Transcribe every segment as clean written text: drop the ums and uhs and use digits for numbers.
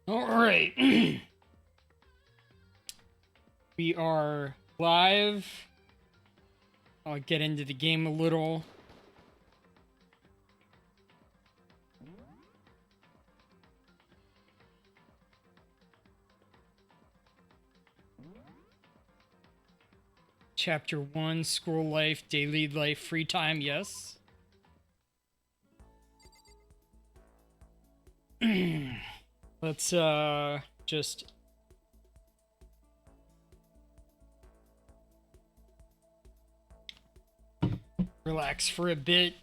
All right. We are live. I'll get into the game a little. Chapter 1, school life, daily life, free time, yes. Let's just relax for a bit.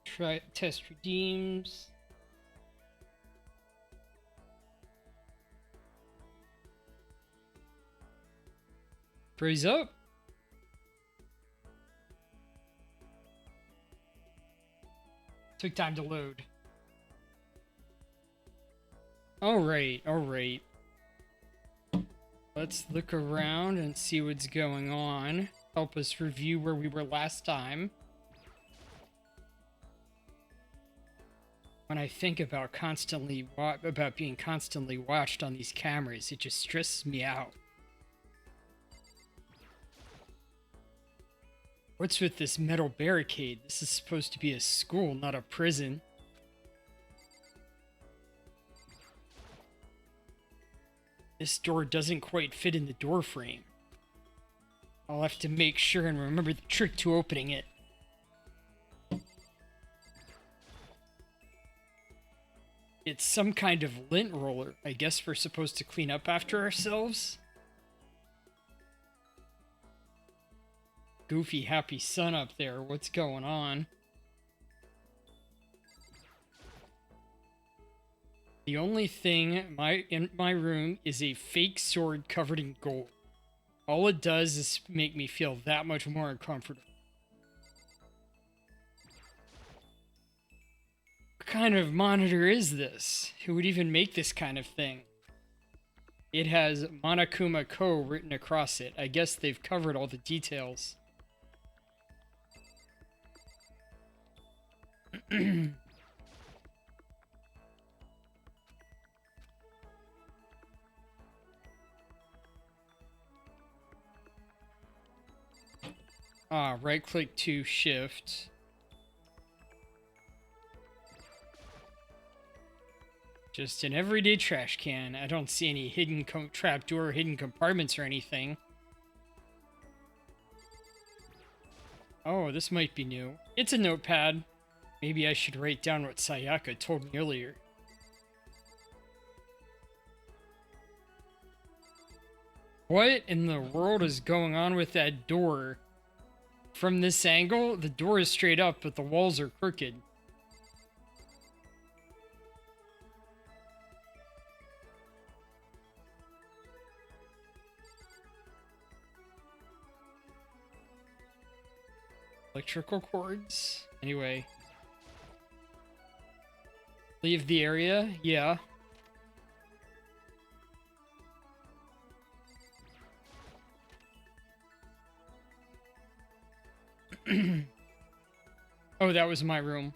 Try test redeems. Freeze up. Took time to load. All right. Let's look around and see what's going on. Help us review where we were last time. When I think about being constantly watched on these cameras, it just stresses me out. What's with this metal barricade? This is supposed to be a school, not a prison. This door doesn't quite fit in the door frame. I'll have to make sure and remember the trick to opening it. It's some kind of lint roller. I guess we're supposed to clean up after ourselves? Goofy happy sun up there. What's going on? The only thing in my room is a fake sword covered in gold. All it does is make me feel that much more uncomfortable. What kind of monitor is this? Who would even make this kind of thing? It has Monokuma Ko written across it. I guess they've covered all the details. Right click to shift. Just an everyday trash can. I don't see any hidden trapdoor, hidden compartments or anything. Oh, this might be new. It's a notepad. Maybe I should write down what Sayaka told me earlier. What in the world is going on with that door? From this angle, the door is straight up, but the walls are crooked. Electrical cords? Anyway. Leave the area? Yeah. Oh, that was my room.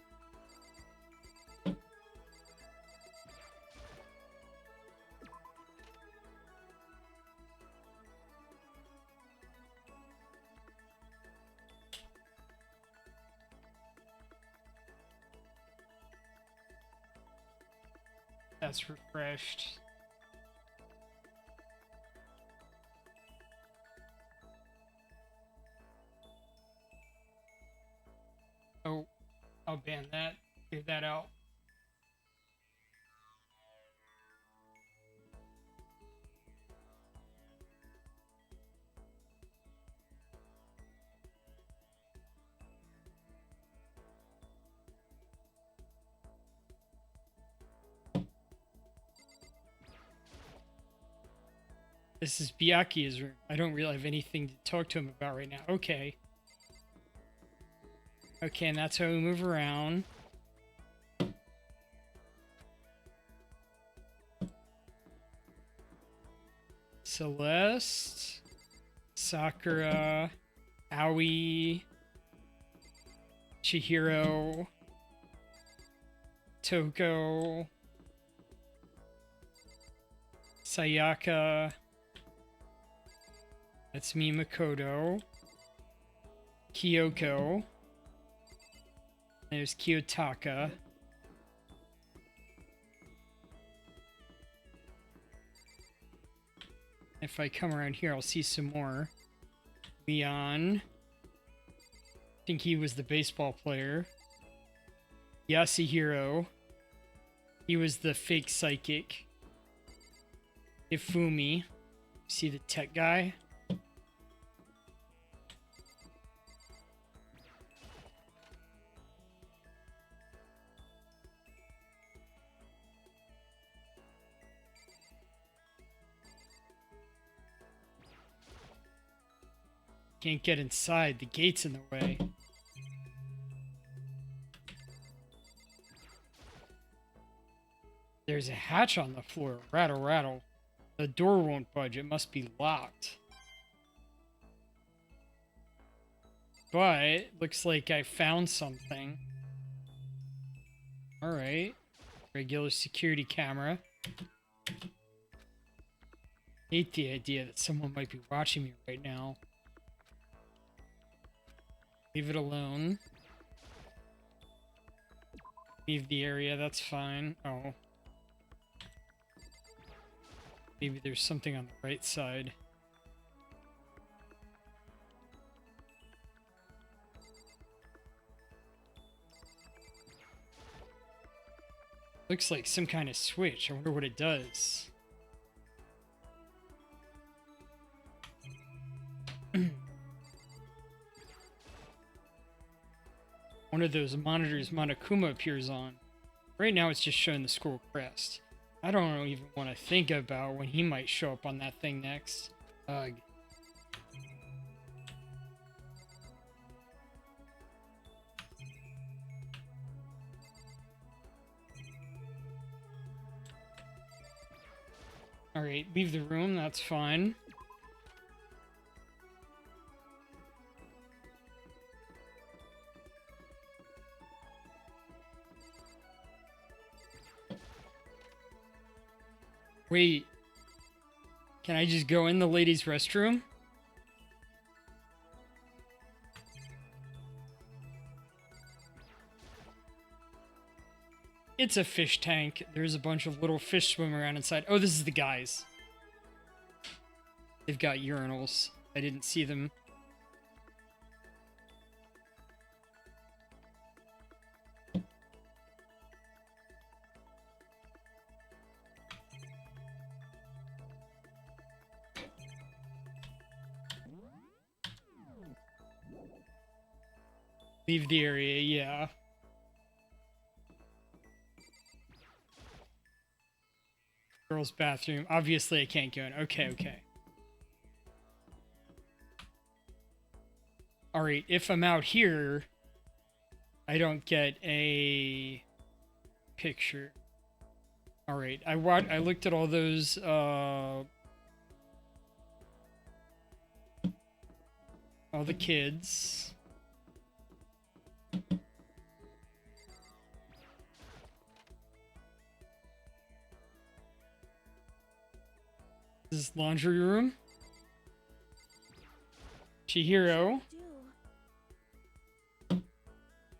That's refreshed. Oh, I'll ban that. Leave that out. This is Byakuya's room. I don't really have anything to talk to him about right now. Okay. Okay, and that's how we move around. Celeste. Sakura, Aoi, Chihiro, Toko, Sayaka, that's me, Makoto, Kyoko, there's Kiyotaka, if I come around here I'll see some more. Leon, I think he was the baseball player. Yasuhiro, he was the fake psychic. Ifumi, see the tech guy? Can't get inside, the gate's in the way. There's a hatch on the floor. Rattle, rattle. The door won't budge. It must be locked. But, looks like I found something. Alright. Regular security camera. Hate the idea that someone might be watching me right now. Leave it alone. Leave the area, that's fine. Oh. Maybe there's something on the right side. Looks like some kind of switch. I wonder what it does. One of those monitors Monokuma appears on. Right now it's just showing the scroll crest. I don't even want to think about when he might show up on that thing next. Ugh. Alright, leave the room, that's fine. Wait, can I just go in the ladies' restroom? It's a fish tank. There's a bunch of little fish swimming around inside. Oh, this is the guys. They've got urinals. I didn't see them. Leave the area, yeah. Girls' bathroom. Obviously, I can't go in. Okay, okay. Alright, if I'm out here, I don't get a picture. Alright, I looked at all those, all the kids. This is laundry room. Chihiro.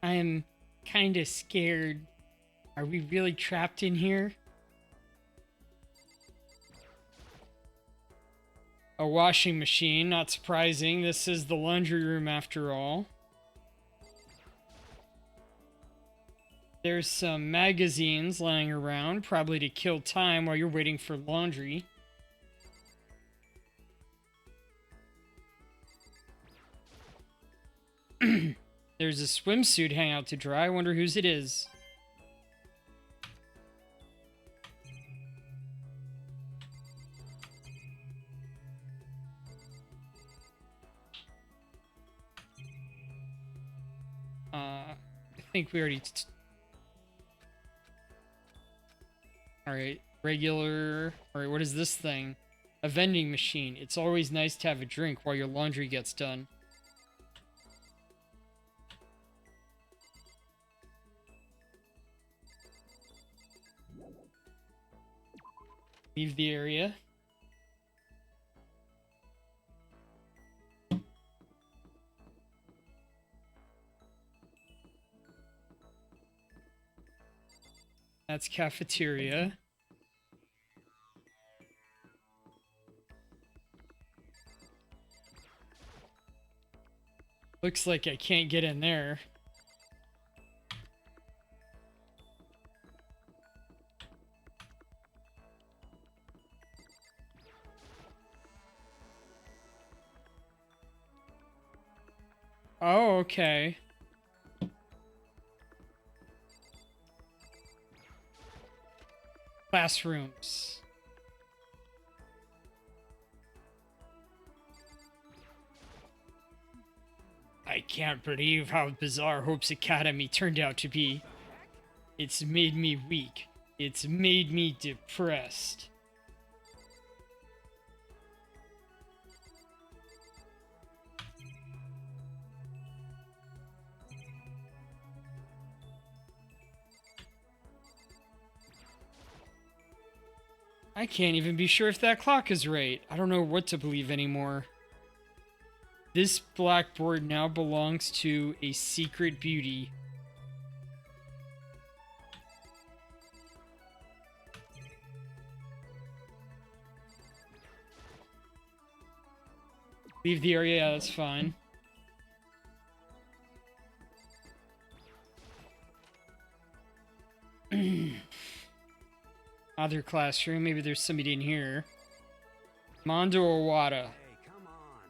I am kind of scared. Are we really trapped in here? A washing machine, not surprising. This is the laundry room after all. There's some magazines lying around, probably to kill time while you're waiting for laundry. There's a swimsuit hang out to dry. I wonder whose it is. I think we already... Alright, regular... Alright, what is this thing? A vending machine. It's always nice to have a drink while your laundry gets done. Leave the area. That's cafeteria. Looks like I can't get in there. Oh, okay. Classrooms. I can't believe how bizarre Hope's Academy turned out to be. It's made me weak. It's made me depressed. I can't even be sure if that clock is right. I don't know what to believe anymore. This blackboard now belongs to a secret beauty. Leave the area, yeah, that's fine. Other classroom, maybe there's somebody in here. Mondo Owada. Hey, come on.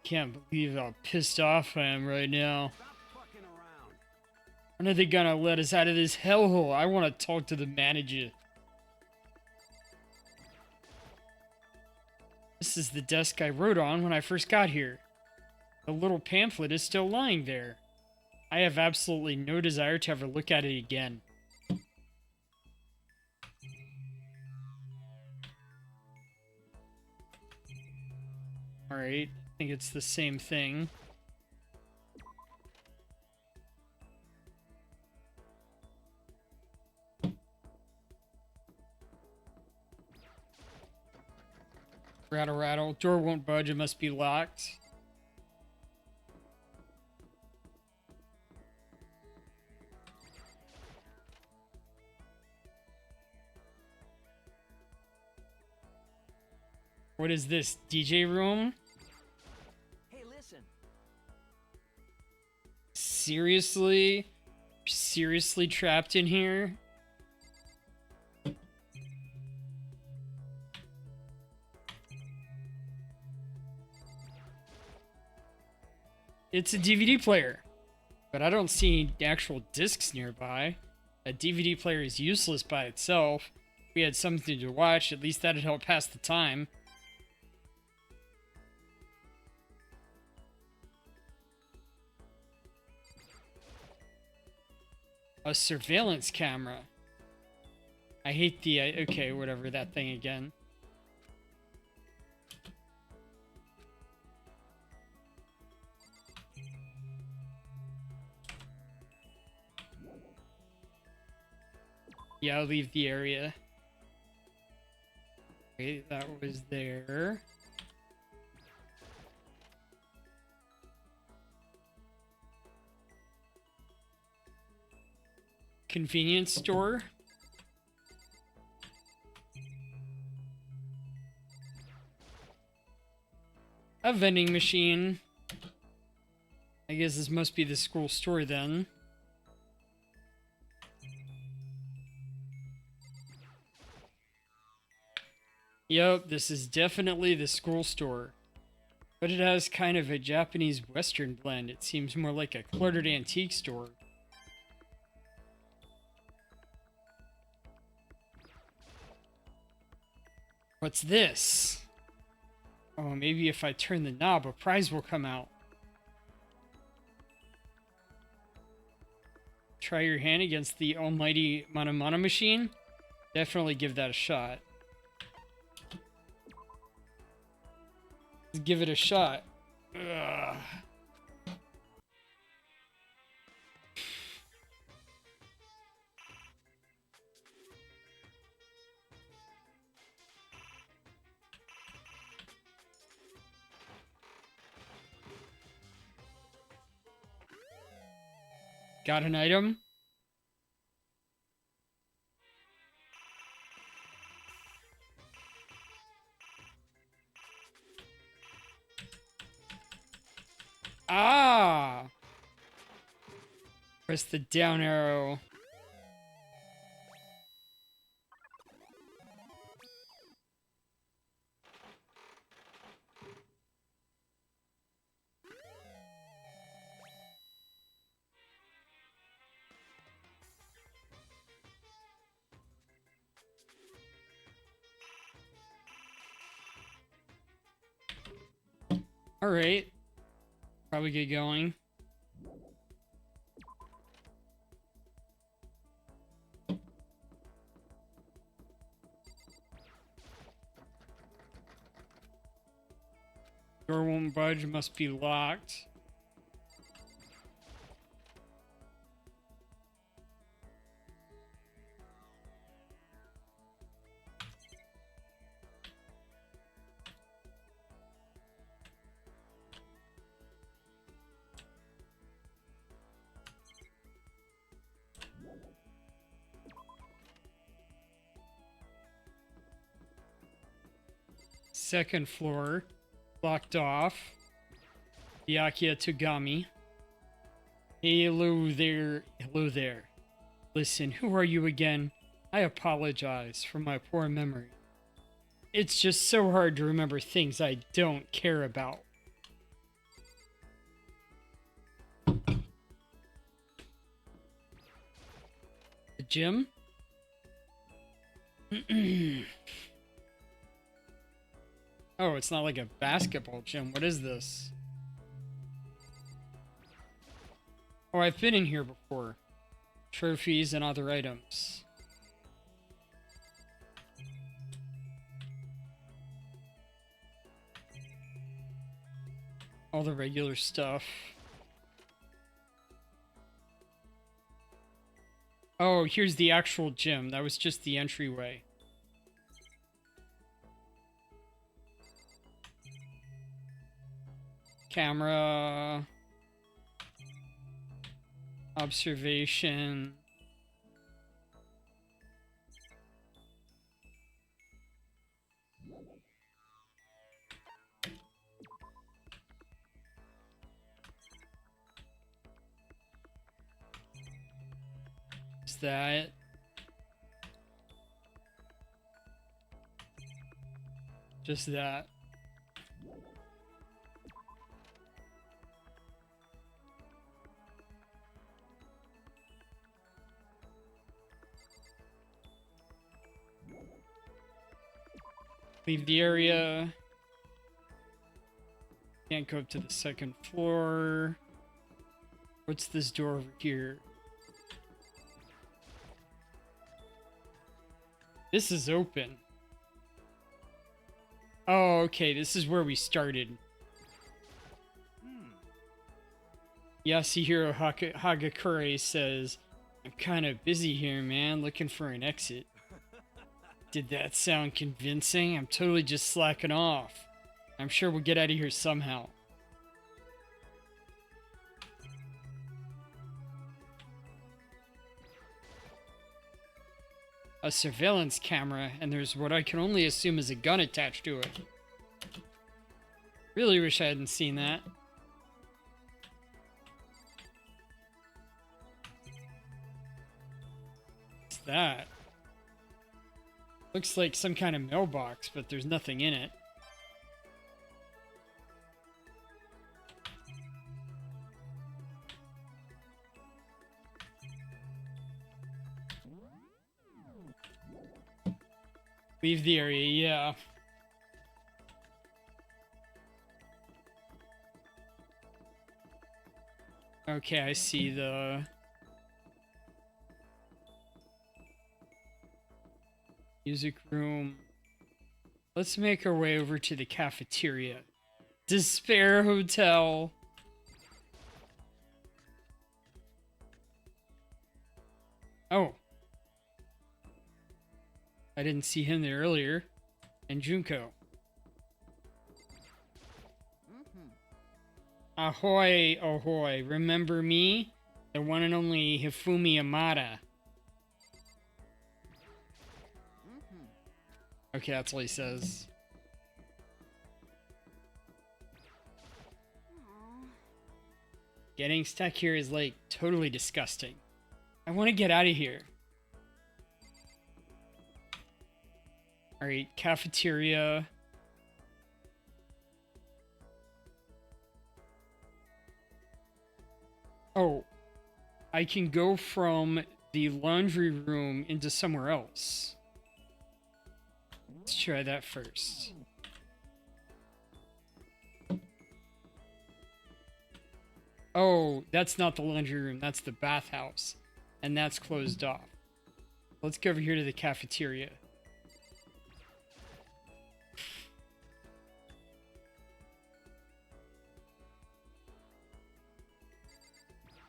Can't believe how pissed off I am right now. Stop fucking around. When are they gonna let us out of this hellhole? I want to talk to the manager. This is the desk I wrote on when I first got here. The little pamphlet is still lying there. I have absolutely no desire to ever look at it again. Alright, I think it's the same thing. Rattle, rattle. Door won't budge. It must be locked. What is this? DJ room? Hey, listen. Seriously? Seriously trapped in here? It's a DVD player, but I don't see any actual discs nearby. A DVD player is useless by itself. If we had something to watch, at least that'd help pass the time. A surveillance camera. I hate the... okay, whatever, that thing again. Yeah, I'll leave the area. Okay, that was there. Convenience store. A vending machine. I guess this must be the school store then. Yep, this is definitely the school store. But it has kind of a Japanese Western blend. It seems more like a cluttered antique store. What's this? Oh, maybe if I turn the knob, a prize will come out. Try your hand against the almighty Mana Mana machine? Definitely give that a shot. Let's give it a shot. Ugh. Got an item? Ah! Press the down arrow. Alright. Probably get going. Door won't budge, must be locked. Second floor, blocked off. Byakuya Togami. Hello there. Hello there. Listen, who are you again? I apologize for my poor memory. It's just so hard to remember things I don't care about. The gym? Oh, it's not like a basketball gym. What is this? Oh, I've been in here before. Trophies and other items. All the regular stuff. Oh, here's the actual gym. That was just the entryway. Camera. Observation. Is that? Just that. Leave the area. Can't go up to the second floor. What's this door over here? This is open. Oh, okay. This is where we started. Yasuhiro Hagakure says, I'm kind of busy here, man, looking for an exit. Did that sound convincing? I'm totally just slacking off. I'm sure we'll get out of here somehow. A surveillance camera, and there's what I can only assume is a gun attached to it. Really wish I hadn't seen that. What's that? Looks like some kind of mailbox, but there's nothing in it. Leave the area, yeah. Okay, I see the... music room. Let's make our way over to the cafeteria. Despair Hotel. Oh. I didn't see him there earlier. And Junko. Ahoy, ahoy. Remember me? The one and only Hifumi Amada. Okay, that's all he says. Getting stuck here is like totally disgusting. I want to get out of here. Alright, cafeteria. Oh, I can go from the laundry room into somewhere else. Let's try that first. Oh, that's not the laundry room, that's the bathhouse. And that's closed off. Let's go over here to the cafeteria.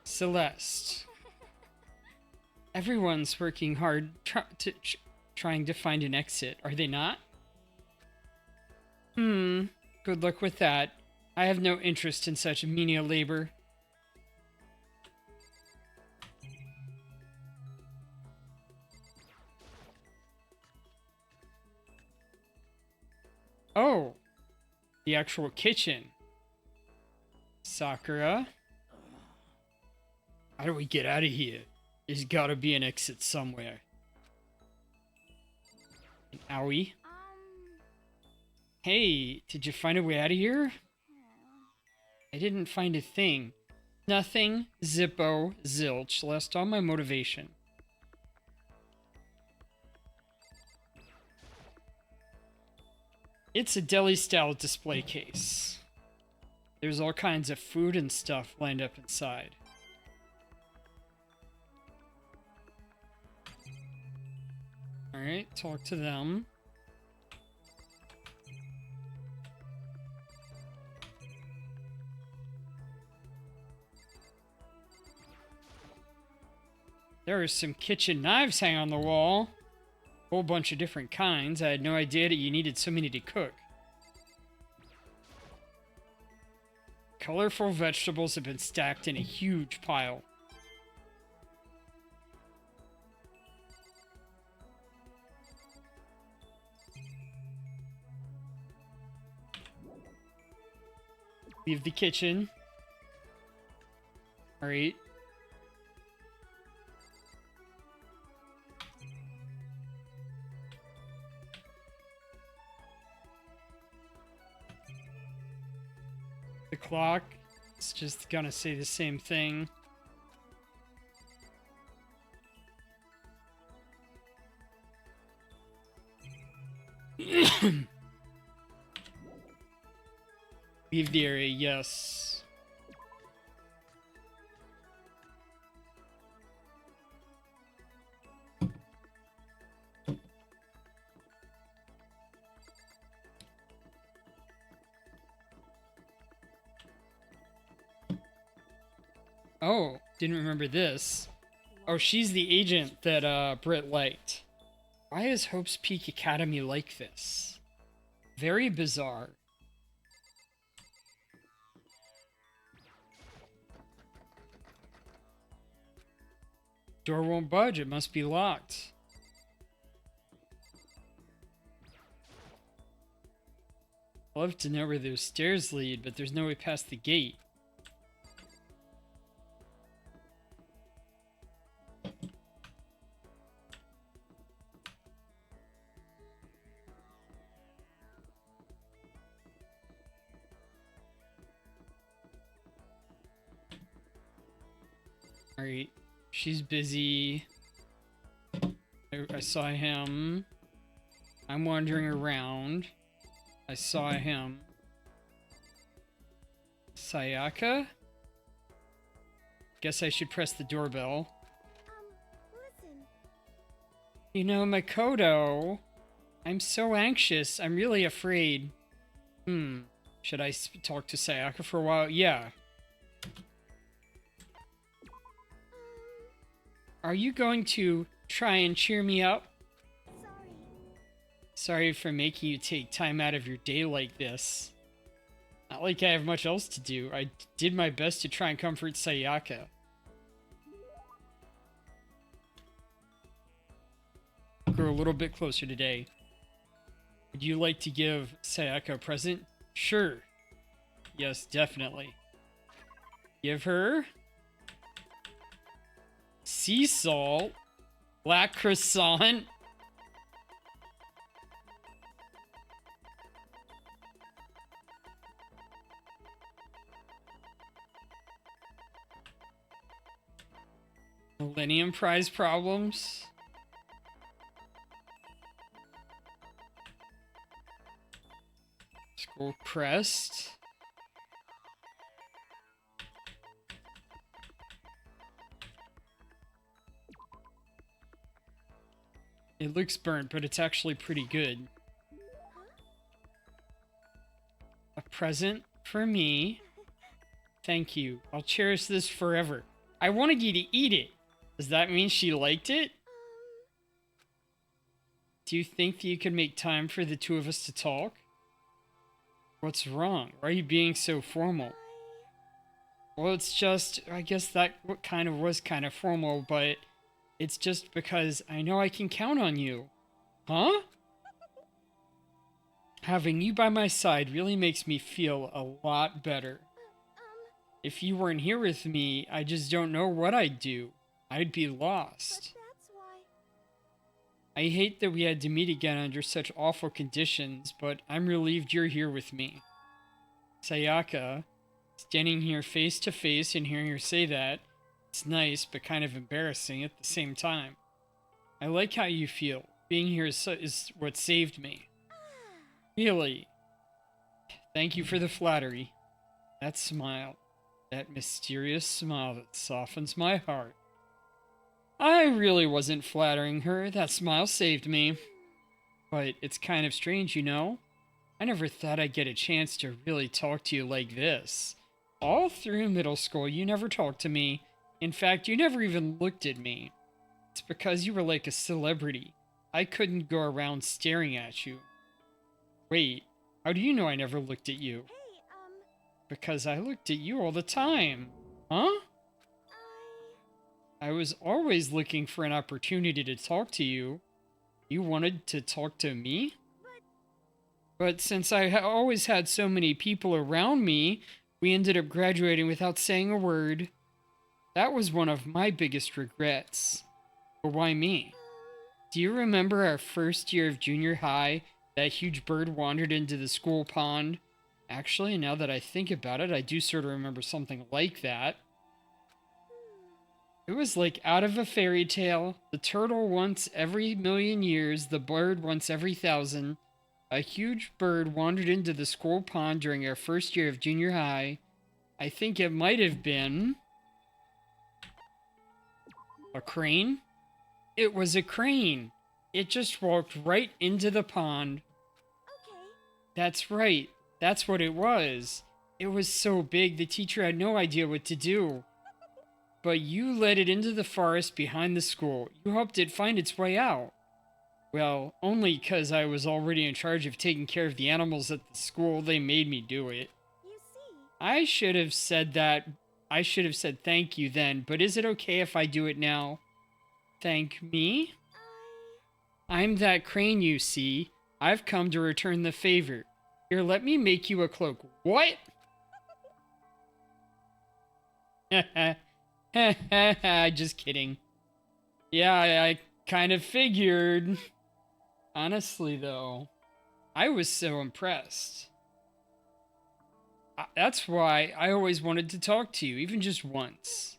Celeste. Everyone's working hard trying to find an exit, are they not? Good luck with that. I have no interest in such menial labor. Oh, the actual kitchen. Sakura. How do we get out of here? There's gotta be an exit somewhere. An owie. Hey, did you find a way out of here? I didn't find a thing. Nothing, zippo, zilch, lost all my motivation. It's a deli-style display case. There's all kinds of food and stuff lined up inside. Alright, talk to them. There are some kitchen knives hanging on the wall. Whole bunch of different kinds. I had no idea that you needed so many to cook. Colorful vegetables have been stacked in a huge pile. Leave the kitchen. Alright. The clock, it's just gonna say the same thing. Leave the area, yes. Oh, didn't remember this. Oh, she's the agent that Britt liked. Why is Hope's Peak Academy like this? Very bizarre. Door won't budge, it must be locked. I'd love to know where those stairs lead, but there's no way past the gate. Alright, she's busy. I saw him. I'm wandering around. I saw him. Sayaka? Guess I should press the doorbell. Listen. You know, Makoto, I'm so anxious. I'm really afraid. Should I talk to Sayaka for a while? Yeah. Are you going to try and cheer me up? Sorry. Sorry for making you take time out of your day like this. Not like I have much else to do. I did my best to try and comfort Sayaka. Grow a little bit closer today. Would you like to give Sayaka a present? Sure. Yes, definitely. Give her sea salt, black croissant. Millennium Prize problems. School crest. It looks burnt, but it's actually pretty good. A present for me. Thank you. I'll cherish this forever. I wanted you to eat it. Does that mean she liked it? Do you think that you could make time for the two of us to talk? What's wrong? Why are you being so formal? Well, it's just, I guess that was kind of formal, but it's just because I know I can count on you. Huh? Having you by my side really makes me feel a lot better. If you weren't here with me, I just don't know what I'd do. I'd be lost. But that's why. I hate that we had to meet again under such awful conditions, but I'm relieved you're here with me. Sayaka, standing here face to face and hearing her say that, it's nice, but kind of embarrassing at the same time. I like how you feel. Being here is what saved me. Really. Thank you for the flattery. That smile. That mysterious smile that softens my heart. I really wasn't flattering her. That smile saved me. But it's kind of strange, you know? I never thought I'd get a chance to really talk to you like this. All through middle school, you never talked to me. In fact, you never even looked at me. It's because you were like a celebrity. I couldn't go around staring at you. Wait, how do you know I never looked at you? Hey, Because I looked at you all the time. Huh? I was always looking for an opportunity to talk to you. You wanted to talk to me? But since I always had so many people around me, we ended up graduating without saying a word. That was one of my biggest regrets. But why me? Do you remember our first year of junior high? That huge bird wandered into the school pond? Actually, now that I think about it, I do sort of remember something like that. It was like out of a fairy tale. The turtle once every million years, the bird once every 1,000. A huge bird wandered into the school pond during our first year of junior high. I think it might have been a crane. It was a crane. It just walked right into the pond. okay. That's right. That's what it was. It was so big, the teacher had no idea what to do. But you led it into the forest behind the school. You helped it find its way out. Well, only 'cause I was already in charge of taking care of the animals at the school, they made me do it. You see, I should have said thank you then, but is it okay if I do it now? Thank me? I'm that crane you see. I've come to return the favor. Here, let me make you a cloak. What? Just kidding. Yeah, I kind of figured. Honestly, though, I was so impressed. That's why I always wanted to talk to you, even just once.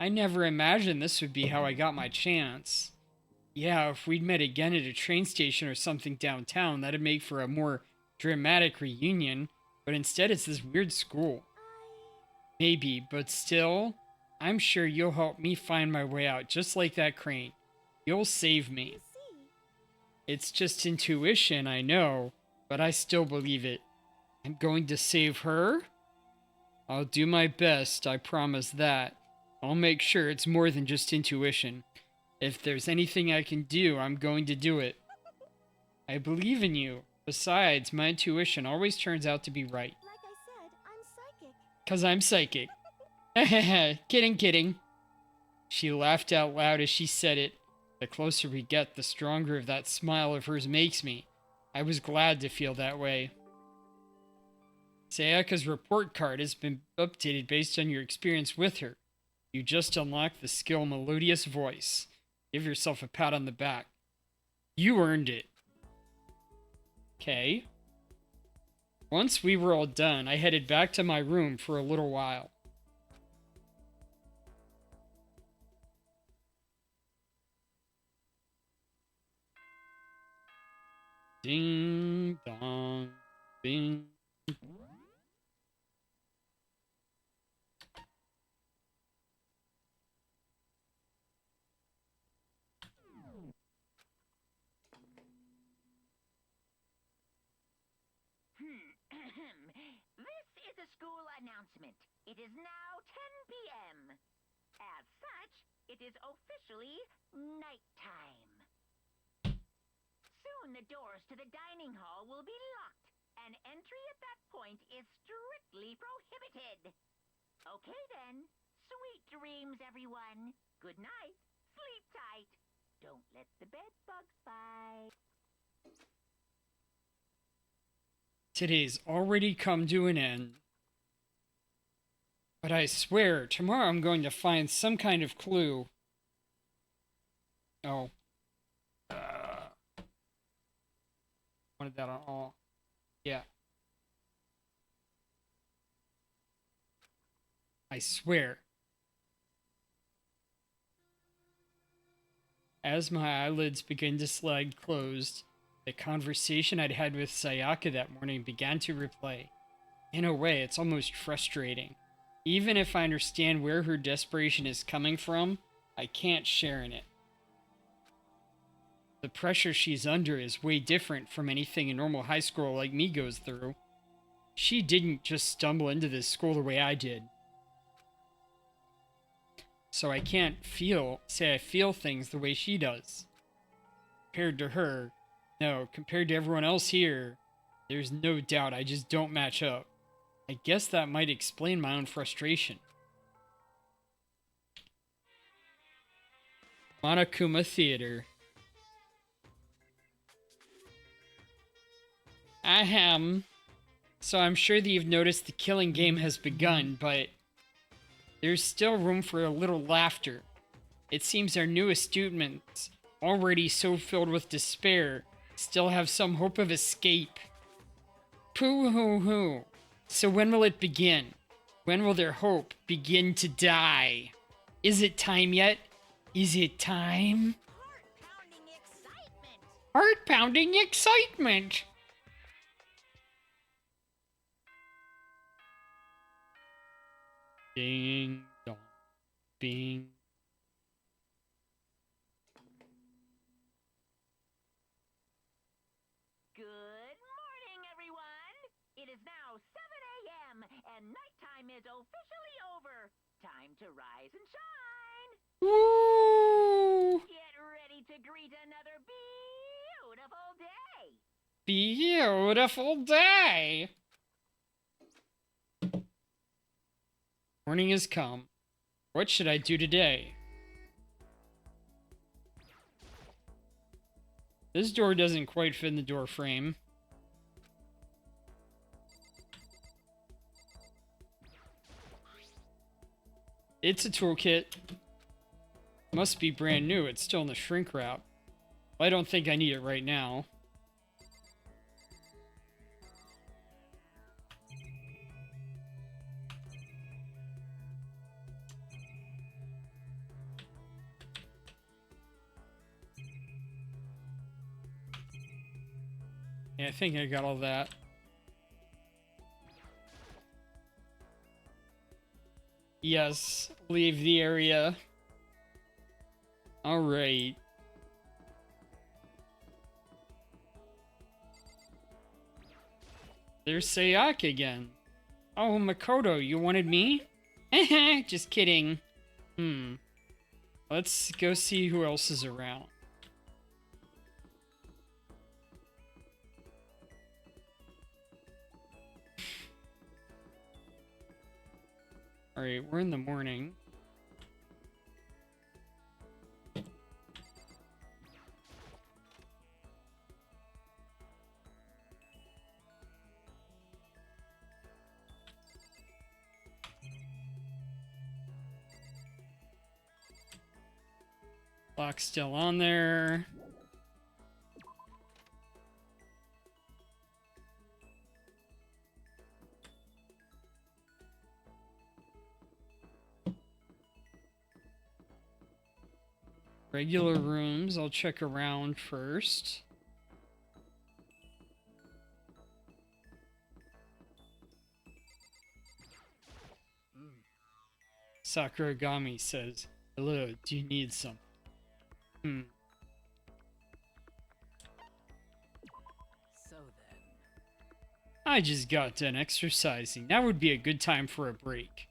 I never imagined this would be how I got my chance. Yeah, if we'd met again at a train station or something downtown, that'd make for a more dramatic reunion, but instead it's this weird school. Maybe, but still, I'm sure you'll help me find my way out, just like that crane. You'll save me. you see. It's just intuition, I know, but I still believe it. I'm going to save her? I'll do my best, I promise that. I'll make sure it's more than just intuition. If there's anything I can do, I'm going to do it. I believe in you. Besides, my intuition always turns out to be right. Like I said, I'm psychic. 'Cause I'm psychic. Kidding, kidding. She laughed out loud as she said it. The closer we get, the stronger that smile of hers makes me. I was glad to feel that way. Sayaka's report card has been updated based on your experience with her. You just unlocked the skill Melodious Voice. Give yourself a pat on the back. You earned it. Okay. Once we were all done, I headed back to my room for a little while. Ding dong, ding. This is a school announcement. It is now 10 p.m. As such, it is officially nighttime. Soon the doors to the dining hall will be locked, and entry at that point is strictly prohibited. Okay then. Sweet dreams, everyone. Good night. Sleep tight. Don't let the bed bugs bite. Today's already come to an end. But I swear, tomorrow I'm going to find some kind of clue. Oh. Wanted that on all. Yeah. I swear. As my eyelids began to slide closed, the conversation I'd had with Sayaka that morning began to replay. In a way, it's almost frustrating. Even if I understand where her desperation is coming from, I can't share in it. The pressure she's under is way different from anything a normal high schooler like me goes through. She didn't just stumble into this school the way I did. So I can't say I feel things the way she does. Compared to her, no, compared to everyone else here, there's no doubt I just don't match up. I guess that might explain my own frustration. Monokuma Theater. Ahem. So I'm sure that you've noticed the killing game has begun, but there's still room for a little laughter. It seems our newest students, already so filled with despair, still have some hope of escape. Pooh-hoo-hoo. So when will it begin? When will their hope begin to die? Is it time yet? Is it time? Heart-pounding excitement. Heart-pounding excitement! Ding dong, bing. Good morning, everyone. It is now 7 a.m. and nighttime is officially over. Time to rise and shine. Woo! Get ready to greet another beautiful day. Beautiful day! Morning has come. What should I do today? This door doesn't quite fit in the door frame. It's a toolkit. Must be brand new. It's still in the shrink wrap. I don't think I need it right now. Yeah, I think I got all that. Yes, leave the area. Alright. There's Sayaka again. Oh, Makoto, you wanted me? Just kidding. Let's go see who else is around. Alright, we're in the morning. Lock's still on there. Regular rooms, I'll check around first. Sakuragami says, "Hello, do you need some?" So then. I just got done exercising. Now would be a good time for a break.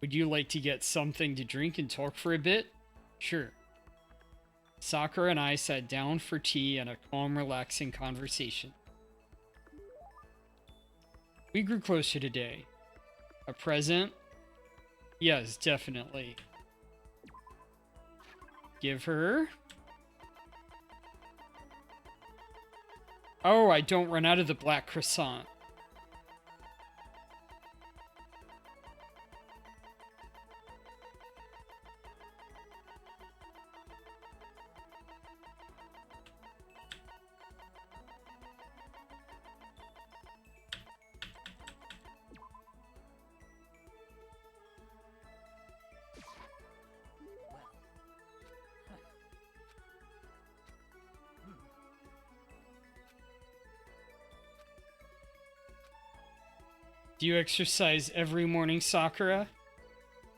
Would you like to get something to drink and talk for a bit? Sure. Sakura and I sat down for tea and a calm, relaxing conversation. We grew closer today. A present? Yes, definitely. Give her? Oh, I don't run out of the black croissant. Do you exercise every morning, Sakura?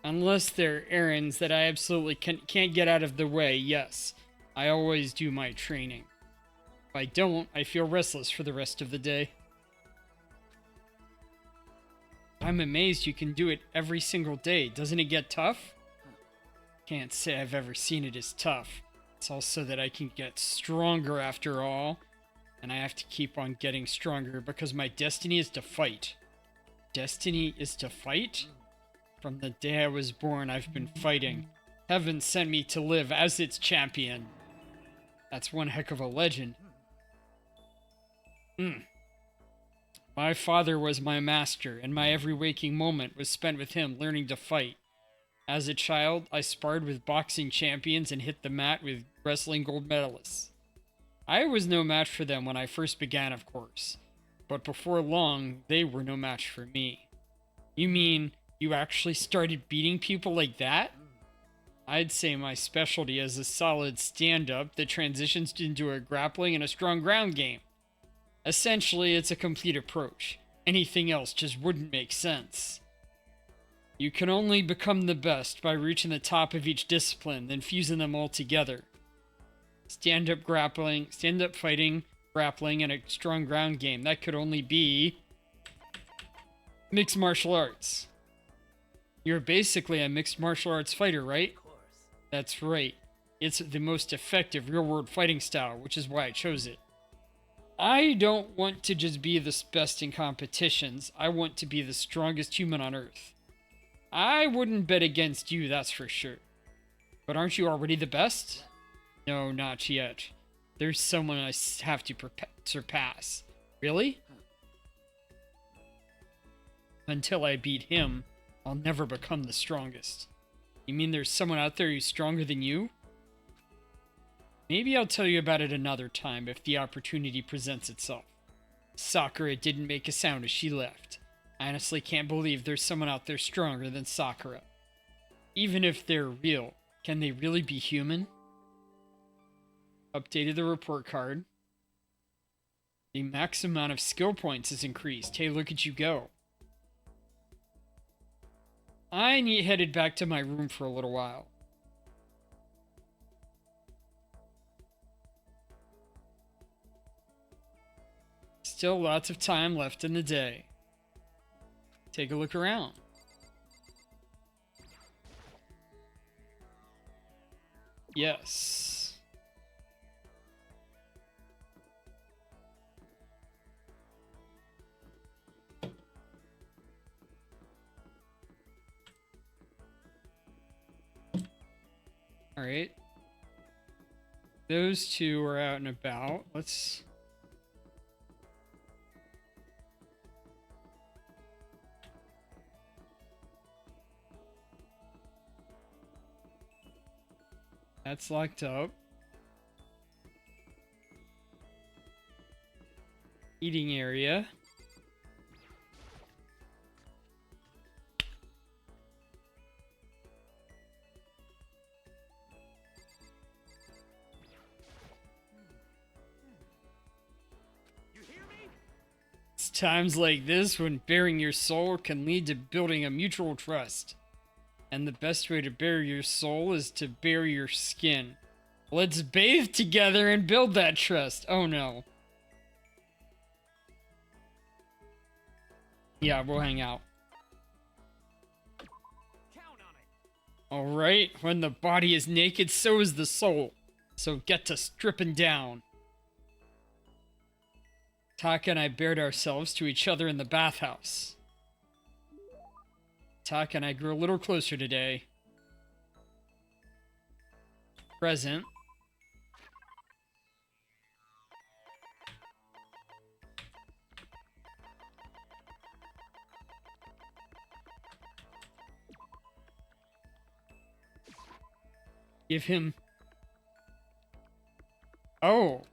Unless they're errands that I absolutely can't get out of the way, yes. I always do my training. If I don't, I feel restless for the rest of the day. I'm amazed you can do it every single day. Doesn't it get tough? Can't say I've ever seen it as tough. It's also that I can get stronger after all. And I have to keep on getting stronger because my destiny is to fight. Destiny is to fight? From the day I was born, I've been fighting. Heaven sent me to live as its champion. That's one heck of a legend. My father was my master, and my every waking moment was spent with him learning to fight. As a child, I sparred with boxing champions and hit the mat with wrestling gold medalists. I was no match for them when I first began, of course. But before long, they were no match for me. You mean you actually started beating people like that? I'd say my specialty is a solid stand-up that transitions into a grappling and a strong ground game. Essentially, it's a complete approach. Anything else just wouldn't make sense. You can only become the best by reaching the top of each discipline, then fusing them all together. Stand-up grappling, stand-up fighting, grappling, and a strong ground game. That could only be mixed martial arts. You're basically a mixed martial arts fighter, right? Of course. That's right. It's the most effective real-world fighting style, which is why I chose it. I don't want to just be the best in competitions. I want to be the strongest human on Earth. I wouldn't bet against you, that's for sure. But aren't you already the best? No, not yet. There's someone I have to surpass. Really? Until I beat him, I'll never become the strongest. You mean there's someone out there who's stronger than you? Maybe I'll tell you about it another time if the opportunity presents itself. Sakura didn't make a sound as she left. I honestly can't believe there's someone out there stronger than Sakura. Even if they're real, can they really be human? Updated the report card. The max amount of skill points is increased. Hey, look at you go. I headed back to my room for a little while. still lots of time left in the day. Take a look around. Yes. All right. Those two are out and about. Let's... That's locked up. Eating area. It's times like this when bearing your soul can lead to building a mutual trust. And the best way to bare your soul is to bare your skin. Let's bathe together and build that trust. Oh no. Yeah, we'll hang out. Alright, when the body is naked, so is the soul. So get to stripping down. Taka and I bared ourselves to each other in the bathhouse. Taka and I grew a little closer today. Present. Give him... Oh.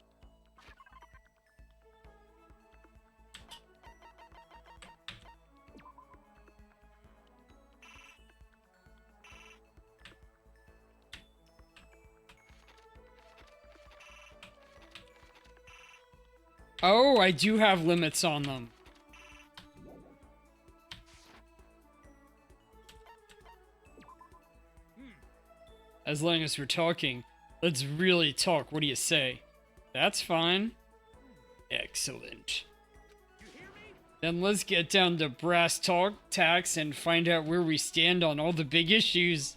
Oh, I do have limits on them. As long as we're talking, let's really talk. What do you say? That's fine. Excellent. Then let's get down to brass tacks and find out where we stand on all the big issues.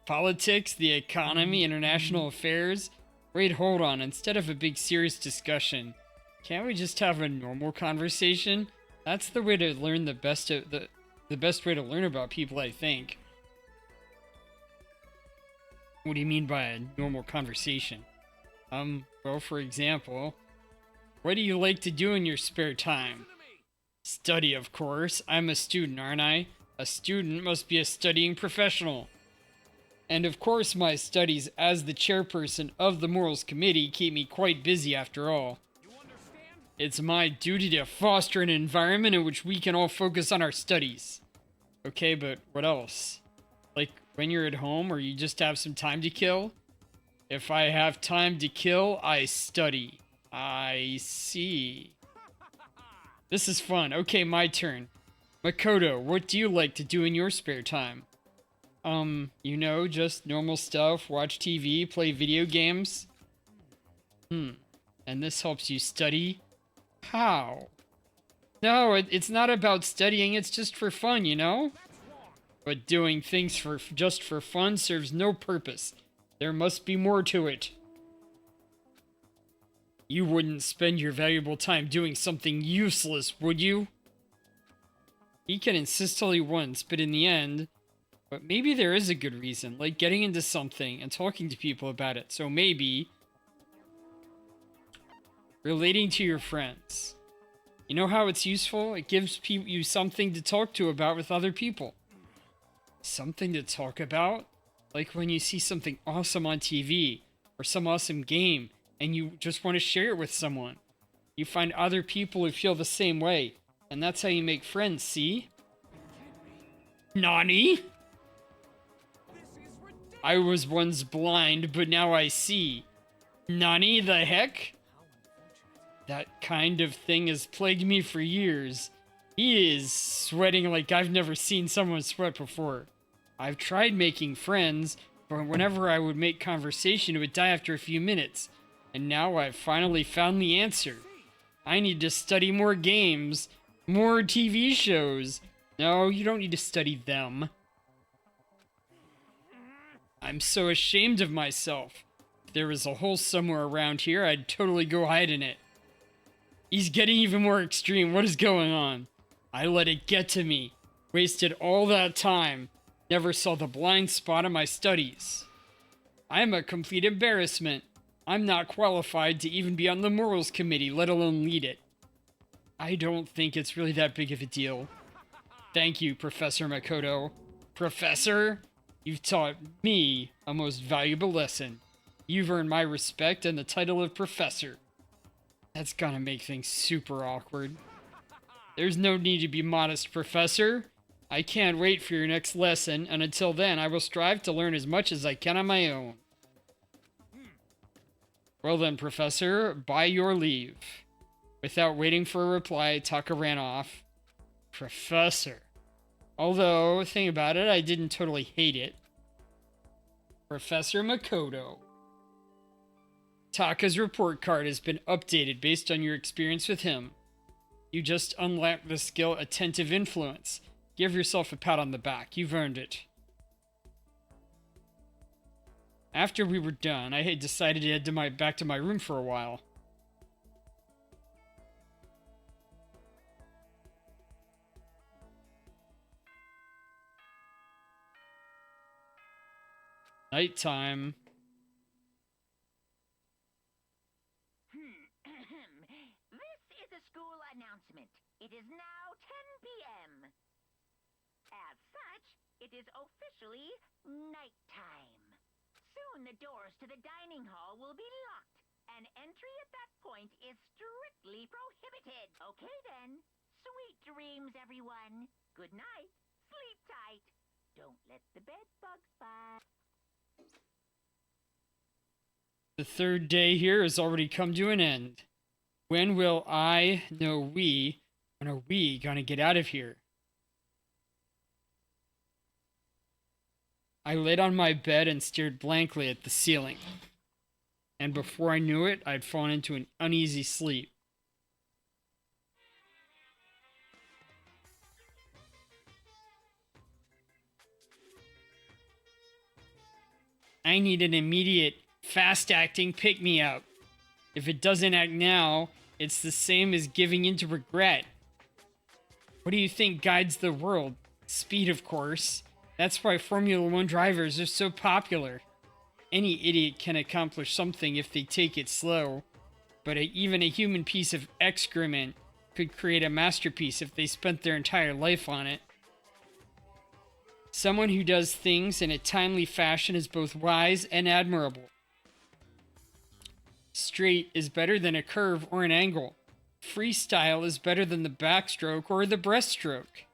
Politics, the economy, international affairs. Wait, hold on. Instead of a big serious discussion, can't we just have a normal conversation? That's the way to learn the best way to learn about people, I think. What do you mean by a normal conversation? Well, for example, what do you like to do in your spare time? Study, of course. I'm a student, aren't I? A student must be a studying professional. And of course, my studies as the chairperson of the Morals Committee keep me quite busy after all. It's my duty to foster an environment in which we can all focus on our studies. Okay, but what else? Like, when you're at home or you just have some time to kill? If I have time to kill, I study. I see. This is fun. Okay, my turn. Makoto, what do you like to do in your spare time? You know, just normal stuff. Watch TV, play video games. And this helps you study? How? No, it's not about studying. It's just for fun, you know? But doing things just for fun serves no purpose. There must be more to it. You wouldn't spend your valuable time doing something useless, would you? He can insist all he wants, but in the end... But maybe there is a good reason, like getting into something and talking to people about it. So maybe... relating to your friends. You know how it's useful? It gives you something to talk to about with other people. Something to talk about? Like when you see something awesome on TV, or some awesome game, and you just want to share it with someone. You find other people who feel the same way, and that's how you make friends, see? Nani? I was once blind, but now I see. Nani the heck? That kind of thing has plagued me for years. He is sweating like I've never seen someone sweat before. I've tried making friends, but whenever I would make conversation, it would die after a few minutes. And now I've finally found the answer. I need to study more games, more TV shows. No, you don't need to study them. I'm so ashamed of myself. If there was a hole somewhere around here, I'd totally go hide in it. He's getting even more extreme. What is going on? I let it get to me. Wasted all that time. Never saw the blind spot in my studies. I'm a complete embarrassment. I'm not qualified to even be on the morals committee, let alone lead it. I don't think it's really that big of a deal. Thank you, Professor Makoto. Professor? You've taught me a most valuable lesson. You've earned my respect and the title of Professor. That's gonna make things super awkward. There's no need to be modest, Professor. I can't wait for your next lesson, and until then, I will strive to learn as much as I can on my own. Well then, Professor, by your leave. Without waiting for a reply, Taka ran off. Professor. Although, think about it, I didn't totally hate it. Professor Makoto. Taka's report card has been updated based on your experience with him. You just unlocked the skill Attentive Influence. Give yourself a pat on the back. You've earned it. After we were done, I had decided to head back to my room for a while. Nighttime. This is a school announcement. It is now 10 p.m. As such, it is officially nighttime. Soon the doors to the dining hall will be locked, and entry at that point is strictly prohibited. Okay then, sweet dreams, everyone. Good night. Sleep tight. Don't let the bed bugs bite. The third day here has already come to an end. When will I, no we, when are we gonna get out of here? I laid on my bed and stared blankly at the ceiling. And before I knew it, I'd fallen into an uneasy sleep. I need an immediate, fast-acting pick-me-up. If it doesn't act now, it's the same as giving in to regret. What do you think guides the world? Speed, of course. That's why Formula One drivers are so popular. Any idiot can accomplish something if they take it slow. But even a human piece of excrement could create a masterpiece if they spent their entire life on it. Someone who does things in a timely fashion is both wise and admirable. Straight is better than a curve or an angle. Freestyle is better than the backstroke or the breaststroke.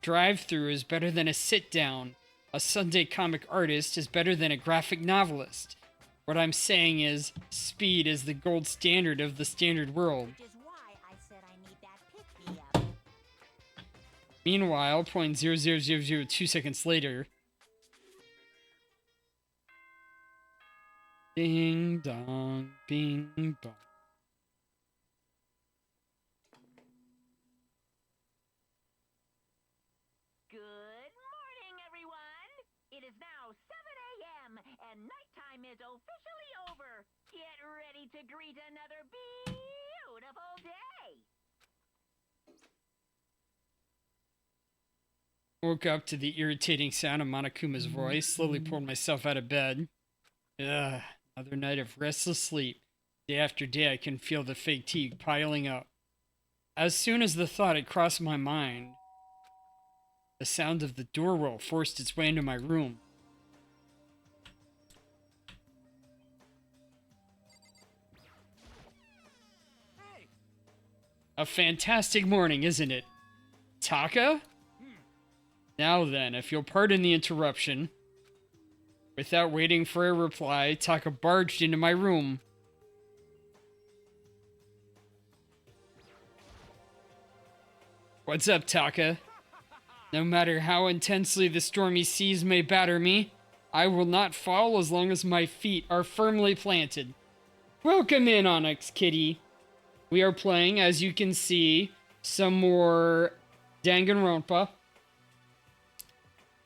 Drive-through is better than a sit-down. A Sunday comic artist is better than a graphic novelist. What I'm saying is, speed is the gold standard of the standard world. Which is why I said I need that pick-me-up. Meanwhile, 0.00002 seconds later. Ding dong, bing bong. Good morning, everyone. It is now 7 a.m. and nighttime is officially over. Get ready to greet another beautiful day. Woke up to the irritating sound of Monokuma's voice, slowly pulled myself out of bed. Ugh, another night of restless sleep. Day after day, I can feel the fatigue piling up. As soon as the thought had crossed my mind, the sound of the door roll forced its way into my room. Hey! A fantastic morning, isn't it? Taka? Now then, if you'll pardon the interruption. Without waiting for a reply, Taka barged into my room. What's up, Taka? No matter how intensely the stormy seas may batter me, I will not fall as long as my feet are firmly planted. Welcome in, Onyx Kitty. we are playing, as you can see, some more Danganronpa.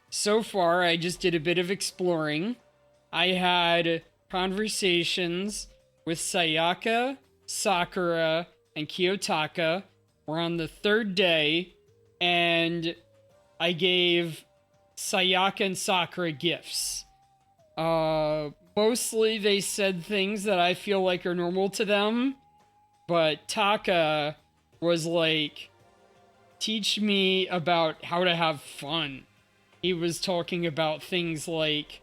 So far, I just did a bit of exploring. I had conversations with Sayaka, Sakura, and Kiyotaka. We're on the third day, and I gave Sayaka and Sakura gifts. Mostly they said things that I feel like are normal to them, but Taka was like, teach me about how to have fun. He was talking about things like,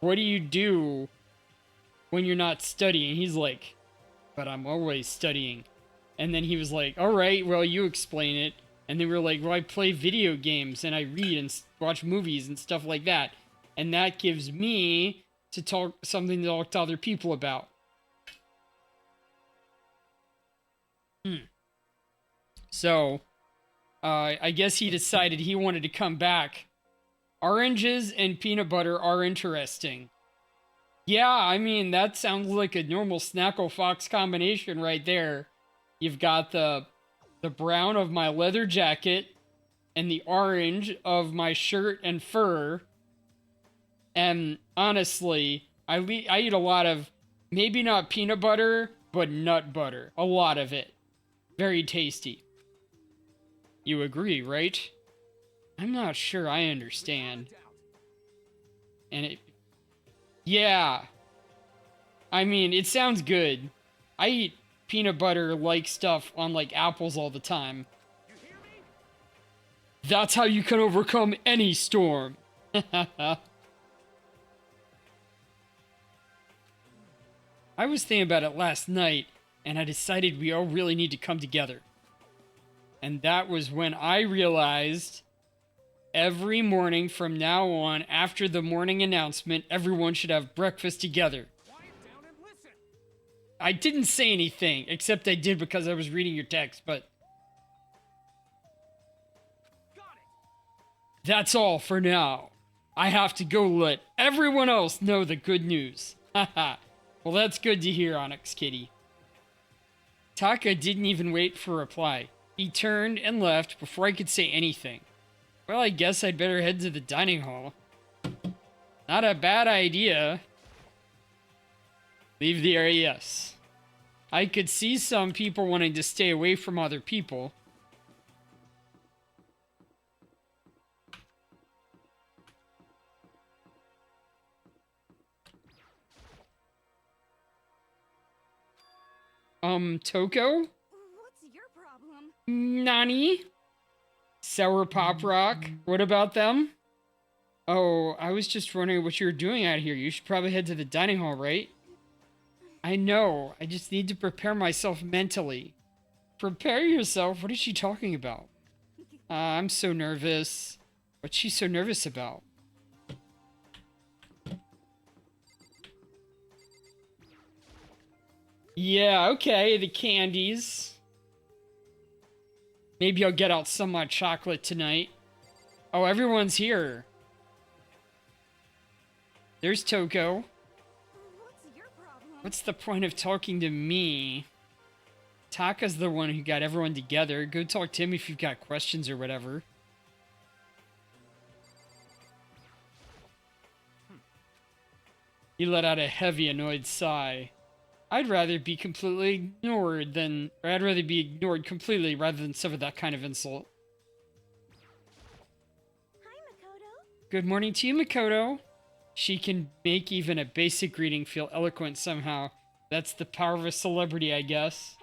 what do you do when you're not studying? He's like, but I'm always studying. And then he was like, all right, well, you explain it. And they were like, well, I play video games and I read and watch movies and stuff like that. And that gives me to talk something to talk to other people about. So, I guess he decided he wanted to come back. Oranges and peanut butter are interesting. Yeah, I mean, that sounds like a normal Snackle Fox combination right there. You've got the brown of my leather jacket and the orange of my shirt and fur. And honestly, I eat a lot of, maybe not peanut butter, but nut butter. A lot of it. Very tasty. You agree, right? I'm not sure I understand. And it... Yeah. I mean, it sounds good. I eat peanut butter-like stuff on, like, apples all the time. That's how you can overcome any storm. I was thinking about it last night, and I decided we all really need to come together. And that was when I realized every morning from now on, after the morning announcement, everyone should have breakfast together. I didn't say anything, except I did because I was reading your text, but... That's all for now. I have to go let everyone else know the good news. Haha. Well, that's good to hear, Onyx Kitty. Taka didn't even wait for a reply. He turned and left before I could say anything. Well, I guess I'd better head to the dining hall. Not a bad idea. Leave the area, yes. I could see some people wanting to stay away from other people. Toko? What's your problem? Nani? Sour Pop Rock? What about them? Oh, I was just wondering what you were doing out here. You should probably head to the dining hall, right? I know. I just need to prepare myself mentally. Prepare yourself? What is she talking about? I'm so nervous. What's she so nervous about? Yeah, okay, the candies. Maybe I'll get out some of my chocolate tonight. Oh, everyone's here. There's Toko. What's your problem? What's the point of talking to me? Taka's the one who got everyone together. Go talk to him if you've got questions or whatever. He let out a heavy, annoyed sigh. I'd rather be completely ignored than... Or I'd rather be ignored completely rather than suffer that kind of insult. Hi, Makoto. Good morning to you, Makoto. She can make even a basic greeting feel eloquent somehow. That's the power of a celebrity, I guess.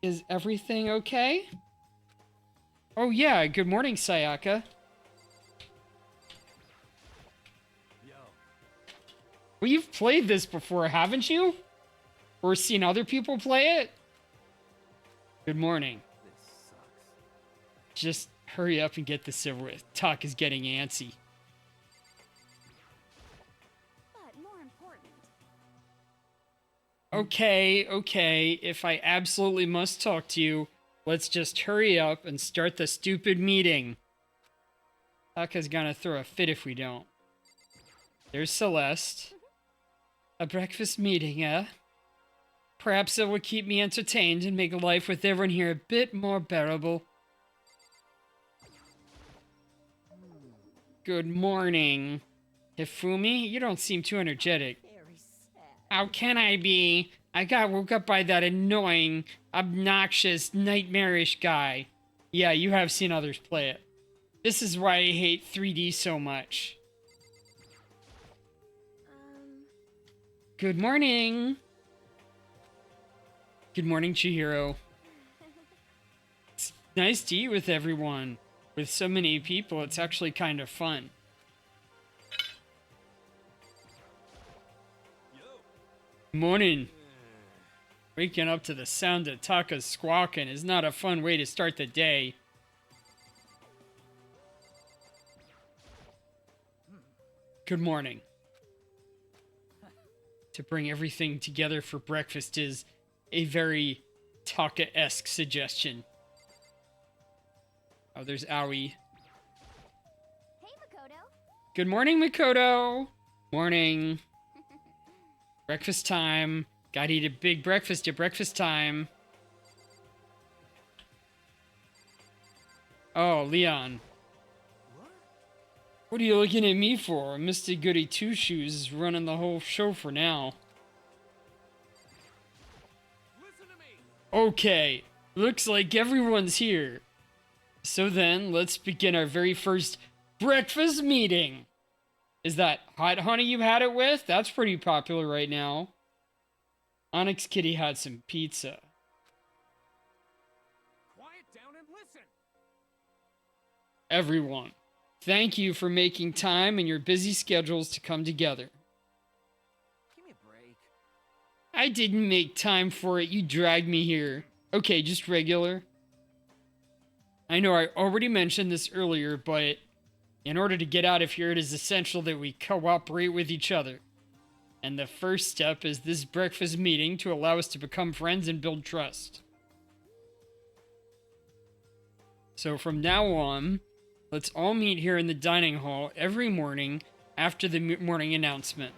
Hey, Is everything okay? Oh yeah, good morning, Sayaka. Well, you've played this before, haven't you? Or seen other people play it? Good morning. This sucks. Just hurry up and get this over with. Talk is getting antsy. but more important. Okay. If I absolutely must talk to you, let's just hurry up and start the stupid meeting. Taka's gonna throw a fit if we don't. There's Celeste. A breakfast meeting, eh? perhaps it will keep me entertained and make life with everyone here a bit more bearable. Good morning. Hifumi, you don't seem too energetic. Very sad. How can I be? I got woke up by that annoying, obnoxious, nightmarish guy. Yeah, you have seen others play it. This is why I hate 3D so much. Good morning. Good morning, Chihiro. It's nice to eat with everyone. With so many people, it's actually kind of fun. Morning. Waking up to the sound of Taka's squawking is not a fun way to start the day. Good morning. To bring everything together for breakfast is a very Taka-esque suggestion. Oh, there's Aoi. Hey, Makoto. Good morning, Makoto. Morning. Breakfast time. Gotta eat a big breakfast at breakfast time. Oh, Leon. What are you looking at me for? Mr. Goody Two Shoes is running the whole show for now. Okay, looks like everyone's here. So then, let's begin our very first breakfast meeting. Is that hot honey you had it with? That's pretty popular right now. Onyx Kitty had some pizza. Quiet down and listen. Everyone, thank you for making time in your busy schedules to come together. Give me a break. I didn't make time for it, you dragged me here. Okay, just regular. I know I already mentioned this earlier, but in order to get out of here, it is essential that we cooperate with each other. And the first step is this breakfast meeting to allow us to become friends and build trust. So from now on, let's all meet here in the dining hall every morning after the morning announcement.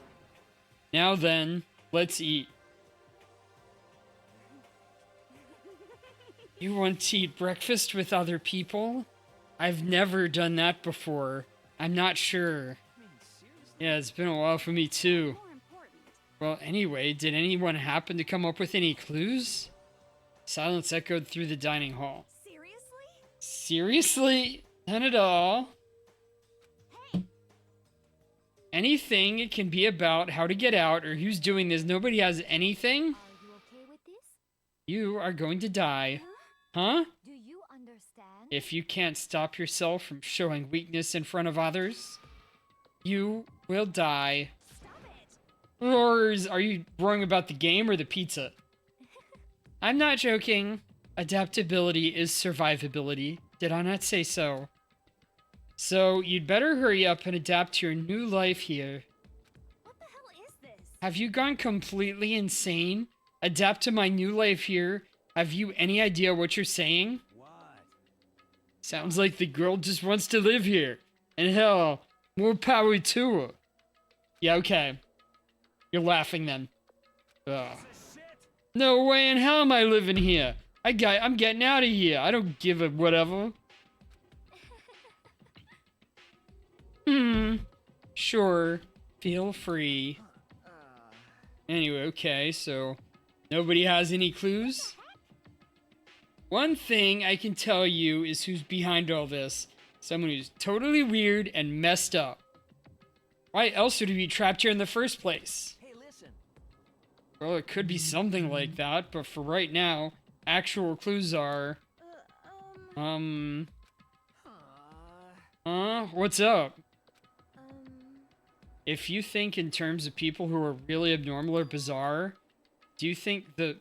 Now then, let's eat. You want to eat breakfast with other people? I've never done that before. I'm not sure. I mean, seriously. Yeah, it's been a while for me too. More important. Well, anyway, did anyone happen to come up with any clues? Silence echoed through the dining hall. Seriously? Seriously? None at all. Anything it can be about how to get out or who's doing this. Nobody has anything? Are you okay with this? You are going to die. Huh? Do you understand? If you can't stop yourself from showing weakness in front of others, you will die. Stop it! Roars, are you roaring about the game or the pizza? I'm not joking. Adaptability is survivability. Did I not say so? So, you'd better hurry up and adapt to your new life here. What the hell is this? Have you gone completely insane? Adapt to my new life here? Have you any idea what you're saying? What? Sounds like the girl just wants to live here. And hell, more power to her. Yeah, okay. You're laughing then. Ugh. Shit. No way in hell am I living here. I'm getting out of here. I don't give a whatever. Sure. Feel free. Anyway, okay, so nobody has any clues? One thing I can tell you is who's behind all this. Someone who's totally weird and messed up. Why else would he be trapped here in the first place? Hey, listen. Well, it could be something like that, but for right now, actual clues are... What's up? If you think in terms of people who are really abnormal or bizarre, do you think that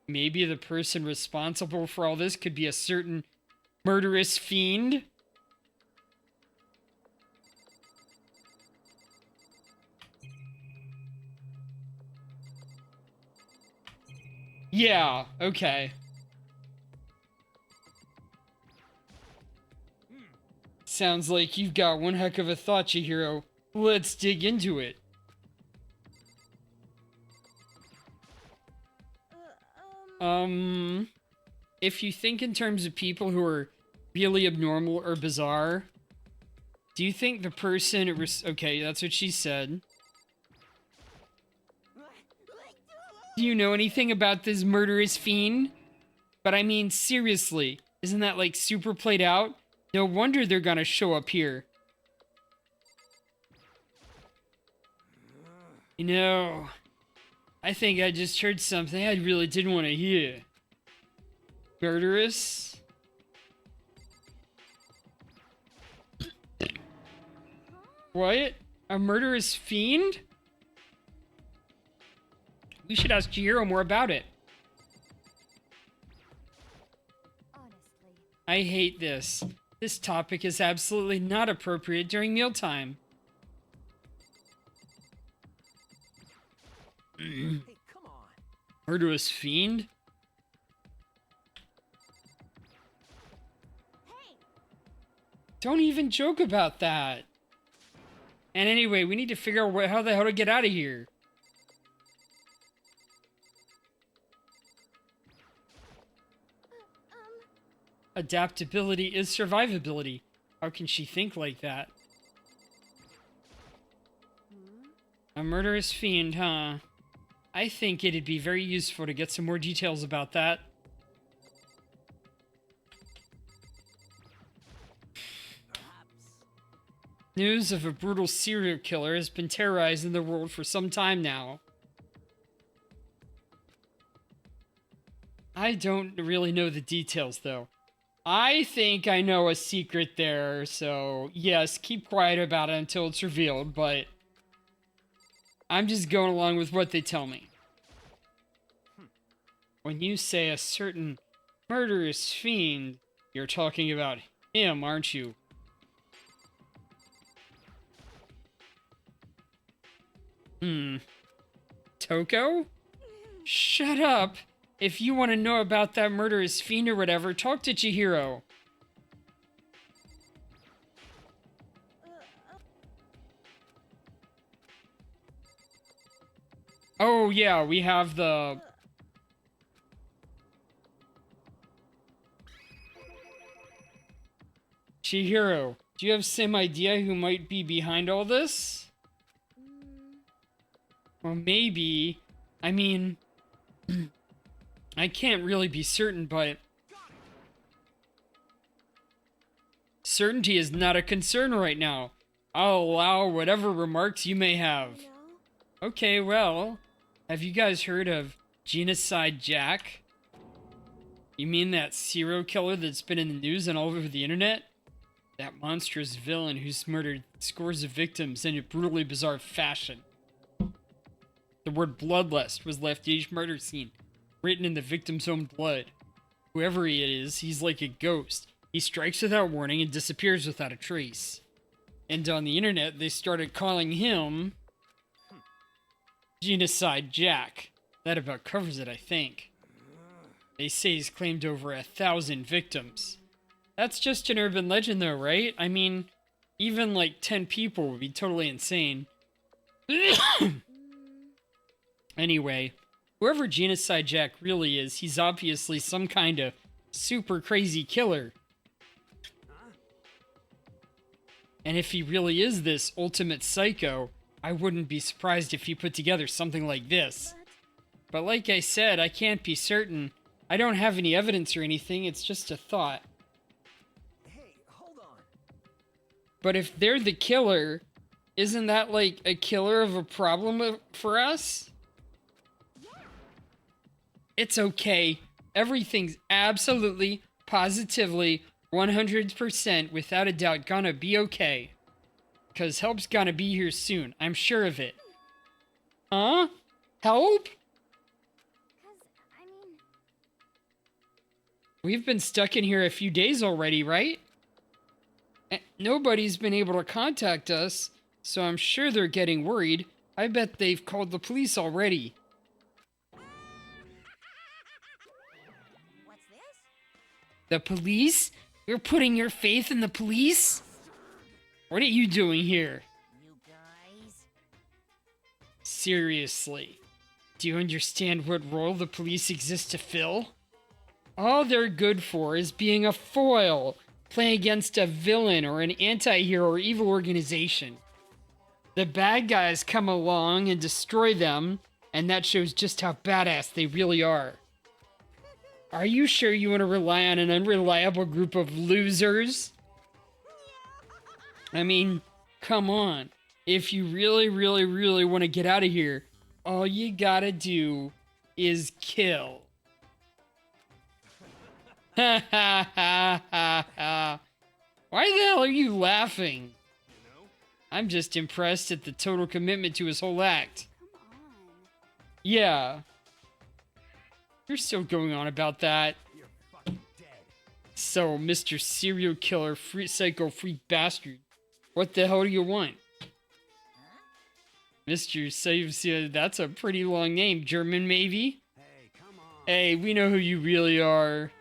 maybe the person responsible for all this could be a certain murderous fiend? Yeah, okay. Sounds like you've got one heck of a thought, Chihiro. Let's dig into it. If you think in terms of people who are really abnormal or bizarre, do you think the person... Okay, that's what she said. Do you know anything about this murderous fiend? But I mean, seriously, isn't that like super played out? No wonder they're gonna show up here. You know, I think I just heard something I really didn't want to hear. Murderous? What? A murderous fiend? We should ask Chihiro more about it. Honestly. I hate this. This topic is absolutely not appropriate during mealtime. Hey, come on. Murderous fiend? Hey! Don't even joke about that. And anyway, we need to figure out how the hell to get out of here. Adaptability is survivability. How can she think like that? A murderous fiend, huh? I think it'd be very useful to get some more details about that. News of a brutal serial killer has been terrorizing the world for some time now. I don't really know the details, though. I think I know a secret there, so yes, keep quiet about it until it's revealed, but I'm just going along with what they tell me. When you say a certain murderous fiend, you're talking about him, aren't you? Toko? Shut up! If you want to know about that murderous fiend or whatever, talk to Chihiro. Oh yeah, we have the... Chihiro, do you have some idea who might be behind all this? Well, maybe. I mean... I can't really be certain, but... Certainty is not a concern right now. I'll allow whatever remarks you may have. Okay, well... Have you guys heard of Genocide Jack? You mean that serial killer that's been in the news and all over the internet? That monstrous villain who's murdered scores of victims in a brutally bizarre fashion. The word bloodlust was left at each murder scene, written in the victim's own blood. Whoever he is, he's like a ghost. He strikes without warning and disappears without a trace. And on the internet, they started calling him... Genocide Jack. That about covers it, I think. They say he's claimed over 1,000 victims. That's just an urban legend though, right? I mean, even like 10 people would be totally insane. Anyway, whoever Genocide Jack really is, he's obviously some kind of super crazy killer. And if he really is this ultimate psycho, I wouldn't be surprised if he put together something like this. But like I said, I can't be certain. I don't have any evidence or anything, it's just a thought. Hey, hold on. But if they're the killer, isn't that like a killer of a problem for us? It's okay. Everything's absolutely, positively, 100% without a doubt gonna be okay. 'Cause help's gonna be here soon. I'm sure of it. Huh? Help? 'Cause, I mean... We've been stuck in here a few days already, right? Nobody's been able to contact us, so I'm sure they're getting worried. I bet they've called the police already. What's this? The police? You're putting your faith in the police? What are you doing here? You guys? Seriously. Do you understand what role the police exist to fill? All they're good for is being a foil, playing against a villain or an anti-hero or evil organization. The bad guys come along and destroy them, and that shows just how badass they really are. Are you sure you want to rely on an unreliable group of losers? I mean, come on. If you really, really, really want to get out of here, all you gotta do is kill. Ha ha ha ha ha. Why the hell are you laughing? I'm just impressed at the total commitment to his whole act. Come on. Yeah. You're still going on about that. You're fucking dead. So, Mr. Serial Killer, psycho freak bastard, what the hell do you want? Mr. That's a pretty long name. German, maybe? Hey, come on. Hey, we know who you really are.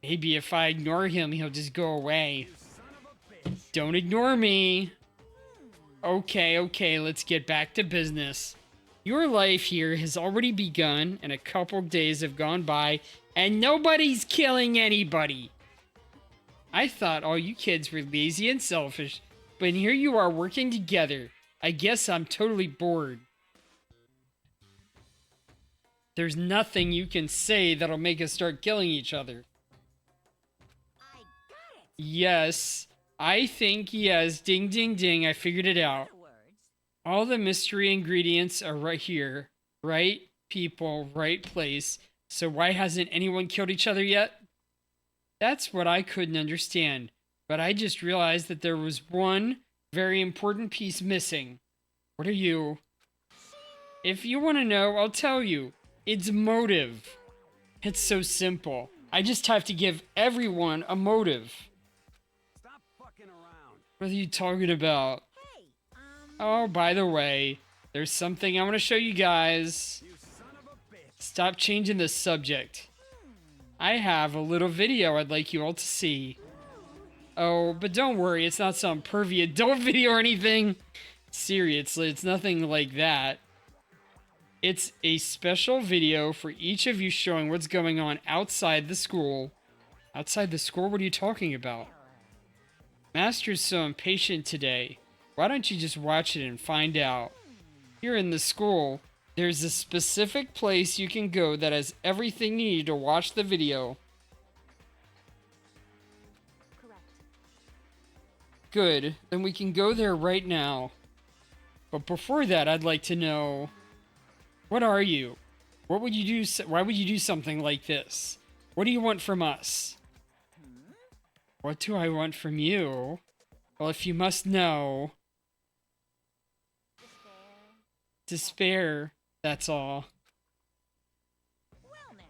Maybe if I ignore him, he'll just go away. You son of a bitch. Don't ignore me. Okay, let's get back to business. Your life here has already begun, and a couple days have gone by, and nobody's killing anybody. I thought all you kids were lazy and selfish, but here you are working together. I guess I'm totally bored. There's nothing you can say that'll make us start killing each other. I got it. Yes, I think yes. Ding, ding, ding. I figured it out. Other words. All the mystery ingredients are right here. Right people, right place. So why hasn't anyone killed each other yet? That's what I couldn't understand. But I just realized that there was one very important piece missing. What are you? If you want to know, I'll tell you. It's motive. It's so simple. I just have to give everyone a motive. Stop fucking around. What are you talking about? Hey, Oh, by the way, there's something I want to show you guys. You son of a bitch. Stop changing the subject. I have a little video I'd like you all to see. Oh, but don't worry, it's not some pervy adult video or anything. Seriously, it's nothing like that. It's a special video for each of you showing what's going on outside the school. Outside the school? What are you talking about? Master's so impatient today. Why don't you just watch it and find out? Here in the school, there's a specific place you can go that has everything you need to watch the video. Correct. Good, then we can go there right now. But before that, I'd like to know, what are you? What would you do? Why would you do something like this? What do you want from us? What do I want from you? Well, if you must know, despair, that's all. well now.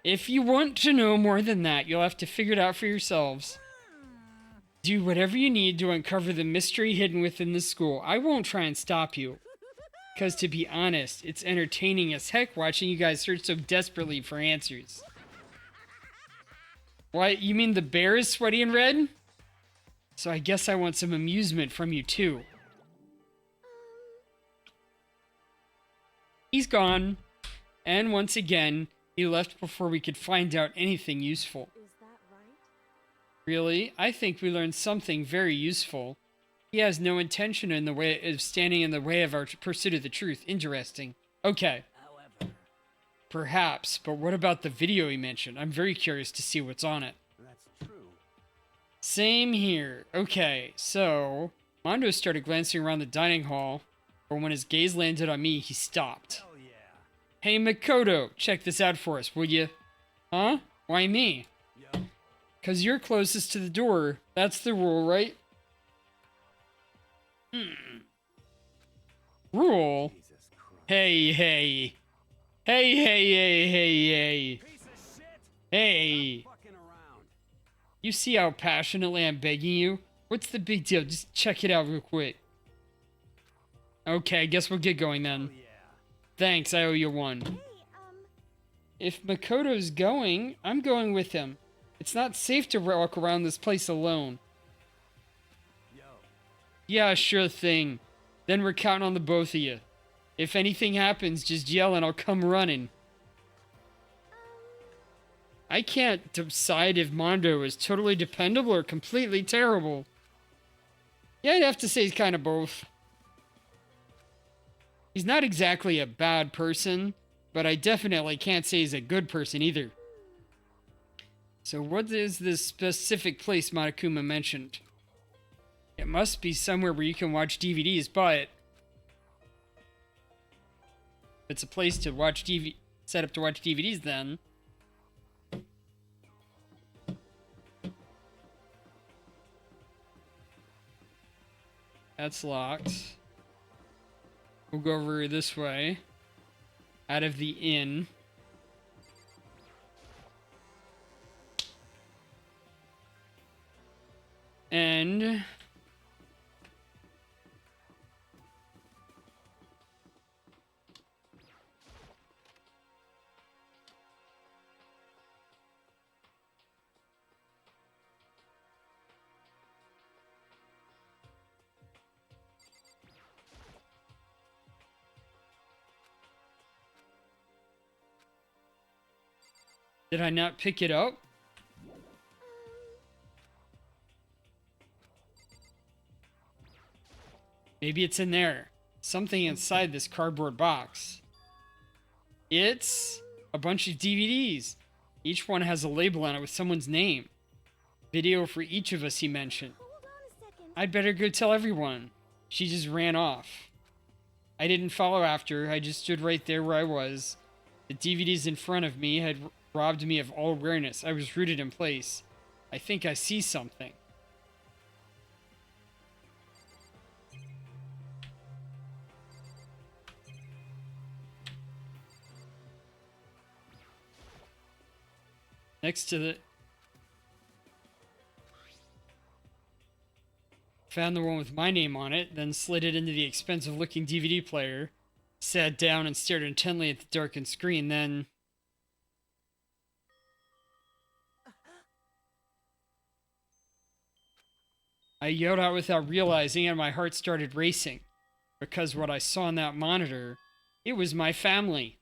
If you want to know more than that, you'll have to figure it out for yourselves. Do whatever you need to uncover the mystery hidden within the school. I won't try and stop you. Because to be honest, it's entertaining as heck watching you guys search so desperately for answers. What, you mean the bear is sweaty and red? So I guess I want some amusement from you too. He's gone. And once again, he left before we could find out anything useful. Is that right? Really? I think we learned something very useful. He has no intention in the way of standing in the way of our pursuit of the truth. Interesting. Okay. However, Perhaps, but what about the video he mentioned? I'm very curious to see what's on it. that's true. Same here. Okay, so Mondo started glancing around the dining hall, but when his gaze landed on me, he stopped. Hell yeah. Hey Makoto, check this out for us, will you? Huh? Why me? Yo. 'Cause you're closest to the door. That's the rule, right? Rule? Jesus Christ. Hey. Hey. Piece of shit. Hey. Fucking around. You see how passionately I'm begging you? What's the big deal? Just check it out real quick. Okay, I guess we'll get going then. Yeah. Thanks, I owe you one. Hey, If Makoto's going, I'm going with him. It's not safe to walk around this place alone. Yo. Yeah, sure thing. Then we're counting on the both of you. If anything happens, just yell and I'll come running. I can't decide if Mondo is totally dependable or completely terrible. Yeah, I'd have to say he's kind of both. He's not exactly a bad person, but I definitely can't say he's a good person either. So what is this specific place Monokuma mentioned? It must be somewhere where you can watch DVDs, but if it's a place to watch set up to watch DVDs then. That's locked. We'll go over this way. Out of the inn. And did I not pick it up? Maybe it's in there. Something inside this cardboard box. It's a bunch of DVDs. Each one has a label on it with someone's name. Video for each of us, he mentioned. Hold on a second. I'd better go tell everyone. She just ran off. I didn't follow after. I just stood right there where I was. The DVDs in front of me had robbed me of all awareness. I was rooted in place. I think I see something. Next to the... Found the one with my name on it, then slid it into the expensive-looking DVD player, sat down and stared intently at the darkened screen, then... I yelled out without realizing, and my heart started racing, because what I saw on that monitor, it was my family.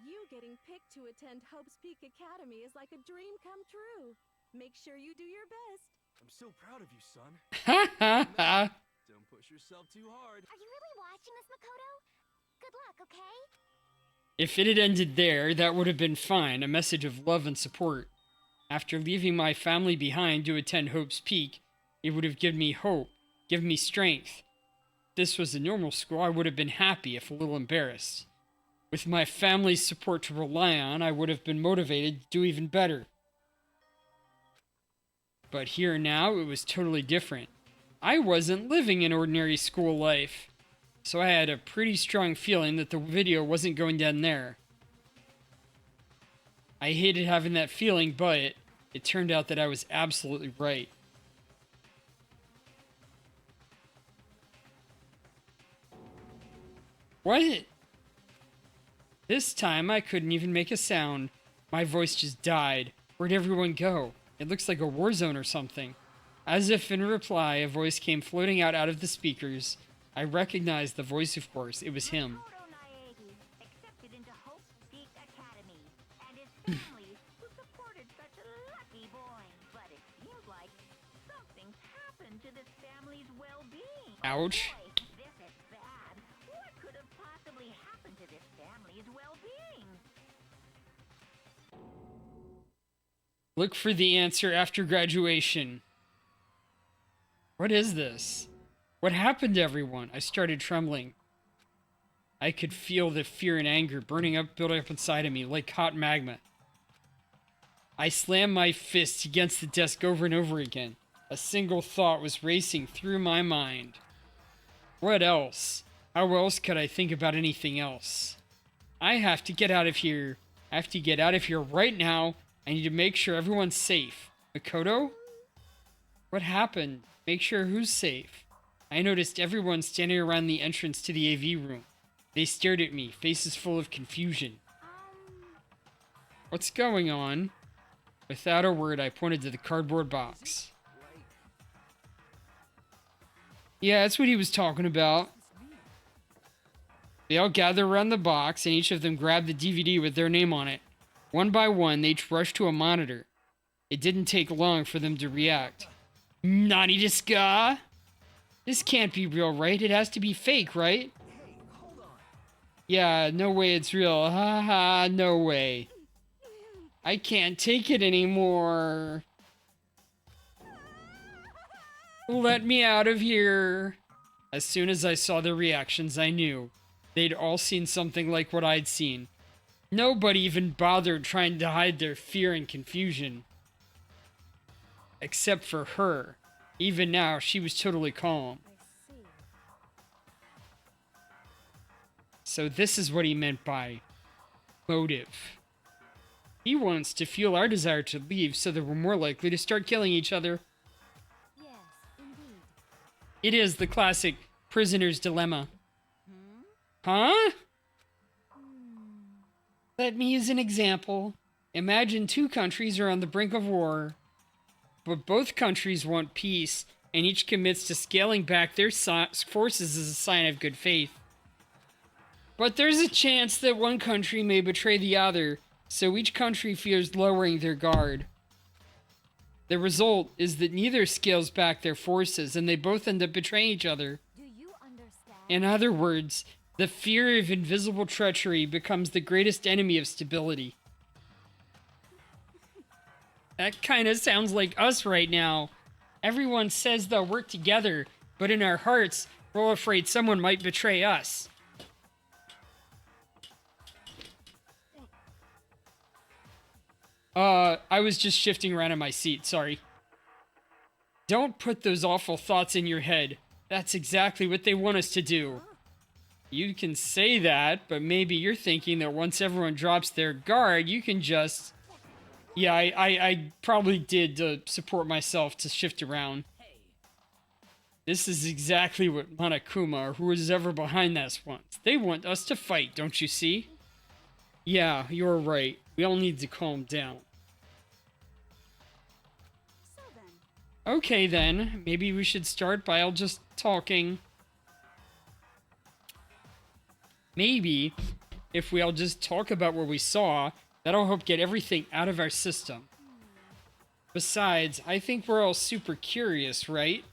You getting picked to attend Hope's Peak Academy is like a dream come true. Make sure you do your best. I'm so proud of you, son. Ha ha ha! Don't push yourself too hard. Are you really watching this, Makoto? Good luck, okay? If it had ended there, that would have been fine, a message of love and support. After leaving my family behind to attend Hope's Peak, it would have given me hope, given me strength. If this was a normal school, I would have been happy, if a little embarrassed. With my family's support to rely on, I would have been motivated to do even better. But here and now, it was totally different. I wasn't living an ordinary school life, so I had a pretty strong feeling that the video wasn't going down there. I hated having that feeling, but it turned out that I was absolutely right. What? This time I couldn't even make a sound. My voice just died. Where'd everyone go? It looks like a war zone or something. As if in reply, a voice came floating out of the speakers. I recognized the voice, of course. It was him. Makoto Naegi, accepted into Hope Peak Academy, and his family, who supported such a lucky boy. But it seems like something's happened to this family's well-being. Ouch. Boy, this is bad. What could have possibly happened to this family's well-being? Look for the answer after graduation. What is this? What happened to everyone? I started trembling. I could feel the fear and anger building up inside of me like hot magma. I slammed my fists against the desk over and over again. A single thought was racing through my mind. What else? How else could I think about anything else? I have to get out of here. I have to get out of here right now. I need to make sure everyone's safe. Makoto? What happened? Make sure who's safe? I noticed everyone standing around the entrance to the AV room. They stared at me, faces full of confusion. What's going on? Without a word, I pointed to the cardboard box. Yeah, that's what he was talking about. They all gather around the box, and each of them grab the DVD with their name on it. One by one, they each rush to a monitor. It didn't take long for them to react. Nani desu ka? This can't be real, right? It has to be fake, right? Yeah, no way it's real. Ha ha, no way. I can't take it anymore. Let me out of here. As soon as I saw their reactions, I knew. They'd all seen something like what I'd seen. Nobody even bothered trying to hide their fear and confusion. Except for her. Even now, she was totally calm. I see. So this is what he meant by motive. He wants to fuel our desire to leave so that we're more likely to start killing each other. Yes, indeed. It is the classic prisoner's dilemma. Huh? Let me use an example. Imagine two countries are on the brink of war, but both countries want peace, and each commits to scaling back their forces as a sign of good faith. But there's a chance that one country may betray the other, so each country fears lowering their guard. The result is that neither scales back their forces, and they both end up betraying each other. Do you understand? In other words, the fear of invisible treachery becomes the greatest enemy of stability. That kind of sounds like us right now. Everyone says they'll work together, but in our hearts, we're afraid someone might betray us. I was just shifting around in my seat, sorry. Don't put those awful thoughts in your head. That's exactly what they want us to do. You can say that, but maybe you're thinking that once everyone drops their guard, you can just... Yeah, I probably did to support myself to shift around. This is exactly what Monokuma, or who was ever behind this, wants. They want us to fight, don't you see? Yeah, you're right. We all need to calm down. So then, Okay then, maybe we should start by all just talking. Maybe, if we all just talk about what we saw, that'll help get everything out of our system. Besides, I think we're all super curious, right?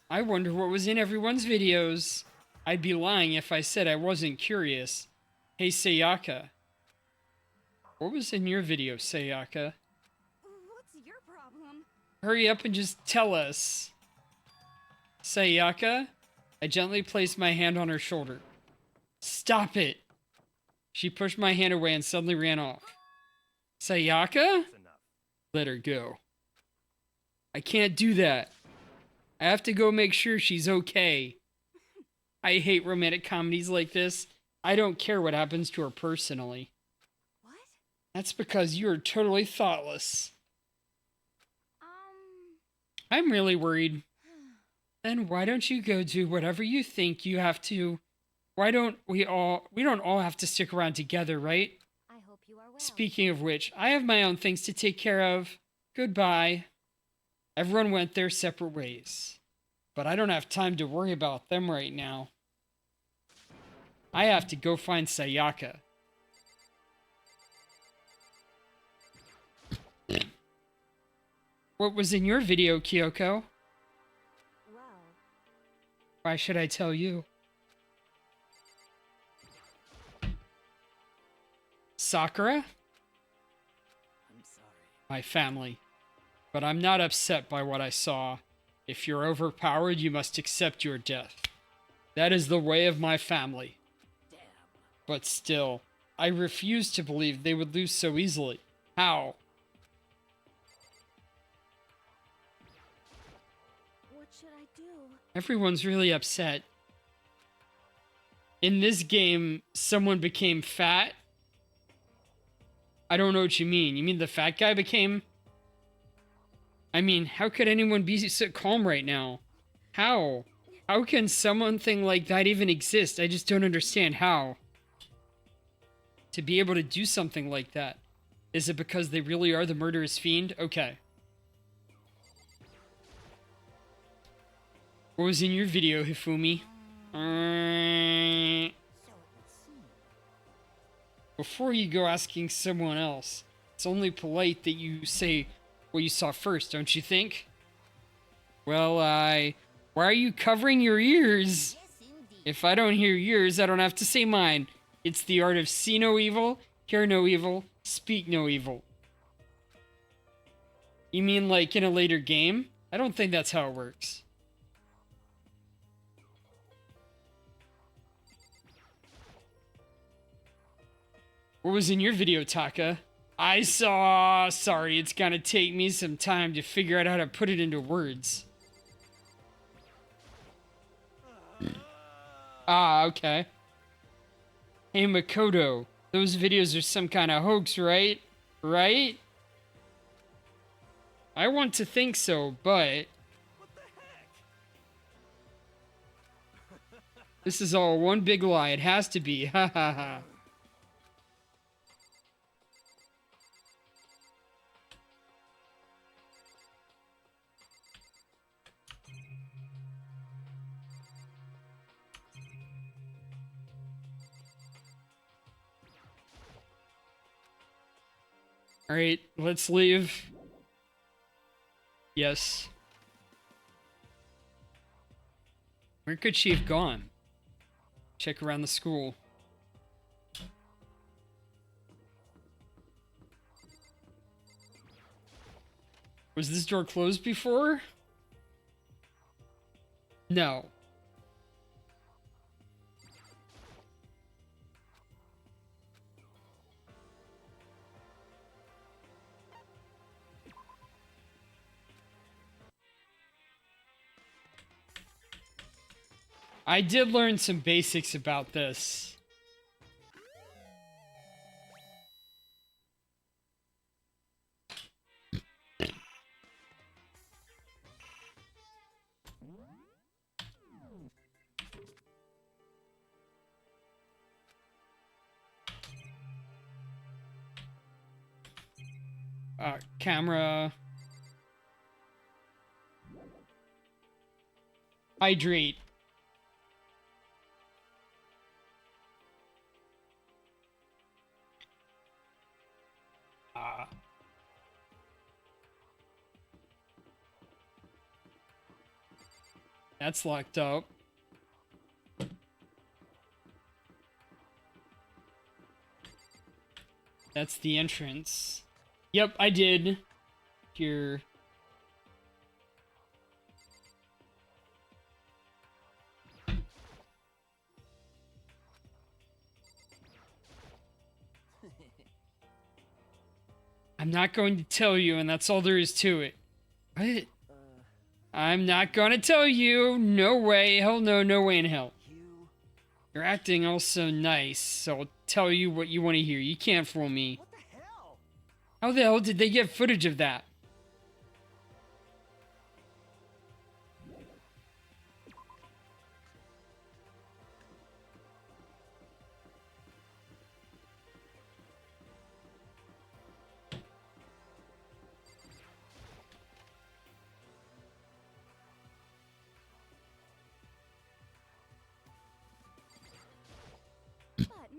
I wonder what was in everyone's videos. I'd be lying if I said I wasn't curious. Hey, Sayaka. What was in your video, Sayaka? what's your problem? Hurry up and just tell us. Sayaka? I gently placed my hand on her shoulder. Stop it! She pushed my hand away and suddenly ran off. Sayaka? That's enough. Let her go. I can't do that. I have to go make sure she's okay. I hate romantic comedies like this. I don't care what happens to her personally. What? That's because you're totally thoughtless. I'm really worried. Then why don't you go do whatever you think you have to? Why don't we don't all have to stick around together, right? I hope you are well. Speaking of which, I have my own things to take care of. Goodbye. Everyone went their separate ways. But I don't have time to worry about them right now. I have to go find Sayaka. What was in your video, Kyoko? Well, Why should I tell you? Sakura? I'm sorry. My family. But I'm not upset by what I saw. If you're overpowered, you must accept your death. That is the way of my family. Damn. But still, I refuse to believe they would lose so easily. How? what should I do? Everyone's really upset. In this game, someone became fat. I don't know what you mean. You mean the fat guy became... I mean, how could anyone be so calm right now? How? How can something like that even exist? I just don't understand how. To be able to do something like that. Is it because they really are the murderous fiend? Okay. What was in your video, Hifumi? So it would seem. Before you go asking someone else, it's only polite that you say what you saw first, don't you think? Well, why are you covering your ears? Yes, indeed. If I don't hear yours, I don't have to say mine. It's the art of see no evil, hear no evil, speak no evil. You mean like in a later game? I don't think that's how it works. What was in your video, Taka? I saw... Sorry, it's gonna take me some time to figure out how to put it into words. Ah, okay. Hey, Makoto. Those videos are some kind of hoax, right? Right? I want to think so, but... This is all one big lie. It has to be. Ha ha ha. Alright, let's leave. Yes. Where could she have gone? Check around the school. Was this door closed before? No. I did learn some basics about this. Camera. Hydrate. That's locked up. That's the entrance. Yep, I did. Here. I'm not going to tell you, and that's all there is to it. What? I'm not gonna tell you. No way. Hell no, no way in hell. You're acting all so nice, so I'll tell you what you want to hear. You can't fool me. What the hell? How the hell did they get footage of that?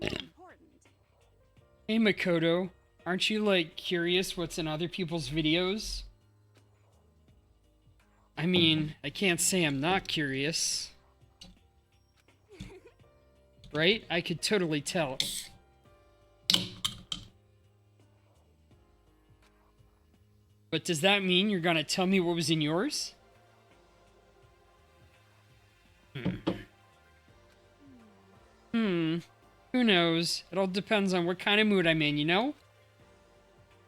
But more important. Hey Makoto, aren't you like curious what's in other people's videos? I mean, I can't say I'm not curious. Right? I could totally tell. But does that mean you're gonna tell me what was in yours? Who knows? It all depends on what kind of mood I'm in, you know?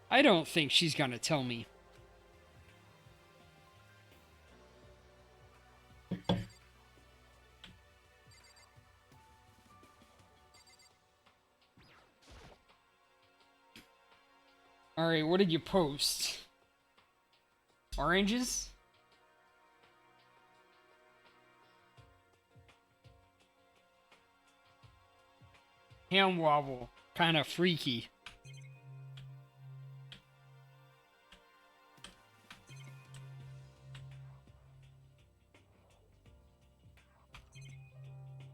I don't think she's gonna tell me. Alright, what did you post? Oranges? Ham wobble. Kinda freaky.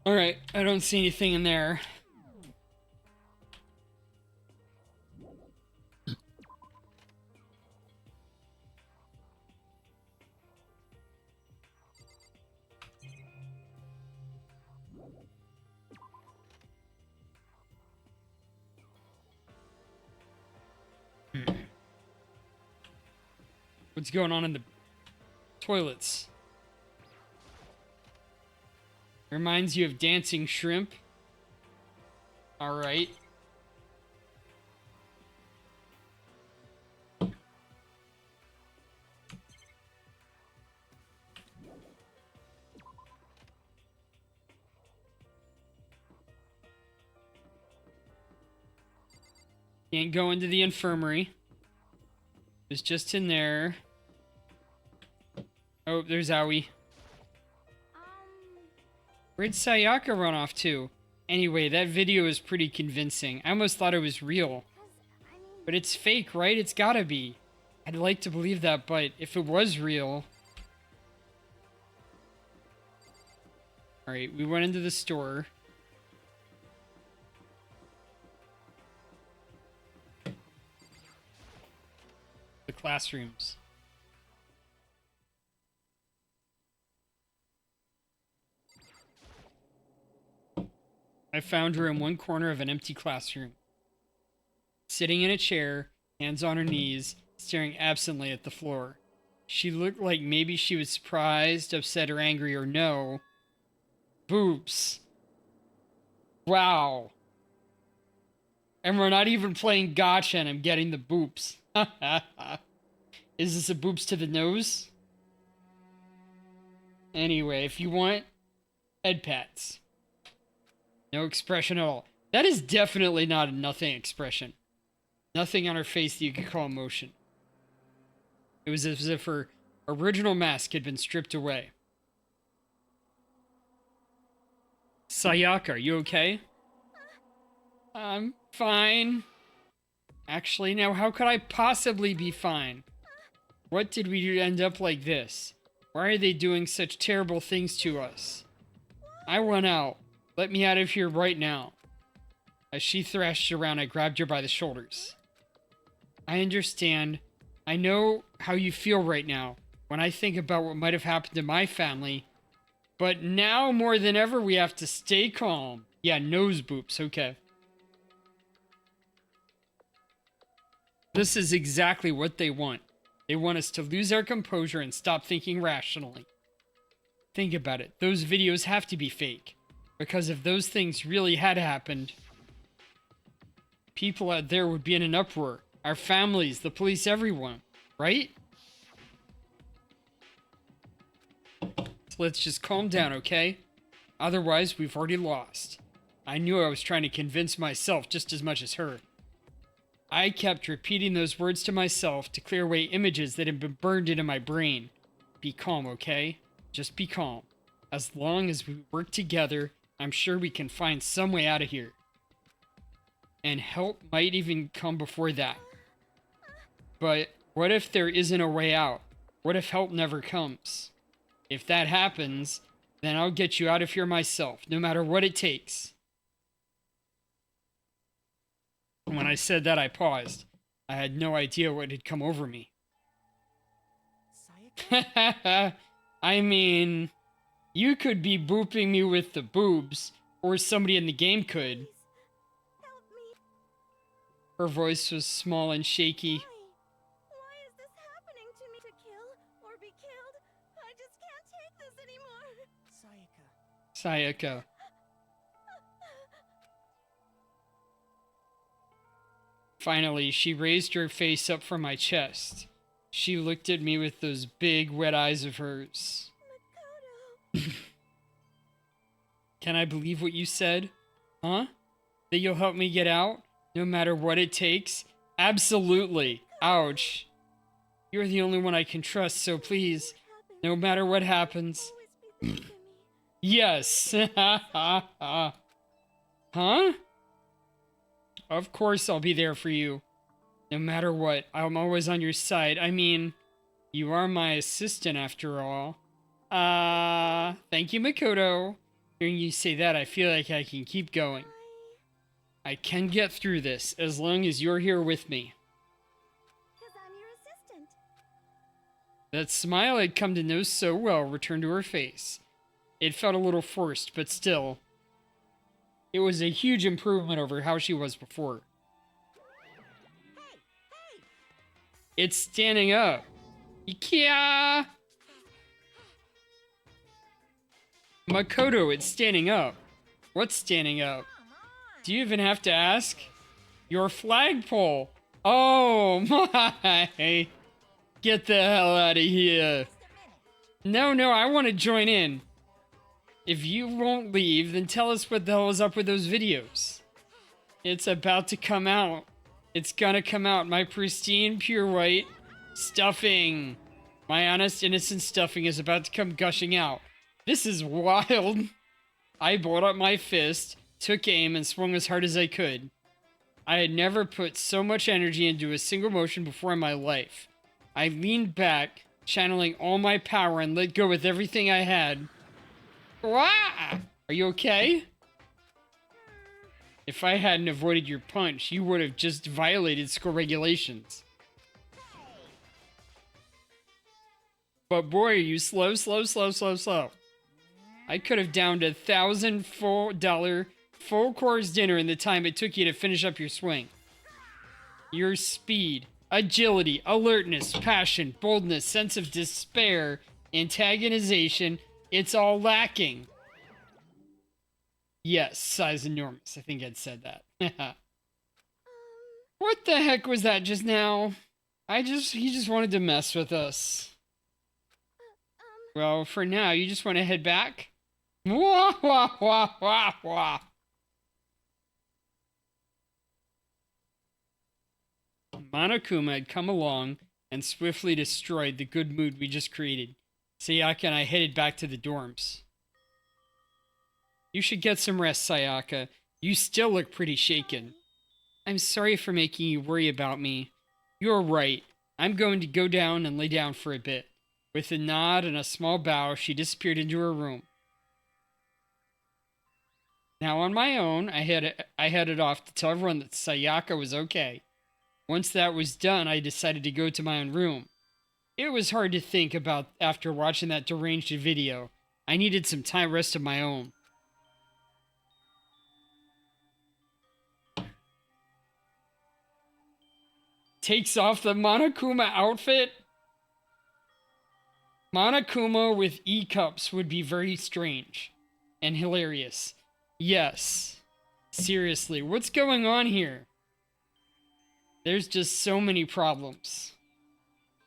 Alright, I don't see anything in there. What's going on in the toilets? Reminds you of dancing shrimp. Alright. Can't go into the infirmary. It was just in there. Oh, there's Aoi. Where'd Sayaka run off to? Anyway, that video is pretty convincing. I almost thought it was real. But it's fake, right? It's gotta be. I'd like to believe that, but if it was real... Alright, we went into the store. The classrooms. I found her in one corner of an empty classroom, sitting in a chair, hands on her knees, staring absently at the floor. She looked like maybe she was surprised, upset, or angry, or no. Boobs. Wow. And we're not even playing gotcha and I'm getting the boobs. Is this a boobs to the nose? Anyway, if you want, head pats. No expression at all. That is definitely not a nothing expression. Nothing on her face that you could call emotion. It was as if her original mask had been stripped away. Sayaka, are you okay? I'm fine. Actually, now how could I possibly be fine? What did we end up like this? Why are they doing such terrible things to us? I want out. Let me out of here right now. As she thrashed around, I grabbed her by the shoulders. I understand. I know how you feel right now when I think about what might have happened to my family. But now more than ever, we have to stay calm. Yeah, nose boops. Okay. This is exactly what they want. They want us to lose our composure and stop thinking rationally. Think about it. Those videos have to be fake. Because if those things really had happened, people out there would be in an uproar. Our families, the police, everyone. Right? So let's just calm down, okay? Otherwise, we've already lost. I knew I was trying to convince myself just as much as her. I kept repeating those words to myself to clear away images that had been burned into my brain. Be calm, okay? Just be calm. As long as we work together, I'm sure we can find some way out of here. And help might even come before that. But what if there isn't a way out? What if help never comes? If that happens, then I'll get you out of here myself, no matter what it takes. When I said that, I paused. I had no idea what had come over me. Sayaka? I mean, you could be booping me with the boobs, or somebody in the game could. Please, help me. Her voice was small and shaky. Why is this happening to me? To kill or be killed? I just can't take this anymore. Sayaka. Sayaka. Finally, she raised her face up from my chest. She looked at me with those big, wet eyes of hers. Makoto. Can I believe what you said? Huh? That you'll help me get out? No matter what it takes? Absolutely. Ouch. You're the only one I can trust, so please, no matter what happens. Always be there for me. Yes. Huh? Of course I'll be there for you. No matter what, I'm always on your side. I mean, you are my assistant after all. Thank you, Makoto. Hearing you say that, I feel like I can keep going. I can get through this as long as you're here with me. Because I'm your assistant. That smile I'd come to know so well returned to her face. It felt a little forced, but still, it was a huge improvement over how she was before. It's standing up. Ikea! Makoto, it's standing up. What's standing up? Do you even have to ask? Your flagpole. Oh my. Get the hell out of here. No, I want to join in. If you won't leave, then tell us what the hell is up with those videos. It's about to come out. It's gonna come out. My pristine, pure white stuffing. My honest, innocent stuffing is about to come gushing out. This is wild. I brought up my fist, took aim, and swung as hard as I could. I had never put so much energy into a single motion before in my life. I leaned back, channeling all my power, and let go with everything I had. Wah! Are you okay? If I hadn't avoided your punch, you would have just violated school regulations. But boy, are you slow. I could have downed $1,000 full course dinner in the time it took you to finish up your swing. Your speed, agility, alertness, passion, boldness, sense of despair, antagonization, it's all lacking. Yes, size enormous. I think I'd said that. What the heck was that just now? He just wanted to mess with us. Well, for now, you just want to head back? Wah, wah, wah, wah, wah. Monokuma had come along and swiftly destroyed the good mood we just created. Sayaka and I headed back to the dorms. You should get some rest, Sayaka. You still look pretty shaken. I'm sorry for making you worry about me. You're right. I'm going to go down and lay down for a bit. With a nod and a small bow, she disappeared into her room. Now on my own, I headed off to tell everyone that Sayaka was okay. Once that was done, I decided to go to my own room. It was hard to think about after watching that deranged video. I needed some time rest of my own. Takes off the Monokuma outfit? Monokuma with E-cups would be very strange and hilarious. Yes. Seriously, what's going on here? There's just so many problems.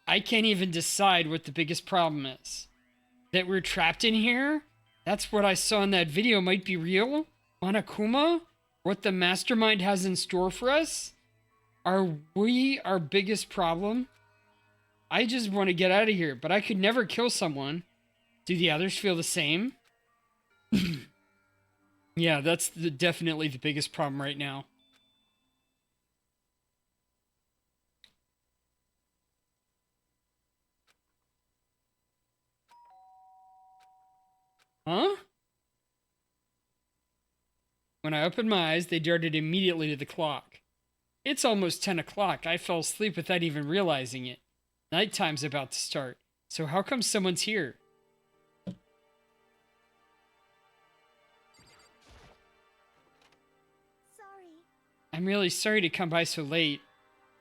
I can't even decide what the biggest problem is. That we're trapped in here? That's what I saw in that video might be real? Monokuma? What the mastermind has in store for us? Are we our biggest problem? I just want to get out of here, but I could never kill someone. Do the others feel the same? Yeah, that's definitely the biggest problem right now. Huh? When I opened my eyes, they darted immediately to the clock. It's almost 10 o'clock. I fell asleep without even realizing it. Nighttime's about to start. So how come someone's here? Sorry. I'm really sorry to come by so late.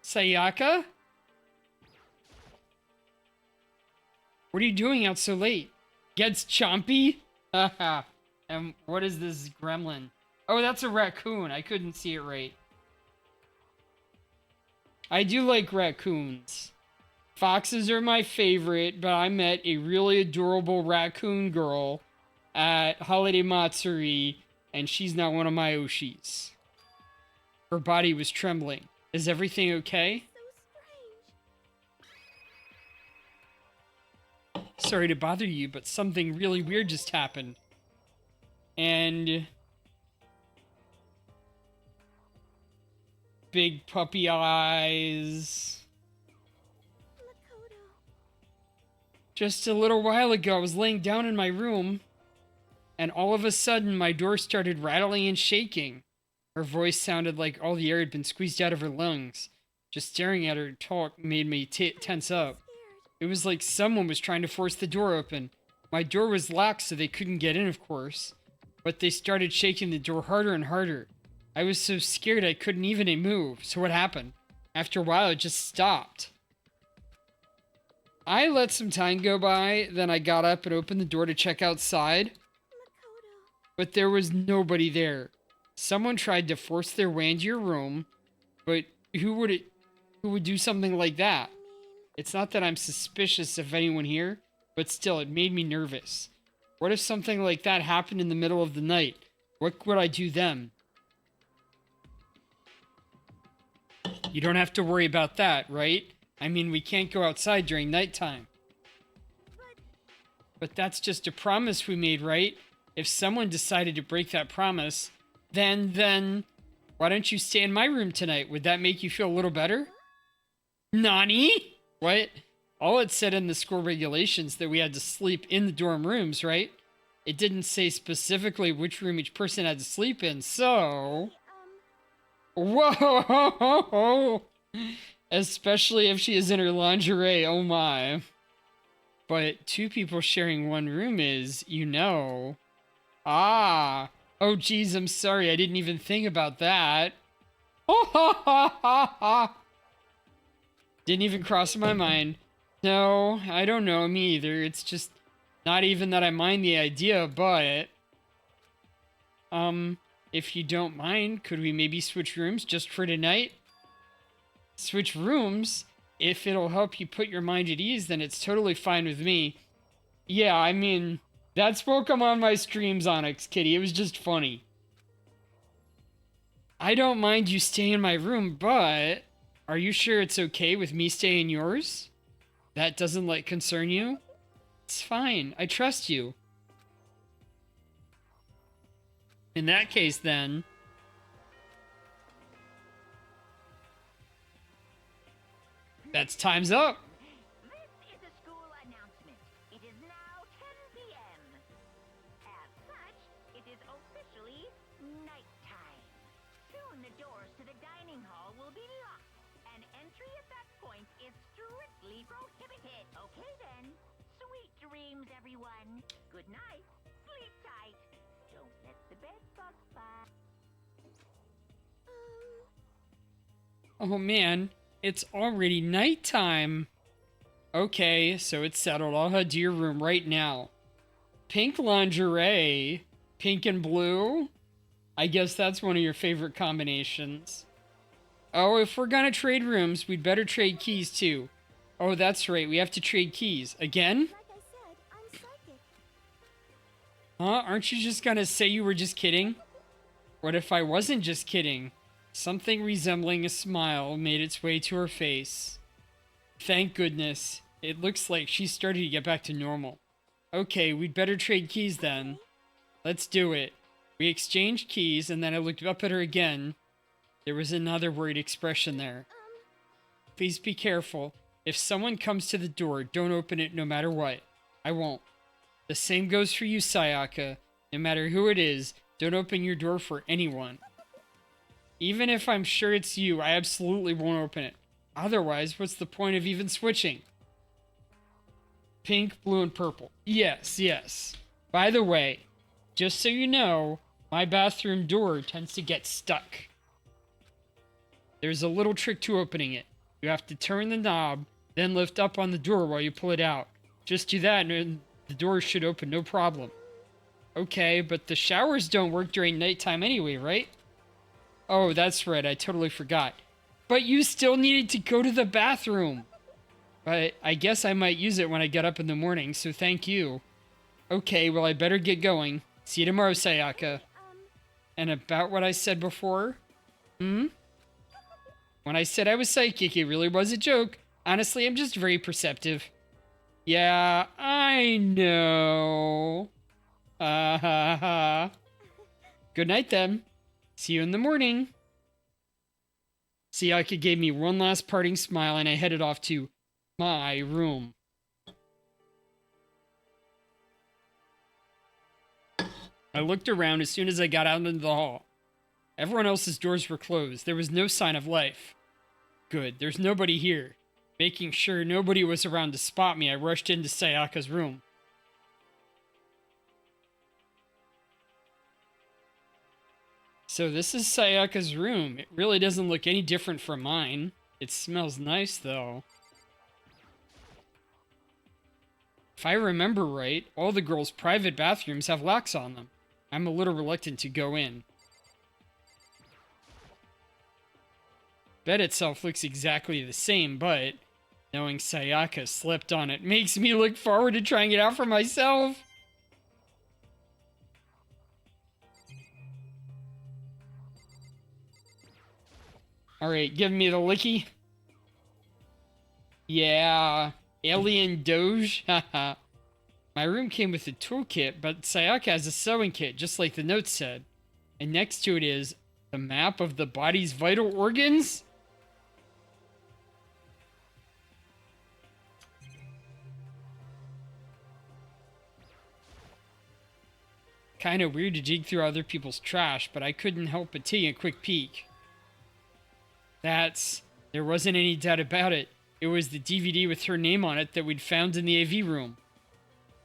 Sayaka? What are you doing out so late? Gets chompy? Haha. And what is this gremlin? Oh, that's a raccoon. I couldn't see it right. I do like raccoons. Foxes are my favorite, but I met a really adorable raccoon girl at Holiday Matsuri, and she's not one of my Oshis. Her body was trembling. Is everything okay? So strange. Sorry to bother you, but something really weird just happened. And big puppy eyes. Makoto. Just a little while ago, I was laying down in my room, and all of a sudden my door started rattling and shaking. Her voice sounded like all the air had been squeezed out of her lungs. Just staring at her talk made me tense up. It was like someone was trying to force the door open. My door was locked, so they couldn't get in, of course. But they started shaking the door harder and harder. I was so scared I couldn't even move. So what happened? After a while, it just stopped. I let some time go by, then I got up and opened the door to check outside. But there was nobody there. Someone tried to force their way into your room, but who would do something like that? It's not that I'm suspicious of anyone here, but still, it made me nervous. What if something like that happened in the middle of the night? What would I do then? You don't have to worry about that, right? I mean, we can't go outside during nighttime. But that's just a promise we made, right? If someone decided to break that promise, then, why don't you stay in my room tonight? Would that make you feel a little better? Nani? What? All it said in the school regulations that we had to sleep in the dorm rooms, right? It didn't say specifically which room each person had to sleep in, so... Whoa! Especially if she is in her lingerie, oh my. But two people sharing one room is, you know... Ah! Oh geez, I'm sorry, I didn't even think about that. Didn't even cross my mind. No, I don't know, me either. It's just not even that I mind the idea, but... if you don't mind, could we maybe switch rooms just for tonight? Switch rooms? If it'll help you put your mind at ease, then it's totally fine with me. Yeah, I mean, that's welcome on my streams, Onyx Kitty. It was just funny. I don't mind you staying in my room, but... Are you sure it's okay with me staying in yours? That doesn't, like, concern you? It's fine. I trust you. In that case, then... That's time's up! This is a school announcement. It is now 10 p.m. As such, it is officially nighttime. Soon the doors to the dining hall will be locked, and entry at that point is strictly prohibited. Okay then. Sweet dreams, everyone. Good night. Sleep tight. Don't let the bed bugs bite. Oh man, it's already nighttime. Okay, so it's settled. I'll head to your room right now. Pink lingerie. Pink and blue? I guess that's one of your favorite combinations. Oh, if we're gonna trade rooms, we'd better trade keys too. Oh, that's right, we have to trade keys. Again? Like I said, I'm psychic. Huh? Aren't you just gonna say you were just kidding? What if I wasn't just kidding? Something resembling a smile made its way to her face. Thank goodness. It looks like she's starting to get back to normal. Okay, we'd better trade keys then. Let's do it. We exchanged keys, and then I looked up at her again. There was another worried expression there. Please be careful. If someone comes to the door, don't open it no matter what. I won't. The same goes for you, Sayaka. No matter who it is, don't open your door for anyone. Even if I'm sure it's you, I absolutely won't open it. Otherwise, what's the point of even switching? Pink, blue, and purple. Yes, yes. By the way, just so you know, my bathroom door tends to get stuck. There's a little trick to opening it. You have to turn the knob, then lift up on the door while you pull it out. Just do that and the door should open, no problem. Okay, but the showers don't work during nighttime anyway, right? Oh, that's right, I totally forgot. But you still needed to go to the bathroom. But I guess I might use it when I get up in the morning, so thank you. Okay, well I better get going. See you tomorrow, Sayaka. And about what I said before? When I said I was psychic, it really was a joke. Honestly, I'm just very perceptive. Yeah, I know. Ha ha ha. Good night then. See you in the morning. Sayaka gave me one last parting smile and I headed off to my room. I looked around as soon as I got out into the hall. Everyone else's doors were closed. There was no sign of life. Good, there's nobody here. Making sure nobody was around to spot me, I rushed into Sayaka's room. So this is Sayaka's room. It really doesn't look any different from mine. It smells nice, though. If I remember right, all the girls' private bathrooms have locks on them. I'm a little reluctant to go in. Bed itself looks exactly the same, but knowing Sayaka slept on it makes me look forward to trying it out for myself. Alright, give me the licky. Yeah, alien doge, haha. My room came with a toolkit, but Sayaka has a sewing kit, just like the note said. And next to it is the map of the body's vital organs? Kinda weird to dig through other people's trash, but I couldn't help but take a quick peek. There wasn't any doubt about it. It was the DVD with her name on it that we'd found in the AV room.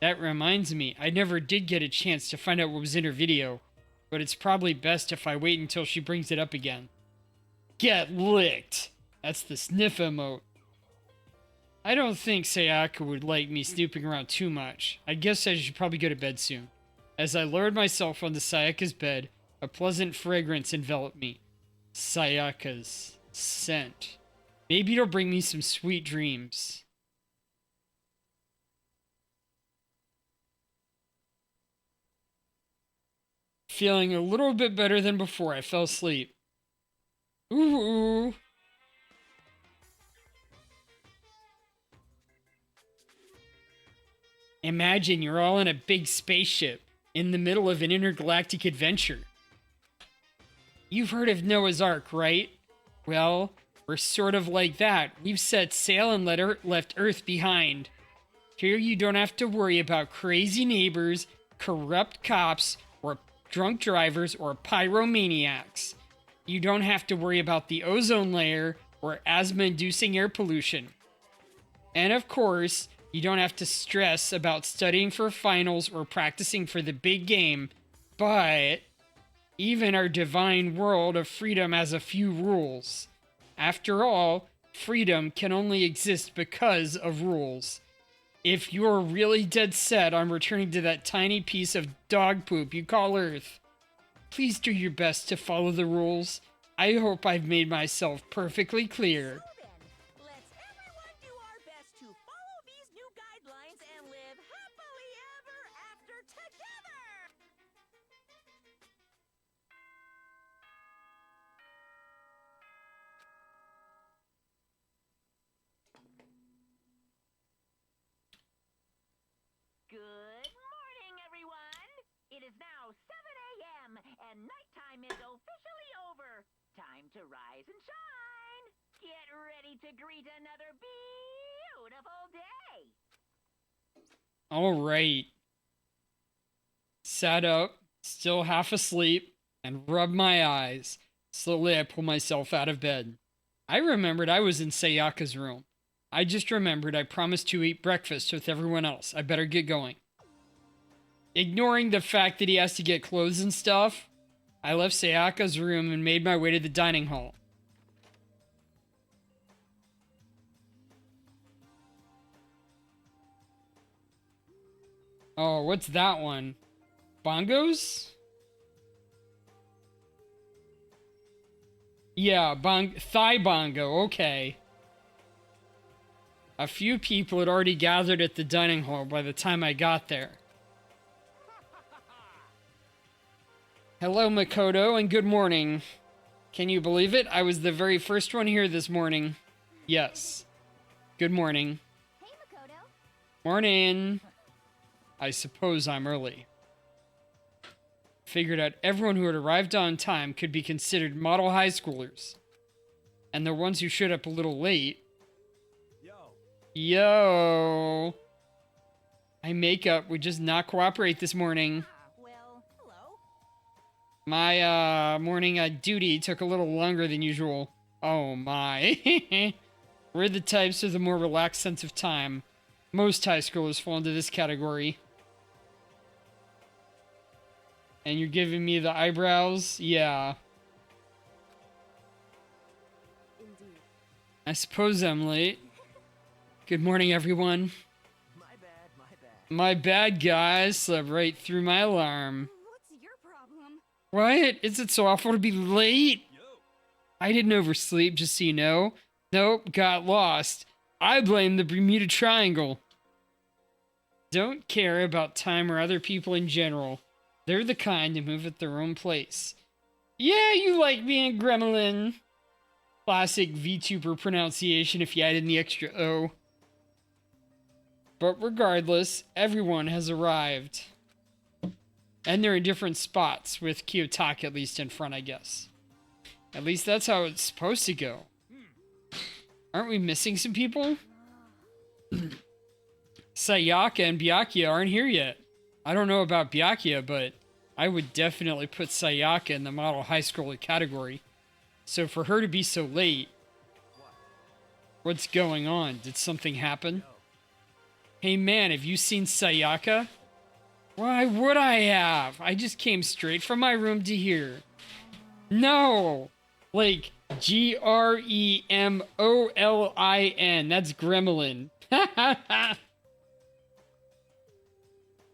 That reminds me, I never did get a chance to find out what was in her video, but it's probably best if I wait until she brings it up again. Get licked! That's the sniff emote. I don't think Sayaka would like me snooping around too much. I guess I should probably go to bed soon. As I lowered myself onto Sayaka's bed, a pleasant fragrance enveloped me. Sayaka's scent. Maybe it'll bring me some sweet dreams. Feeling a little bit better than before, I fell asleep. Ooh. Imagine you're all in a big spaceship in the middle of an intergalactic adventure. You've heard of Noah's Ark, right? Well, we're sort of like that. We've set sail and left Earth behind. Here you don't have to worry about crazy neighbors, corrupt cops, or drunk drivers, or pyromaniacs. You don't have to worry about the ozone layer or asthma-inducing air pollution. And of course, you don't have to stress about studying for finals or practicing for the big game, but even our divine world of freedom has a few rules. After all, freedom can only exist because of rules. If you're really dead set on returning to that tiny piece of dog poop you call Earth, please do your best to follow the rules. I hope I've made myself perfectly clear. So then, let's everyone do our best to follow these new guidelines and live happily ever after together! Good morning, everyone! It is now 7 a.m., and nighttime is officially over. Time to rise and shine! Get ready to greet another beautiful day! Alright. Sat up, still half asleep, and rubbed my eyes. Slowly I pulled myself out of bed. I remembered I was in Sayaka's room. I just remembered I promised to eat breakfast with everyone else. I better get going. Ignoring the fact that he has to get clothes and stuff, I left Sayaka's room and made my way to the dining hall. Oh, what's that one? Bongos? Yeah, thigh bongo, okay. A few people had already gathered at the dining hall by the time I got there. Hello, Makoto, and good morning. Can you believe it? I was the very first one here this morning. Yes. Good morning. Hey, Makoto. Morning. I suppose I'm early. Figured out everyone who had arrived on time could be considered model high schoolers. And the ones who showed up a little late. Yo. My makeup would just not cooperate this morning. Well, hello. My morning duty took a little longer than usual. Oh my. We're the types with a more relaxed sense of time. Most high schoolers fall into this category. And you're giving me the eyebrows? Yeah. Indeed. I suppose I'm late. Good morning, everyone. My bad, my bad. My bad, guys. Slept right through my alarm. What's your problem? What? Is it so awful to be late? I didn't oversleep, just so you know. Nope, got lost. I blame the Bermuda Triangle. Don't care about time or other people in general. They're the kind to move at their own pace. Yeah, you like being a gremlin. Classic VTuber pronunciation if you add in the extra O. But regardless, everyone has arrived. And they're in different spots, with Kiyotaka at least in front, I guess. At least that's how it's supposed to go. Aren't we missing some people? Sayaka and Byakuya aren't here yet. I don't know about Byakuya, but I would definitely put Sayaka in the model high schooler category. So for her to be so late... What's going on? Did something happen? Hey man, have you seen Sayaka? Why would I have? I just came straight from my room to here. No! Like, Gremolin. That's gremlin.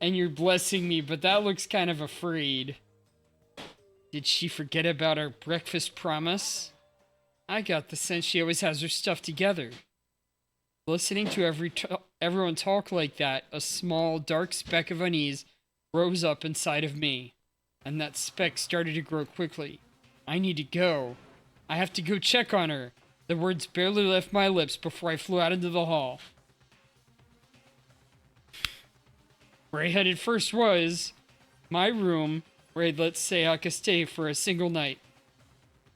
And you're blessing me, but that looks kind of afraid. Did she forget about our breakfast promise? I got the sense she always has her stuff together. Listening to everyone talk like that, a small, dark speck of unease rose up inside of me. And that speck started to grow quickly. I need to go. I have to go check on her. The words barely left my lips before I flew out into the hall. Where I headed first was my room, where I'd let Sayaka stay for a single night,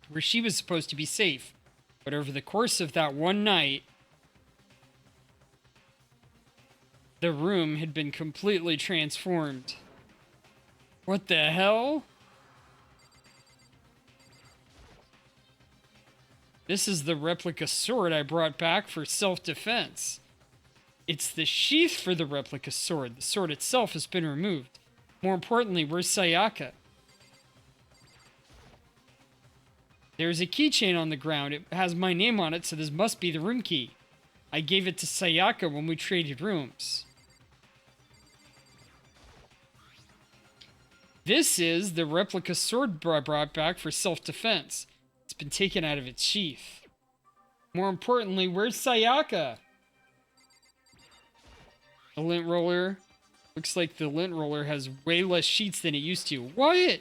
where she was supposed to be safe. But over the course of that one night, the room had been completely transformed. What the hell? This is the replica sword I brought back for self-defense. It's the sheath for the replica sword. The sword itself has been removed. More importantly, where's Sayaka? There's a keychain on the ground. It has my name on it, so this must be the room key. I gave it to Sayaka when we traded rooms. This is the replica sword I brought back for self-defense. It's been taken out of its sheath. More importantly, where's Sayaka? The lint roller. Looks like the lint roller has way less sheets than it used to. What?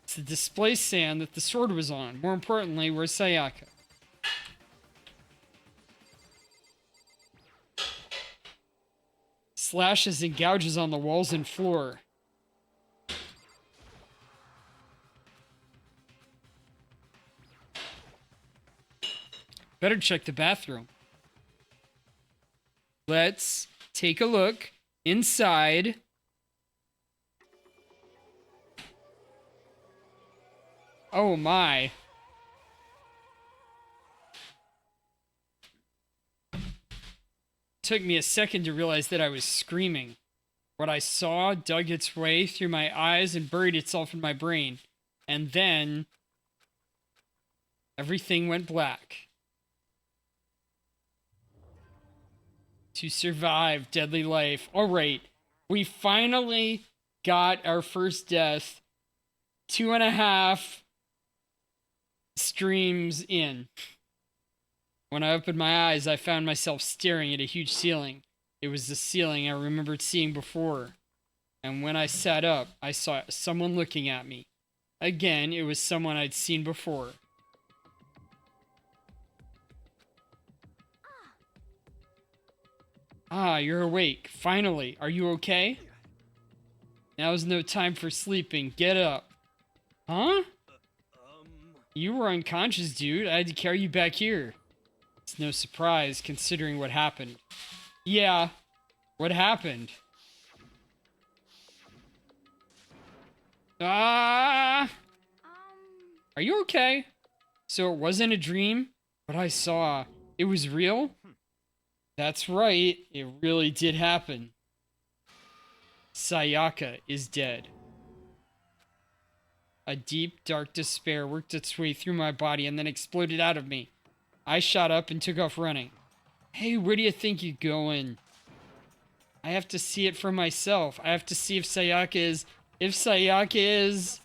It's the display stand that the sword was on. More importantly, where's Sayaka? Slashes and gouges on the walls and floor. Better check the bathroom. Let's take a look inside. Oh my. Took me a second to realize that I was screaming. What I saw dug its way through my eyes and buried itself in my brain. And then everything went black. To survive deadly life. Alright, we finally got our first death. 2.5 streams in. When I opened my eyes, I found myself staring at a huge ceiling. It was the ceiling I remembered seeing before. And when I sat up, I saw someone looking at me. Again, it was someone I'd seen before. Ah, you're awake. Finally. Are you okay? Now's no time for sleeping. Get up. Huh? You were unconscious, dude. I had to carry you back here. It's no surprise considering what happened. Yeah, what happened? Ah! Are you okay? So it wasn't a dream? What I saw, it was real? That's right, it really did happen. Sayaka is dead. A deep, dark despair worked its way through my body and then exploded out of me. I shot up and took off running. Hey, where do you think you're going? I have to see it for myself. I have to see if Sayaka is... If Sayaka is...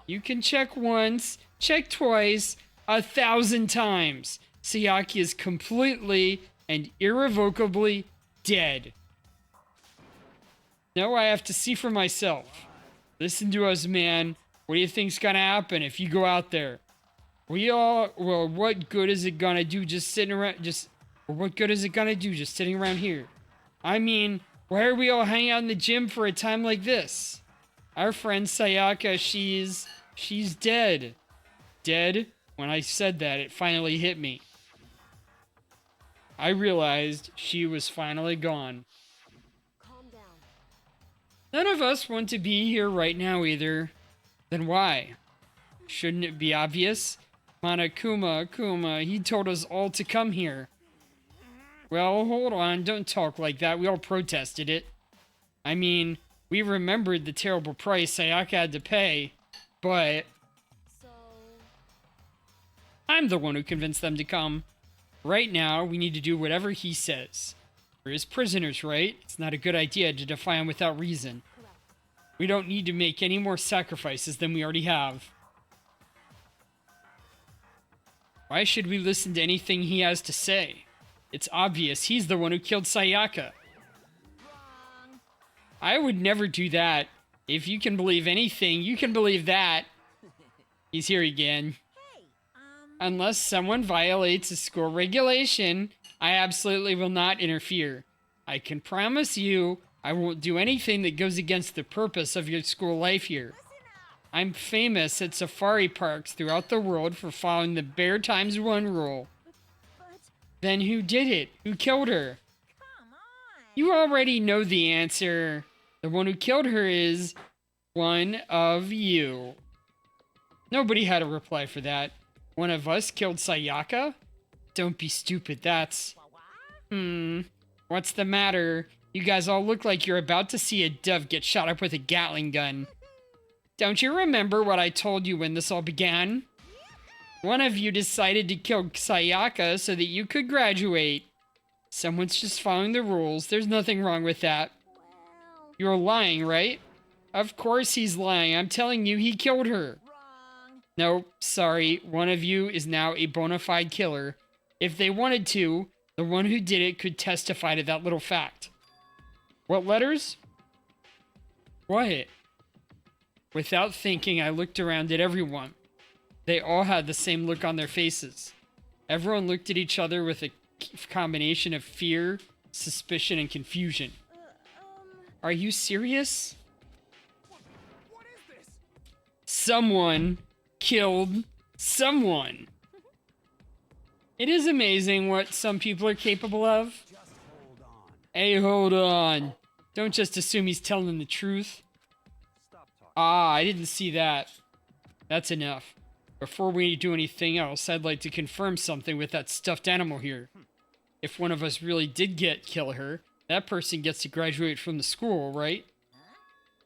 You can check once, check twice, 1,000 times. Sayaka is completely and irrevocably dead. No, I have to see for myself. Listen to us, man. What do you think's gonna happen if you go out there? Well, what good is it gonna do just sitting around, what good is it gonna do just sitting around here? I mean, why are we all hanging out in the gym for a time like this? Our friend Sayaka, she's dead. Dead? When I said that, it finally hit me. I realized she was finally gone. Calm down. None of us want to be here right now either. Then why? Shouldn't it be obvious? Kuma, he told us all to come here. Well, hold on, don't talk like that. We all protested it. I mean, we remembered the terrible price Sayaka had to pay, but So, I'm the one who convinced them to come. Right now, we need to do whatever he says. We're his prisoners, right? It's not a good idea to defy him without reason. correct. We don't need to make any more sacrifices than we already have. Why should we listen to anything he has to say? It's obvious he's the one who killed Sayaka. Wrong. I would never do that. If you can believe anything, you can believe that. He's here again. Hey, Unless someone violates a school regulation, I absolutely will not interfere. I can promise you, I won't do anything that goes against the purpose of your school life here. I'm famous at safari parks throughout the world for following the Bear Times 1 rule. but Then who did it? Who killed her? come on. You already know the answer. The one who killed her is one of you. Nobody had a reply for that. One of us killed Sayaka? Don't be stupid, that's... What's the matter? You guys all look like you're about to see a dove get shot up with a Gatling gun. Don't you remember what I told you when this all began? One of you decided to kill Sayaka so that you could graduate. Someone's just following the rules. There's nothing wrong with that. Well, You're lying, right? Of course he's lying. I'm telling you, he killed her. wrong. Nope, sorry. One of you is now a bona fide killer. If they wanted to, the one who did it could testify to that little fact. What letters? What? Without thinking, I looked around at everyone. They all had the same look on their faces. Everyone looked at each other with a combination of fear, suspicion, and confusion. Are you serious? What is this? Someone killed someone. It is amazing what some people are capable of. Just hold on. Hey, hold on. Don't just assume he's telling the truth. Stop talking. Ah, I didn't see that. That's enough. Before we do anything else, I'd like to confirm something with that stuffed animal here. If one of us really did kill her, that person gets to graduate from the school, right?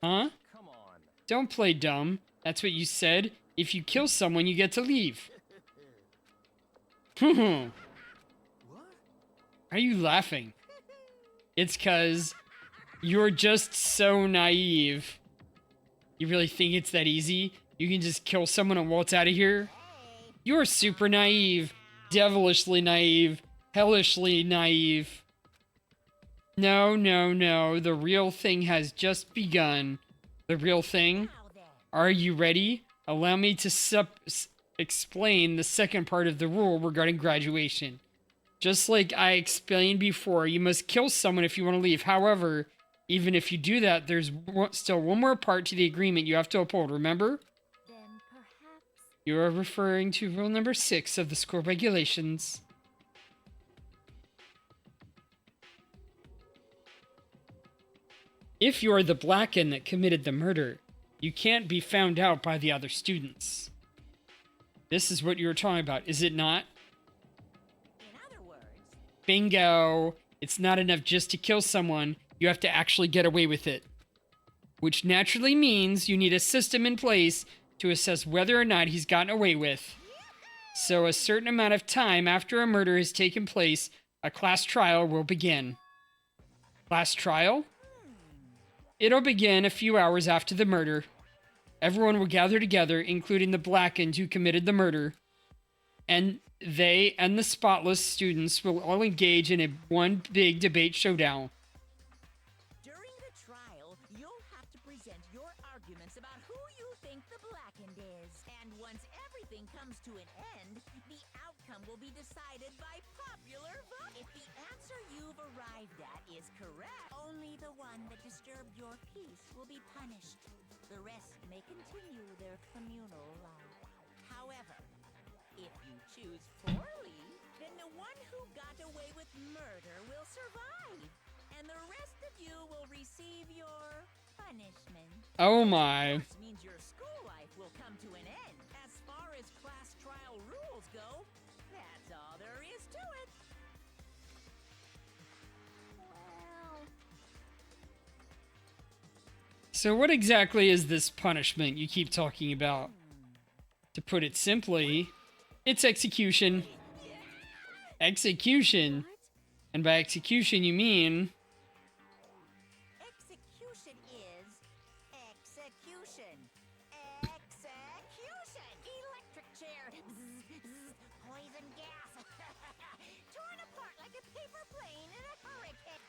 Huh? Come on. Don't play dumb. That's what you said. If you kill someone, you get to leave. Are you laughing? It's 'cause you're just so naive. You really think it's that easy? You can just kill someone and waltz out of here? You're super naive. Devilishly naive. Hellishly naive. No, no, no. The real thing has just begun. The real thing? Now then. Are you ready? Allow me to explain the second part of the rule regarding graduation. Just like I explained before, you must kill someone if you want to leave. However, even if you do that, there's still one more part to the agreement you have to uphold, remember? Then perhaps. You are referring to rule number 6 of the school regulations. If you're the Blacken that committed the murder, you can't be found out by the other students. This is what you were talking about, is it not? In other words, Bingo! It's not enough just to kill someone, you have to actually get away with it. Which naturally means you need a system in place to assess whether or not he's gotten away with. So a certain amount of time after a murder has taken place, a class trial will begin. Class trial? It'll begin a few hours after the murder. Everyone will gather together, including the Blackened who committed the murder. And they and the spotless students will all engage in one big debate showdown. during the trial, you'll have to present your arguments about who you think the Blackened is. And once everything comes to an end, the outcome will be decided by popular vote. If the answer you've arrived at is correct, Only the one that disturbed your peace will be punished. The rest may continue their communal life. however, if you choose poorly, then the one who got away with murder will survive. And the rest of you will receive your Punishment. Oh my. This means your school life will come to an end. As far as class trial rules go, that's all there is to it. Well, So what exactly is this punishment you keep talking about? To put it simply, it's execution. Execution. And by execution you mean... Execution is execution. Execution! electric chair. Bzz, bzz, poison gas. Torn apart like a paper plane in a hurricane.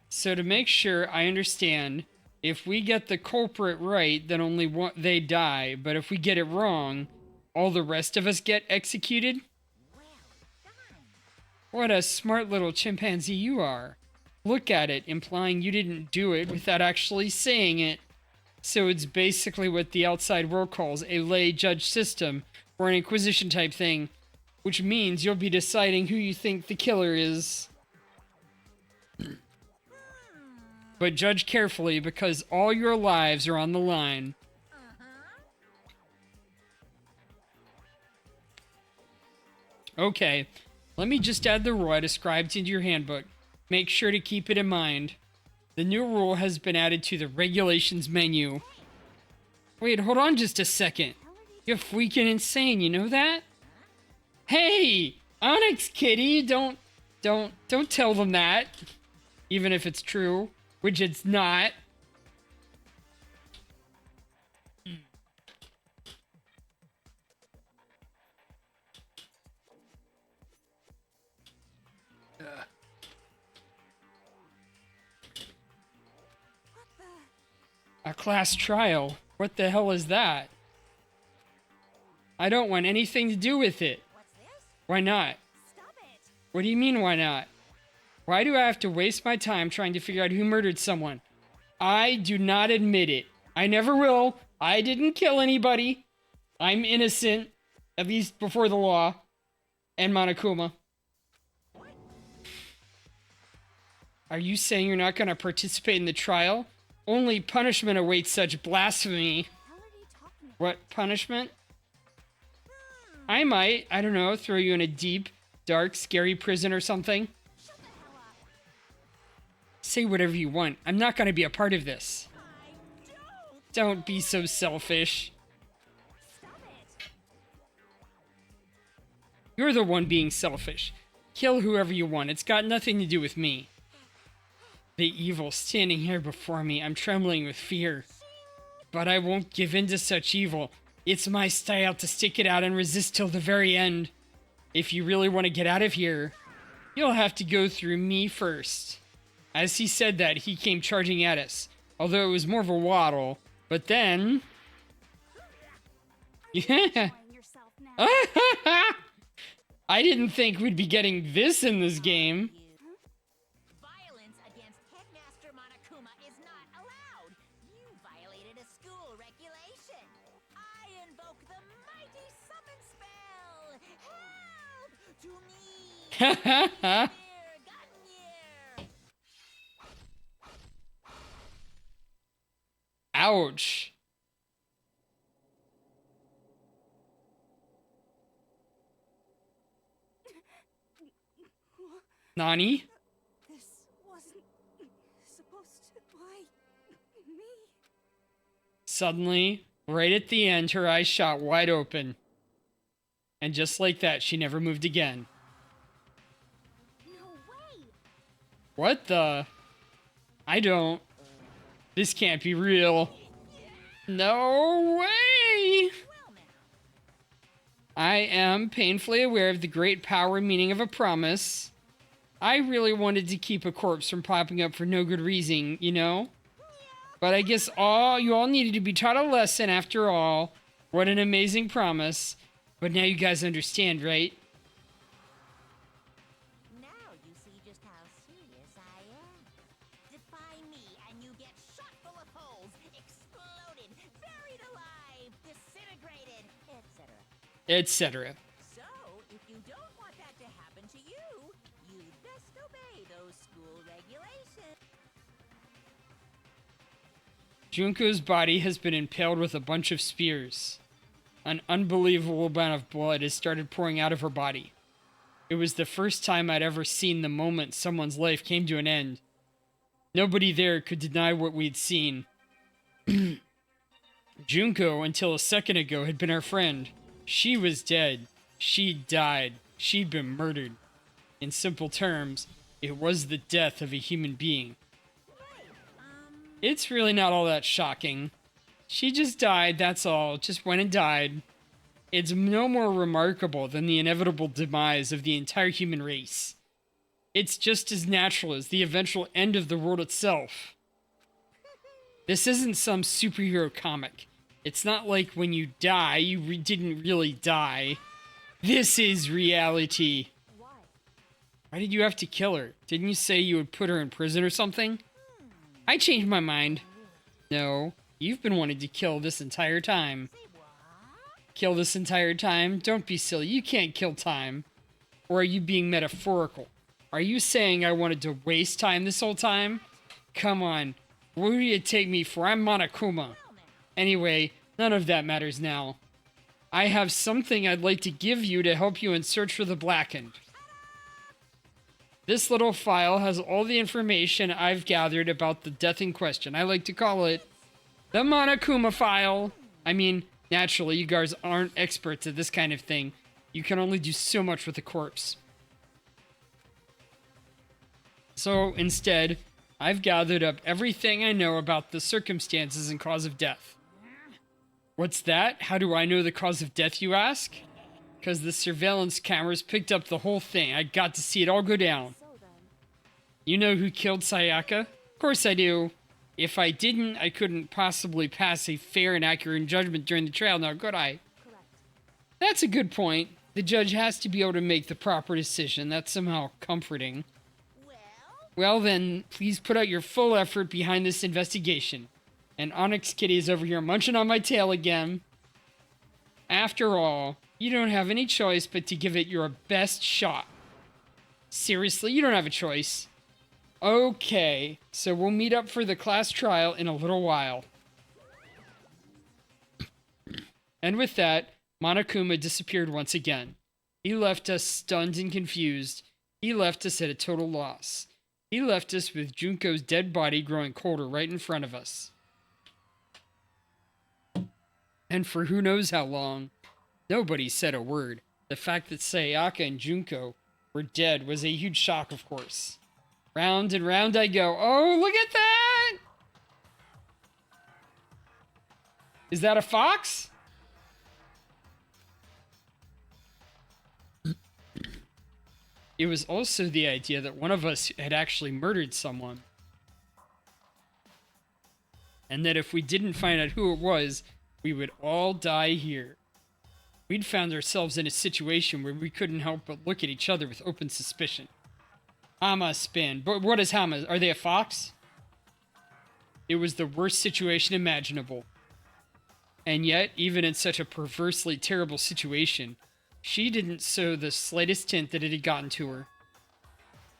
So to make sure I understand, if we get the culprit right, then only one, they die. But if we get it wrong, all the rest of us get executed? Well done. What a smart little chimpanzee you are. Look at it, implying you didn't do it without actually saying it. So it's basically what the outside world calls a lay judge system, or an inquisition type thing, which means you'll be deciding who you think the killer is. But judge carefully, because all your lives are on the line. Okay, let me just add the rule I described into your handbook. Make sure to keep it in mind. The new rule has been added to the regulations menu. Wait, hold on just a second. You're freaking insane, you know that? Hey! Onyx Kitty, don't tell them that. Even if it's true, which it's not. A class trial? What the hell is that? I don't want anything to do with it. What's this? Why not? Stop it! What do you mean, why not? Why do I have to waste my time trying to figure out who murdered someone? I do not admit it. I never will. I didn't kill anybody. I'm innocent, at least before the law. And Monokuma. Are you saying you're not going to participate in the trial? Only punishment awaits such blasphemy. What are you talking about? What punishment? I might, I don't know, throw you in a deep, dark, scary prison or something. Shut the hell up. Say whatever you want. I'm not going to be a part of this. I don't! Don't be so selfish. Stop it! You're the one being selfish. Kill whoever you want. It's got nothing to do with me. The evil standing here before me. I'm trembling with fear. But I won't give in to such evil. It's my style to stick it out and resist till the very end. If you really want to get out of here, you'll have to go through me first. As he said that, he came charging at us. Although it was more of a waddle. But then... Yeah. Enjoying yourself now. I didn't think we'd be getting this in this game. Violence against Headmaster Monokuma is not allowed. You violated a school regulation. I invoke the mighty summon spell. Help to me. Here, gotten here. Ouch. Nani? This wasn't supposed to. Why me? Suddenly, right at the end, her eyes shot wide open. And just like that, she never moved again. No way. What the? I don't. This can't be real. No way! Well, now. I am painfully aware of the great power and meaning of a promise. I really wanted to keep a corpse from popping up for no good reason, you know? But I guess you all needed to be taught a lesson after all. What an amazing promise. But now you guys understand, right? Now you see just how serious I am. Defy me and you get shot full of holes, exploded, buried alive, disintegrated, etc. Etc. So, if you don't want that to happen to you, you'd best obey those school regulations. Junko's body has been impaled with a bunch of spears. An unbelievable amount of blood has started pouring out of her body. It was the first time I'd ever seen the moment someone's life came to an end. Nobody there could deny what we'd seen. Junko, until a second ago, had been our friend. She was dead. She died. She'd been murdered. In simple terms, it was the death of a human being. It's really not all that shocking. She just died, that's all. Just went and died. It's no more remarkable than the inevitable demise of the entire human race. It's just as natural as the eventual end of the world itself. This isn't some superhero comic. It's not like when you die, you didn't really die. This is reality. Why? Why did you have to kill her? Didn't you say you would put her in prison or something? I changed my mind. No, you've been wanting to kill this entire time. Say what? Kill this entire time? Don't be silly. You can't kill time. Or are you being metaphorical? Are you saying I wanted to waste time this whole time? Come on. What do you take me for? I'm Monokuma. Anyway, none of that matters now. I have something I'd like to give you to help you in search for the Blackened. This little file has all the information I've gathered about the death in question. I like to call it the Monokuma file. I mean, naturally, you guys aren't experts at this kind of thing. You can only do so much with a corpse. So, instead, I've gathered up everything I know about the circumstances and cause of death. What's that? How do I know the cause of death, you ask? Because the surveillance cameras picked up the whole thing. I got to see it all go down. So then, You know who killed Sayaka? Of course I do. If I didn't, I couldn't possibly pass a fair and accurate judgment during the trial, now could I? correct. That's a good point. The judge has to be able to make the proper decision. That's somehow comforting. Well, Well then, please put out your full effort behind this investigation. And Onyx Kitty is over here munching on my tail again. After all, you don't have any choice but to give it your best shot. Seriously, you don't have a choice. Okay, so we'll meet up for the class trial in a little while. And with that, Monokuma disappeared once again. He left us stunned and confused. He left us at a total loss. He left us with Junko's dead body growing colder right in front of us. And for who knows how long, nobody said a word. The fact that Sayaka and Junko were dead was a huge shock, of course. Round and round I go. Oh, look at that! Is that a fox? It was also the idea that one of us had actually murdered someone. And that if we didn't find out who it was, we would all die here. We'd found ourselves in a situation where we couldn't help but look at each other with open suspicion. Hama spin. But what is Hama? Are they a fox? It was the worst situation imaginable. And yet, even in such a perversely terrible situation, she didn't show the slightest hint that it had gotten to her.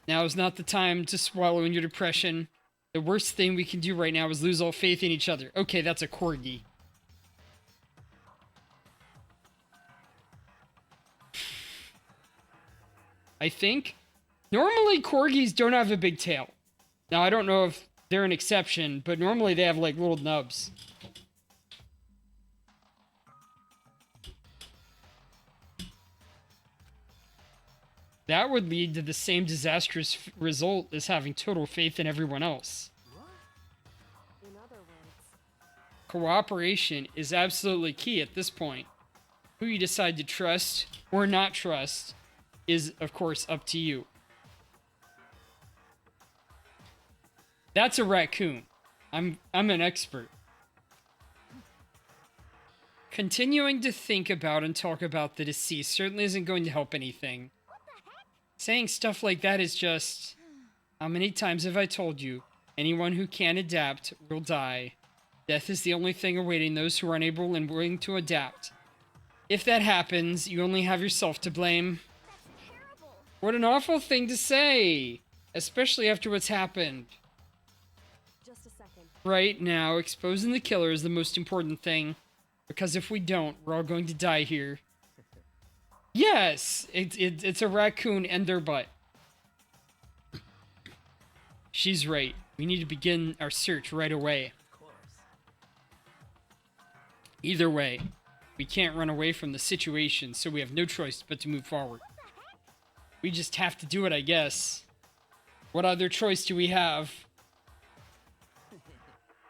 Now is not the time to swallow in your depression. The worst thing we can do right now is lose all faith in each other. Okay, that's a corgi. I think. Normally, corgis don't have a big tail. Now, I don't know if they're an exception, but normally they have, like, little nubs. That would lead to the same disastrous result as having total faith in everyone else. In other words, Cooperation is absolutely key at this point. Who you decide to trust or not trust is, of course, up to you. That's a raccoon. I'm an expert. Continuing to think about and talk about the deceased certainly isn't going to help anything. Saying stuff like that is just... How many times have I told you? Anyone who can't adapt will die. Death is the only thing awaiting those who are unable and willing to adapt. If that happens, you only have yourself to blame. That's terrible. What an awful thing to say! Especially after what's happened. just a second. Right now, exposing the killer is the most important thing. Because if we don't, we're all going to die here. Yes! It's a raccoon and their butt. She's right. We need to begin our search right away. Of course. Either way, we can't run away from the situation, so we have no choice but to move forward. We just have to do it, I guess. What other choice do we have?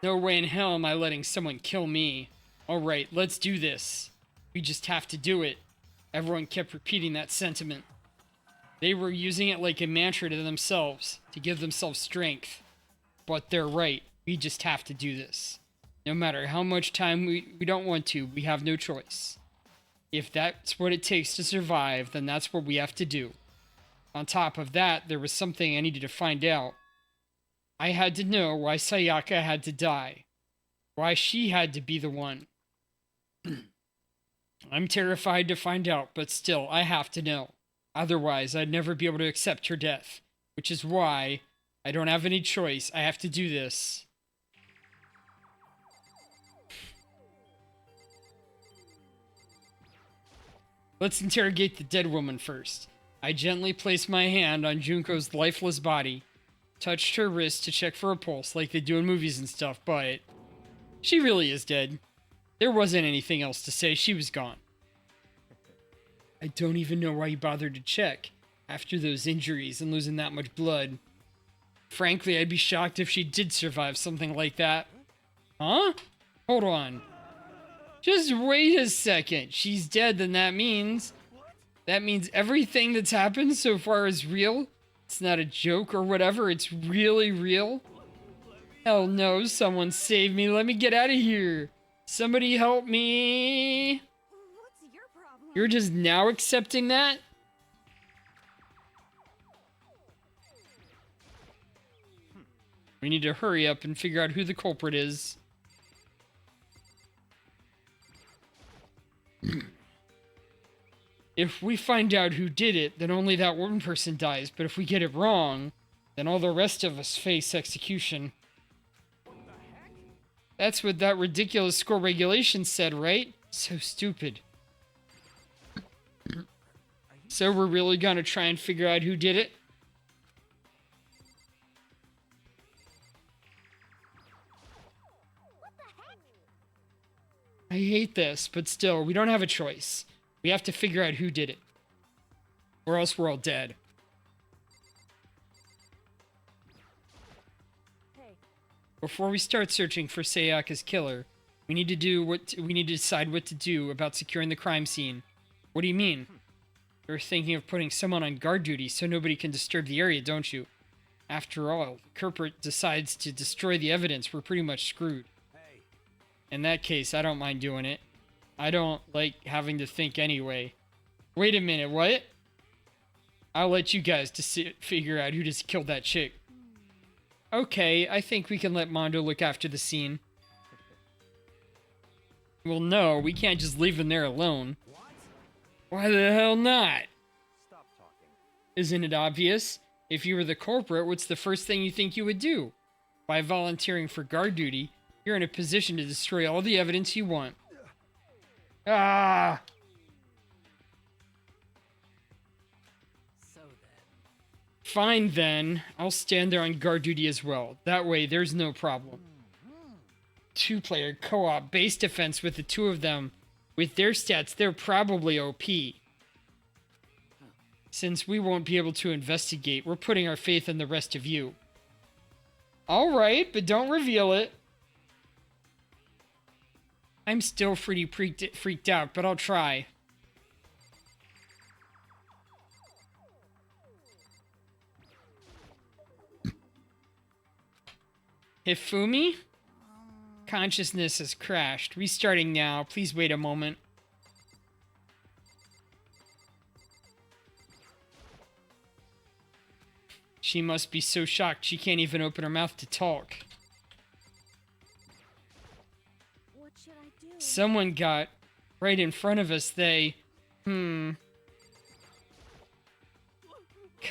No way in hell am I letting someone kill me. Alright, let's do this. We just have to do it. Everyone kept repeating that sentiment. They were using it like a mantra to themselves, to give themselves strength. But they're right. We just have to do this. No matter how much time we don't want to, we have no choice. If that's what it takes to survive, then that's what we have to do. On top of that, there was something I needed to find out. I had to know why Sayaka had to die. Why she had to be the one. I'm terrified to find out, but still, I have to know. Otherwise, I'd never be able to accept her death. Which is why I don't have any choice. I have to do this. Let's interrogate the dead woman first. I gently placed my hand on Junko's lifeless body, touched her wrist to check for a pulse like they do in movies and stuff, but she really is dead. There wasn't anything else to say. She was gone. I don't even know why you bothered to check after those injuries and losing that much blood. Frankly, I'd be shocked if she did survive something like that. Huh? Hold on. Just wait a second. She's dead, then that means everything that's happened so far is real? It's not a joke or whatever. It's really real? Hell no, someone save me. Let me get out of here. Somebody help me. What's your problem? You're just now accepting that? We need to hurry up and figure out who the culprit is. If we find out who did it, then only that one person dies. But if we get it wrong, then all the rest of us face execution. That's what that ridiculous score regulation said, right? So stupid. So we're really gonna try and figure out who did it? I hate this, but still, we don't have a choice. We have to figure out who did it. Or else we're all dead. Hey, Before we start searching for Sayaka's killer, we need to decide what to do about securing the crime scene. What do you mean? You're thinking of putting someone on guard duty so nobody can disturb the area, don't you? After all, the culprit decides to destroy the evidence, we're pretty much screwed. Hey, In that case, I don't mind doing it. I don't like having to think anyway. Wait a minute, what? I'll let you guys figure out who just killed that chick. Okay, I think we can let Mondo look after the scene. Well, no, we can't just leave him there alone. what? Why the hell not? Stop talking. Isn't it obvious? If you were the culprit, what's the first thing you think you would do? By volunteering for guard duty, you're in a position to destroy all the evidence you want. Ah! So then. Fine then. I'll stand there on guard duty as well. That way, there's no problem. Two-player co-op base defense with the two of them. With their stats, they're probably OP. Since we won't be able to investigate, we're putting our faith in the rest of you. Alright, but don't reveal it. I'm still pretty freaked out, but I'll try. Hifumi? Consciousness has crashed. Restarting now. Please wait a moment. She must be so shocked she can't even open her mouth to talk. What should I do? Someone got right in front of us. Come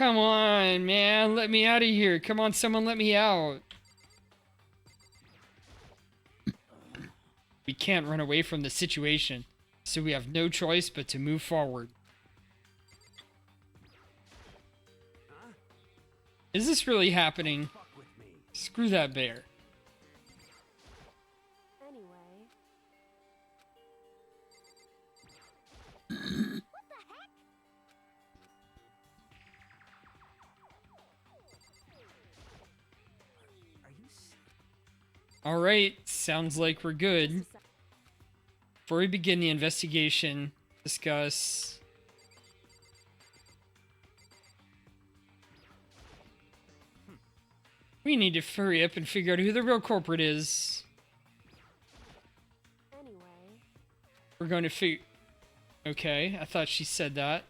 on, man. Let me out of here. Come on, someone let me out. We can't run away from the situation, so we have no choice but to move forward. Is this really happening? Fuck with me. Screw that bear. Anyway, Are you sick? Alright, sounds like we're good. just a sec. Before we begin the investigation, discuss... We need to hurry up and figure out who the real culprit is. Anyway, We're going to figure... Okay, I thought she said that.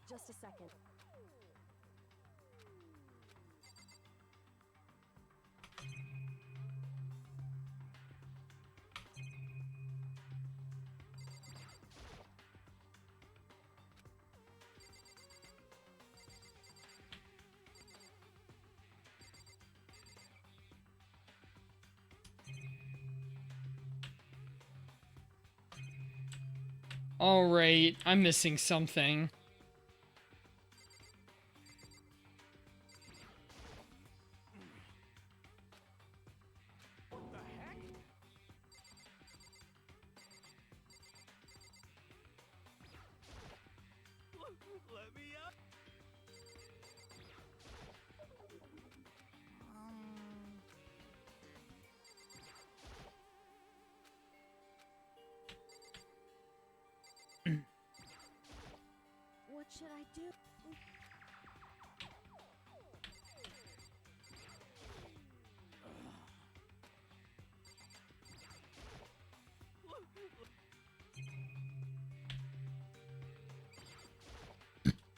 just a second. Alright, I'm missing something. What the heck? Let me out. What should I do?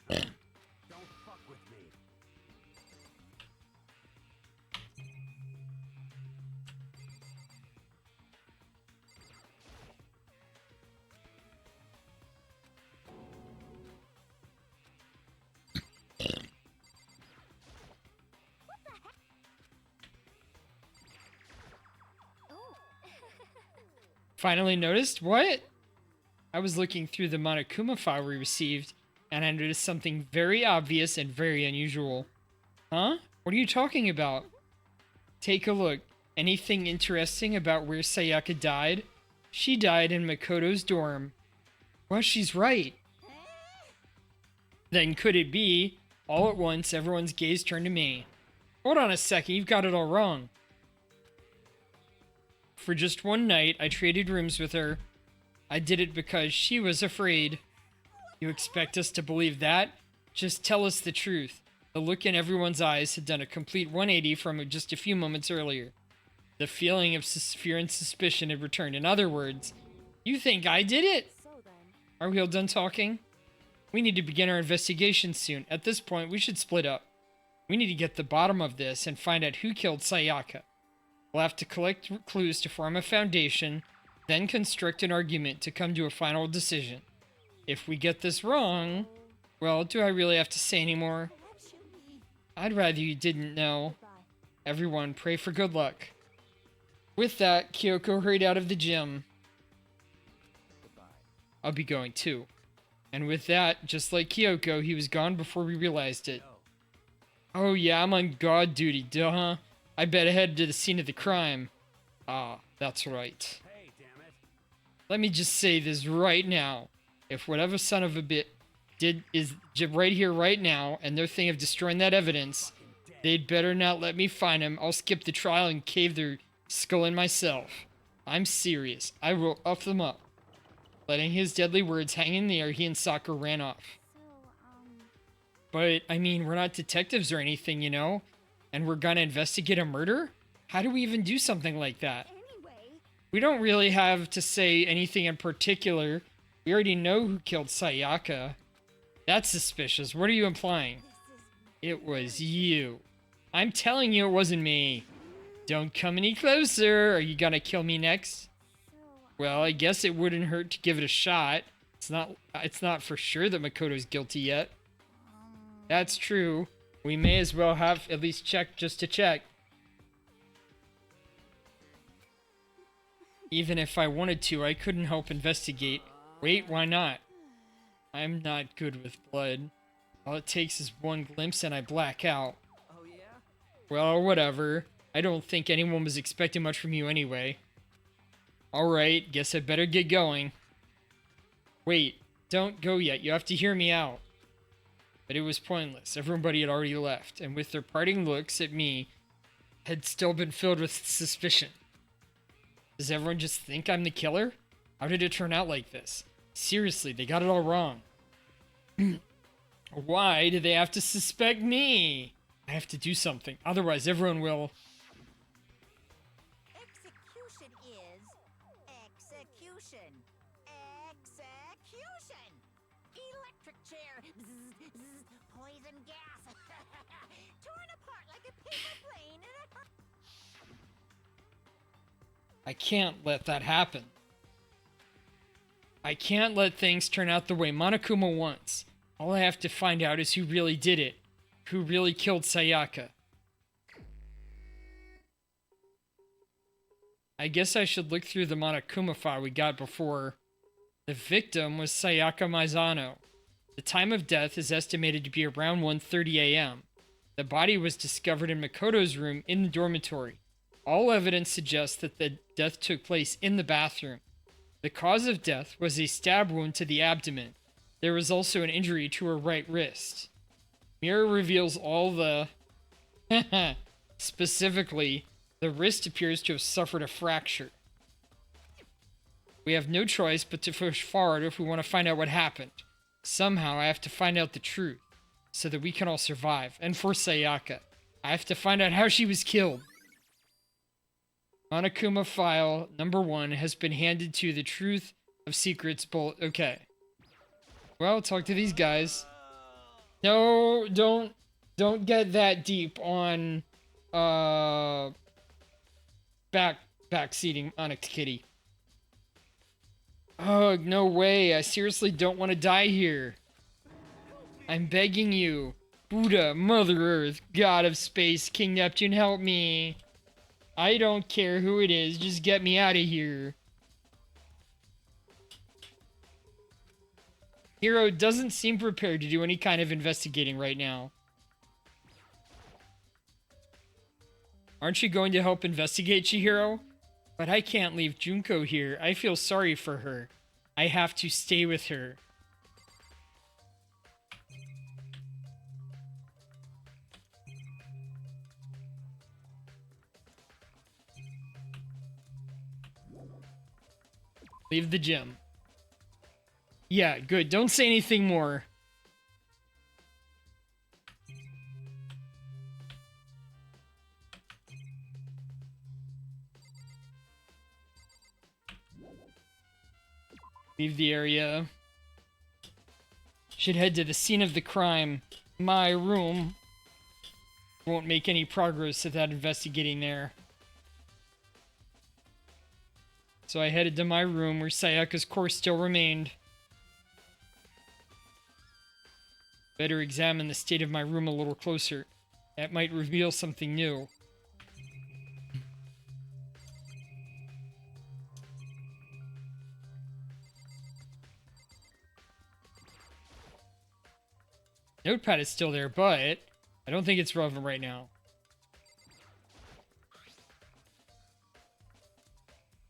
Don't fuck with me. Oh. Finally noticed? What? I was looking through the Monokuma file we received, and I noticed something very obvious and very unusual. Huh? What are you talking about? Take a look. Anything interesting about where Sayaka died? She died in Makoto's dorm. Well, she's right. Then could it be, all at once, everyone's gaze turned to me? Hold on a second, you've got it all wrong. For just one night, I traded rooms with her. I did it because she was afraid. You expect us to believe that? Just tell us the truth. The look in everyone's eyes had done a complete 180 from just a few moments earlier. The feeling of fear and suspicion had returned. In other words, you think I did it? So then, Are we all done talking? We need to begin our investigation soon. At this point, we should split up. We need to get the bottom of this and find out who killed Sayaka. We'll have to collect clues to form a foundation, then construct an argument to come to a final decision. If we get this wrong, well, do I really have to say any more? I'd rather you didn't know. Goodbye. Everyone, pray for good luck. With that, Kyoko hurried out of the gym. I'll be going too. And with that, just like Kyoko, he was gone before we realized it. Oh yeah, I'm on guard duty, duh. I better head to the scene of the crime. Ah, that's right. Hey, damn it. Let me just say this right now. If whatever son of a bit is right here right now, and their thing of destroying that evidence, they'd better not let me find him. I'll skip the trial and cave their skull in myself. I'm serious. I will up them up. Letting his deadly words hang in the air, he and Sakura ran off. But, I mean, we're not detectives or anything, you know? And we're gonna investigate a murder? How do we even do something like that? Anyway, We don't really have to say anything in particular. We already know who killed Sayaka. That's suspicious. What are you implying? It was you. I'm telling you it wasn't me. Don't come any closer. Are you gonna kill me next? Well, I guess it wouldn't hurt to give it a shot. It's not for sure that Makoto's guilty yet. That's true. We may as well have at least checked just to check. Even if I wanted to, I couldn't help investigate. Wait, why not? I'm not good with blood. All it takes is one glimpse and I black out. Oh, yeah? Well, whatever. I don't think anyone was expecting much from you anyway. Alright, guess I better get going. Wait, don't go yet. You have to hear me out. But it was pointless. Everybody had already left, and with their parting looks at me, had still been filled with suspicion. Does everyone just think I'm the killer? How did it turn out like this? Seriously, they got it all wrong. Why do they have to suspect me? I have to do something, otherwise everyone will... execution is execution. Execution. Electric chair. Zzz, zzz, poison gas. Torn apart like a paper plane in a I can't let that happen. I can't let things turn out the way Monokuma wants. All I have to find out is who really did it. Who really killed Sayaka. I guess I should look through the Monokuma file we got before. The victim was Sayaka Maizano. The time of death is estimated to be around 1:30 a.m. The body was discovered in Makoto's room in the dormitory. All evidence suggests that the death took place in the bathroom. The cause of death was a stab wound to the abdomen. There was also an injury to her right wrist. Mirror reveals all the... Specifically, the wrist appears to have suffered a fracture. We have no choice but to push forward if we want to find out what happened. Somehow I have to find out the truth, so that we can all survive. And for Sayaka, I have to find out how she was killed. Monokuma file number 1 has been handed to the Truth of Secrets bullet. Okay. Well, talk to these guys. No, don't get that deep on backseating Onyx Kitty. Oh, no way. I seriously don't want to die here. I'm begging you. Buddha, Mother Earth, God of Space, King Neptune, help me. I don't care who it is, just get me out of here. Hiro doesn't seem prepared to do any kind of investigating right now. Aren't you going to help investigate, Chihiro? But I can't leave Junko here. I feel sorry for her. I have to stay with her. Leave the gym. Yeah, good. Don't say anything more. Leave the area. Should head to the scene of the crime. My room. Won't make any progress without investigating there. So I headed to my room where Sayaka's corpse still remained. Better examine the state of my room a little closer. That might reveal something new. Notepad is still there, but I don't think it's relevant right now.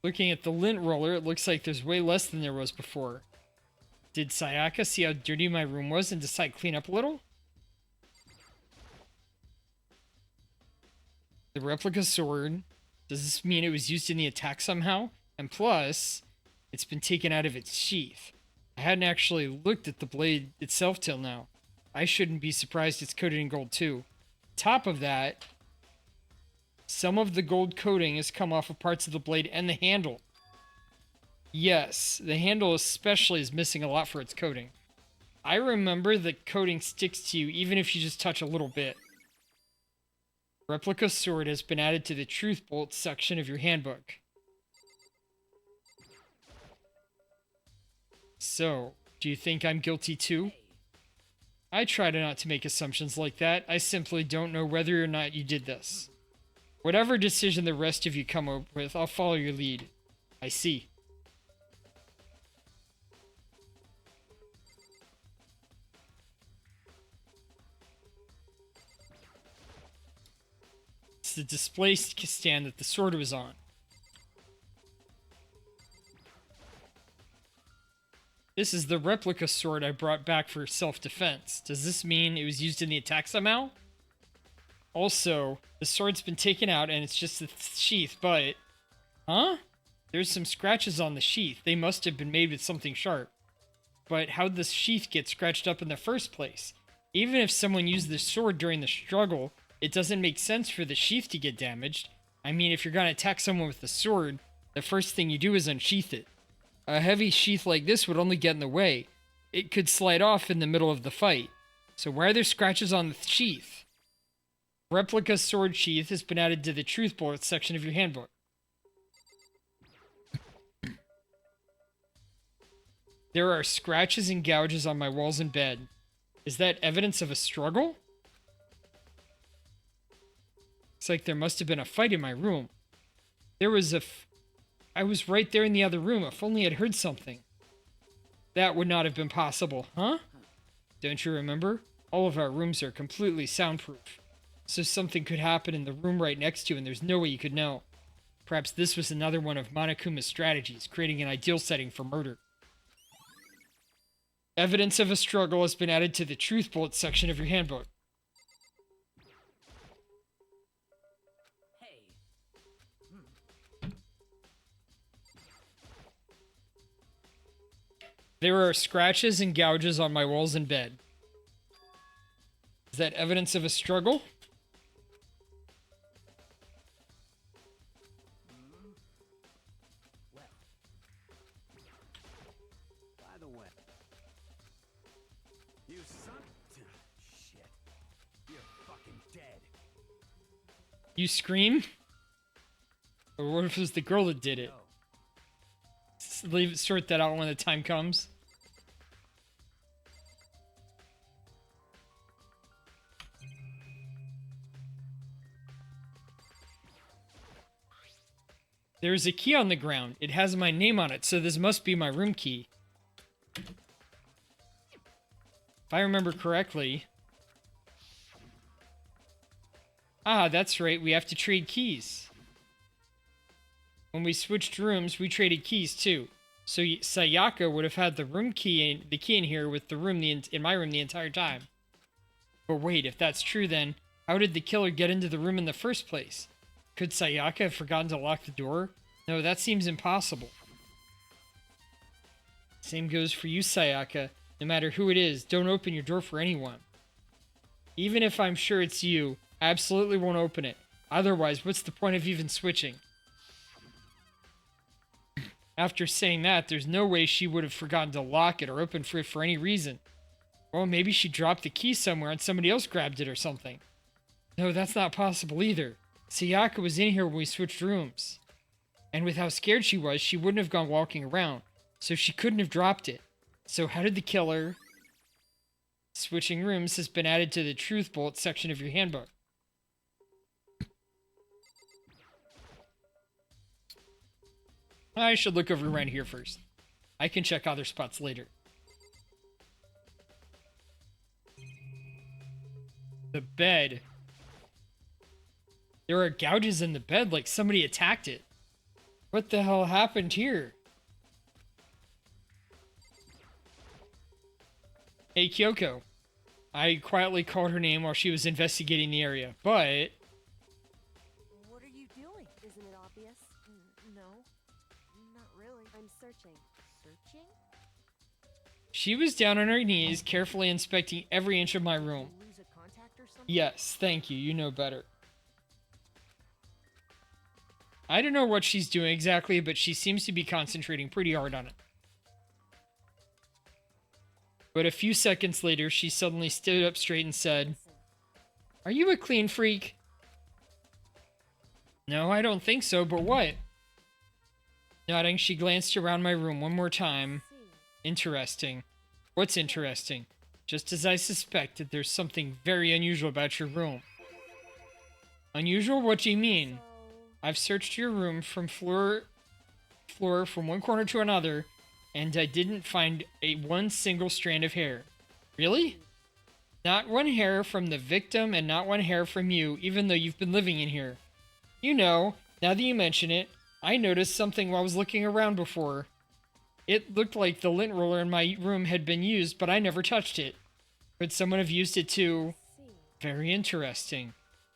Looking at the lint roller, it looks like there's way less than there was before. Did Sayaka see how dirty my room was and decide to clean up a little? The replica sword. Does this mean it was used in the attack somehow? And plus, it's been taken out of its sheath. I hadn't actually looked at the blade itself till now. I shouldn't be surprised it's coated in gold too. Top of that, some of the gold coating has come off of parts of the blade and the handle. Yes, the handle especially is missing a lot for its coating. I remember the coating sticks to you even if you just touch a little bit. Replica sword has been added to the truth bolt section of your handbook. So, do you think I'm guilty too? I try not to make assumptions like that. I simply don't know whether or not you did this. Whatever decision the rest of you come up with, I'll follow your lead. I see. It's the display stand that the sword was on. This is the replica sword I brought back for self-defense. Does this mean it was used in the attack somehow? Also, the sword's been taken out and it's just the sheath, but... Huh? There's some scratches on the sheath. They must have been made with something sharp. But how'd the sheath get scratched up in the first place? Even if someone used the sword during the struggle, it doesn't make sense for the sheath to get damaged. I mean, if you're gonna attack someone with the sword, the first thing you do is unsheath it. A heavy sheath like this would only get in the way. It could slide off in the middle of the fight. So why are there scratches on the sheath? Replica sword sheath has been added to the truth bullet section of your handbook. There are scratches and gouges on my walls and bed. Is that evidence of a struggle? It's like there must have been a fight in my room. I was right there in the other room. If only I'd heard something. That would not have been possible, huh? Don't you remember? All of our rooms are completely soundproof. So something could happen in the room right next to you and there's no way you could know. Perhaps this was another one of Monokuma's strategies, creating an ideal setting for murder. Evidence of a struggle has been added to the truth bullet section of your handbook. There are scratches and gouges on my walls and bed. Is that evidence of a struggle? Well. By the way. You son... Shit. You're fucking dead. You scream? Or what if it was the girl that did it? Sort that out when the time comes. There's a key on the ground. It has my name on it, so this must be my room key. If I remember correctly... Ah, that's right. We have to trade keys. When we switched rooms, we traded keys too. So Sayaka would have had the room key, the key in here with the room in my room the entire time. But wait, if that's true, then how did the killer get into the room in the first place? Could Sayaka have forgotten to lock the door? No, that seems impossible. Same goes for you, Sayaka. No matter who it is, don't open your door for anyone. Even if I'm sure it's you, I absolutely won't open it. Otherwise, what's the point of even switching? After saying that, there's no way she would have forgotten to lock it or open it for any reason. Well, maybe she dropped the key somewhere and somebody else grabbed it or something. No, that's not possible either. Sayaka was in here when we switched rooms. And with how scared she was, she wouldn't have gone walking around. So she couldn't have dropped it. So how did the killer switching rooms has been added to the Truth Bolt section of your handbook. I should look over around here first. I can check other spots later. The bed. There are gouges in the bed like somebody attacked it. What the hell happened here? Hey, Kyoko. I quietly called her name while she was investigating the area, but... What are you doing? Isn't it obvious? No. Not really. I'm searching. Searching? She was down on her knees, carefully inspecting every inch of my room. Lose a contact or something? Yes, thank you. You know better. I don't know what she's doing exactly, but she seems to be concentrating pretty hard on it. But a few seconds later, she suddenly stood up straight and said, "Are you a clean freak?" "No, I don't think so, but what?" Nodding, she glanced around my room one more time. "Interesting." "What's interesting?" "Just as I suspected, there's something very unusual about your room." "Unusual? What do you mean?" "I've searched your room from floor from one corner to another, and I didn't find one single strand of hair." "Really?" "Not one hair from the victim and not one hair from you, even though you've been living in here. You know, now that you mention it, I noticed something while I was looking around before. It looked like the lint roller in my room had been used, but I never touched it. Could someone have used it too?" "Very interesting.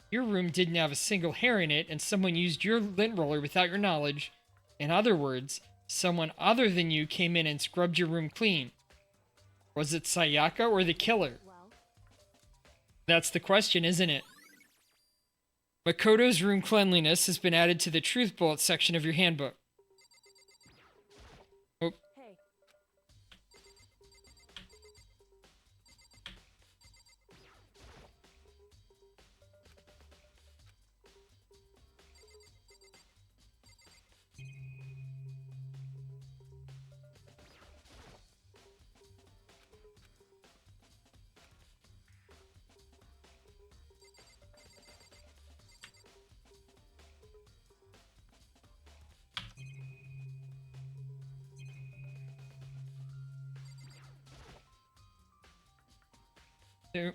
Your room didn't have a single hair in it, and someone used your lint roller without your knowledge. In other words, someone other than you came in and scrubbed your room clean. Was it Sayaka or the killer?" Well, That's the question, isn't it? Makoto's room cleanliness has been added to the Truth Bullet section of your handbook. Oh, hey. there.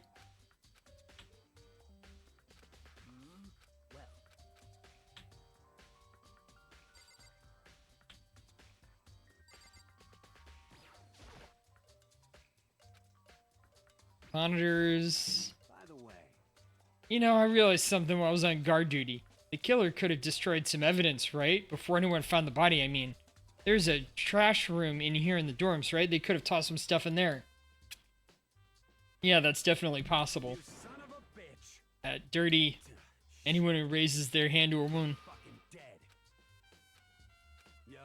Well, Monitors. by the way, You know, I realized something while I was on guard duty. The killer could have destroyed some evidence, right? Before anyone found the body, I mean. There's a trash room in here in the dorms, right? They could have tossed some stuff in there. Yeah, that's definitely possible. you son of a bitch. Dirty. Anyone who raises their hand to a wound. Fucking dead. Yo.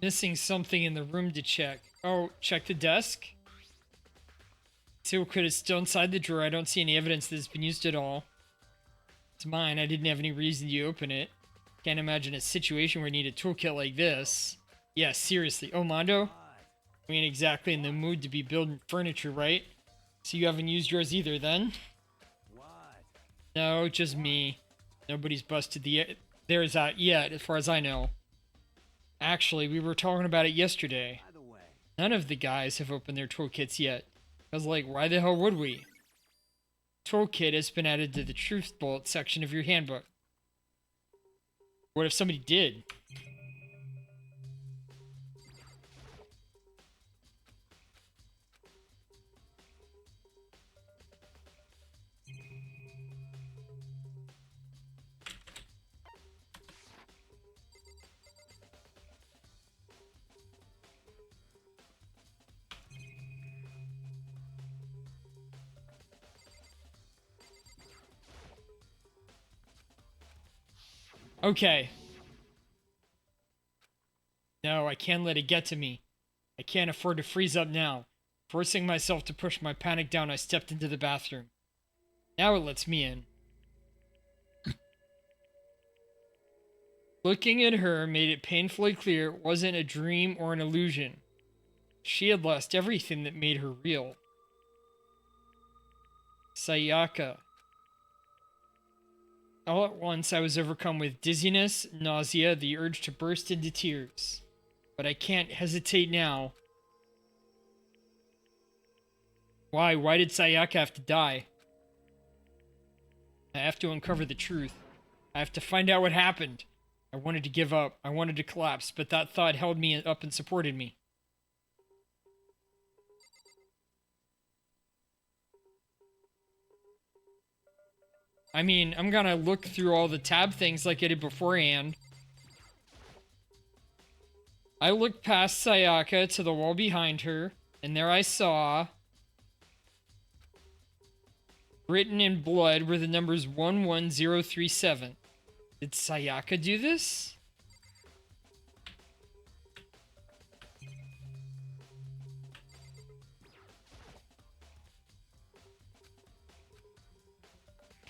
Missing something in the room to check. Oh, check the desk? See what could it's still inside the drawer. I don't see any evidence that it's been used at all. It's mine. I didn't have any reason to open it. Can't imagine a situation where I need a toolkit like this. Yeah, seriously. Oh, Mondo? We ain't exactly in the mood to be building furniture, right? So you haven't used yours either, then? What? No, just me. Nobody's busted theirs out yet, as far as I know. Actually, we were talking about it yesterday. By the way, None of the guys have opened their toolkits yet. I was like, why the hell would we? Toolkit has been added to the Truth Bullet section of your handbook. What if somebody did? Okay. No, I can't let it get to me. I can't afford to freeze up now. Forcing myself to push my panic down, I stepped into the bathroom. Now it lets me in. Looking at her made it painfully clear it wasn't a dream or an illusion. She had lost everything that made her real. Sayaka. All at once, I was overcome with dizziness, nausea, the urge to burst into tears. But I can't hesitate now. Why? Why did Sayaka have to die? I have to uncover the truth. I have to find out what happened. I wanted to give up. I wanted to collapse, but that thought held me up and supported me. I mean, I'm gonna look through all the tab things like I did beforehand. I looked past Sayaka to the wall behind her, and there I saw, written in blood, were the numbers 11037. Did Sayaka do this?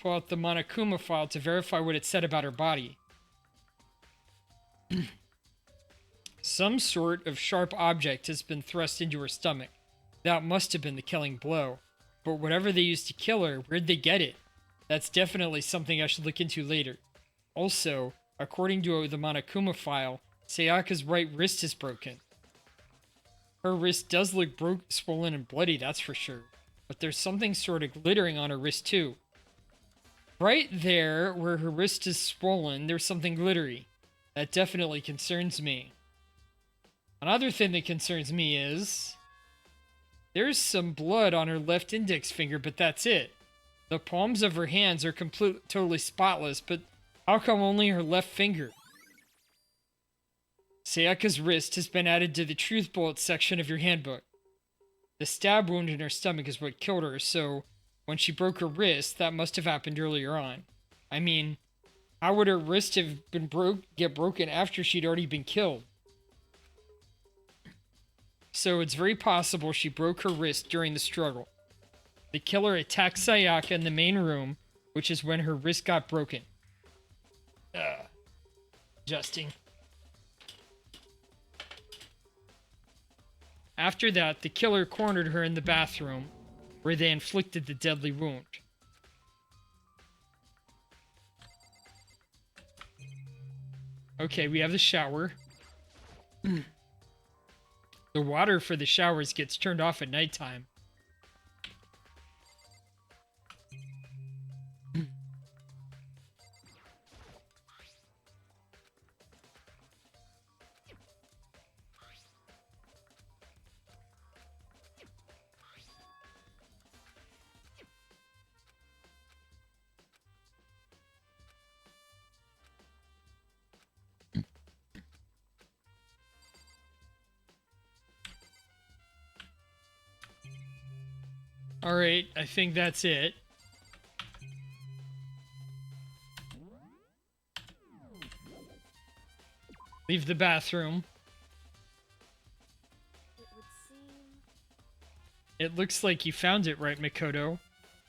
Pull out the Monokuma file to verify what it said about her body. Some sort of sharp object has been thrust into her stomach. That must have been the killing blow. But whatever they used to kill her, where'd they get it? That's definitely something I should look into later. Also, according to the Monokuma file, Sayaka's right wrist is broken. Her wrist does look swollen and bloody, that's for sure. But there's something sort of glittering on her wrist too. Right there, where her wrist is swollen, there's something glittery. That definitely concerns me. Another thing that concerns me is there's some blood on her left index finger, but that's it. The palms of her hands are totally spotless, but how come only her left finger? Sayaka's wrist has been added to the truth bullet section of your handbook. The stab wound in her stomach is what killed her, so when she broke her wrist, that must have happened earlier on. I mean, how would her wrist have get broken after she'd already been killed? So it's very possible she broke her wrist during the struggle. The killer attacked Sayaka in the main room, which is when her wrist got broken. Adjusting. After that, the killer cornered her in the bathroom, where they inflicted the deadly wound. Okay, we have the shower. The water for the showers gets turned off at nighttime. Alright, I think that's it. Leave the bathroom. It would seem... It looks like you found it, right, Mikoto?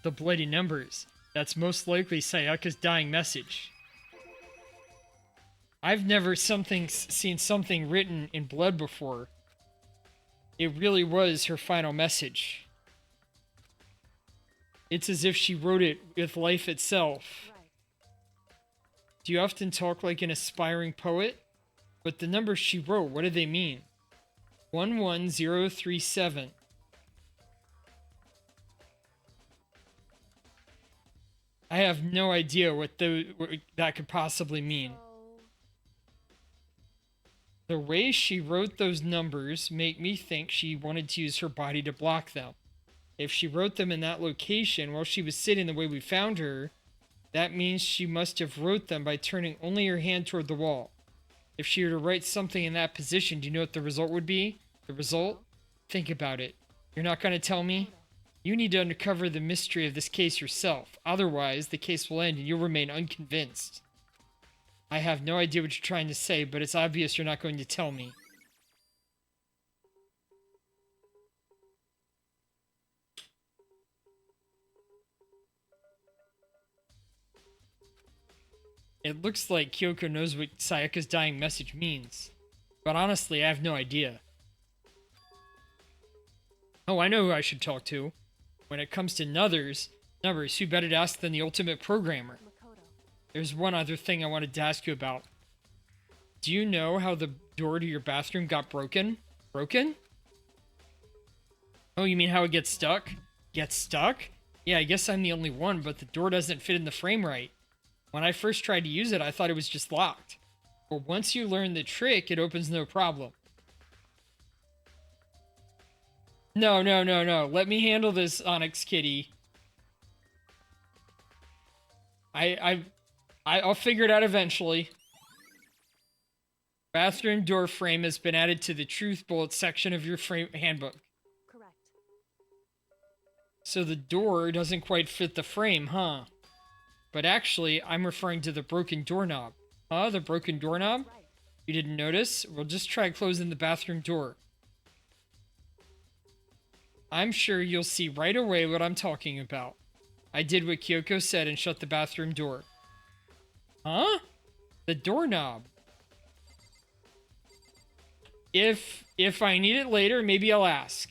The bloody numbers. That's most likely Sayaka's dying message. I've never seen something written in blood before. It really was her final message. It's as if she wrote it with life itself. Right. Do you often talk like an aspiring poet? But the numbers she wrote, what do they mean? 11037. I have no idea what that could possibly mean. So... The way she wrote those numbers make me think she wanted to use her body to block them. If she wrote them in that location while she was sitting the way we found her, that means she must have wrote them by turning only her hand toward the wall. If she were to write something in that position, do you know what the result would be? The result? Think about it. You're not going to tell me? You need to uncover the mystery of this case yourself. Otherwise, the case will end and you'll remain unconvinced. I have no idea what you're trying to say, but it's obvious you're not going to tell me. It looks like Kyoko knows what Sayaka's dying message means. But honestly, I have no idea. Oh, I know who I should talk to. When it comes to numbers, who better to ask than the ultimate programmer? Makoto. There's one other thing I wanted to ask you about. Do you know how the door to your bathroom got broken? Broken? Oh, you mean how it gets stuck? Gets stuck? Yeah, I guess I'm the only one, but the door doesn't fit in the frame right. When I first tried to use it, I thought it was just locked. But once you learn the trick, it opens no problem. No. Let me handle this, Onyx Kitty. I'll figure it out eventually. Bathroom door frame has been added to the truth bullet section of your frame handbook. Correct. So the door doesn't quite fit the frame, huh? But actually, I'm referring to the broken doorknob. Huh? The broken doorknob? Right. You didn't notice? Well, just try closing the bathroom door. I'm sure you'll see right away what I'm talking about. I did what Kyoko said and shut the bathroom door. Huh? The doorknob. If I need it later, maybe I'll ask.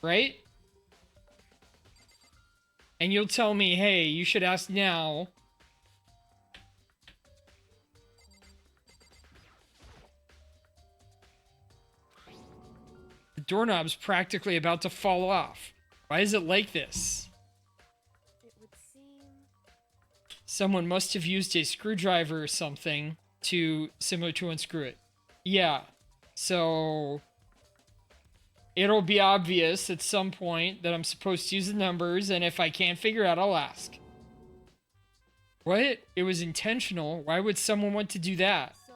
Right? And you'll tell me, hey, you should ask now. The doorknob's practically about to fall off. Why is it like this? It would seem. Someone must have used a screwdriver or something similar to unscrew it. Yeah. So it'll be obvious at some point that I'm supposed to use the numbers, and if I can't figure out, I'll ask. What? It was intentional. Why would someone want to do that? So.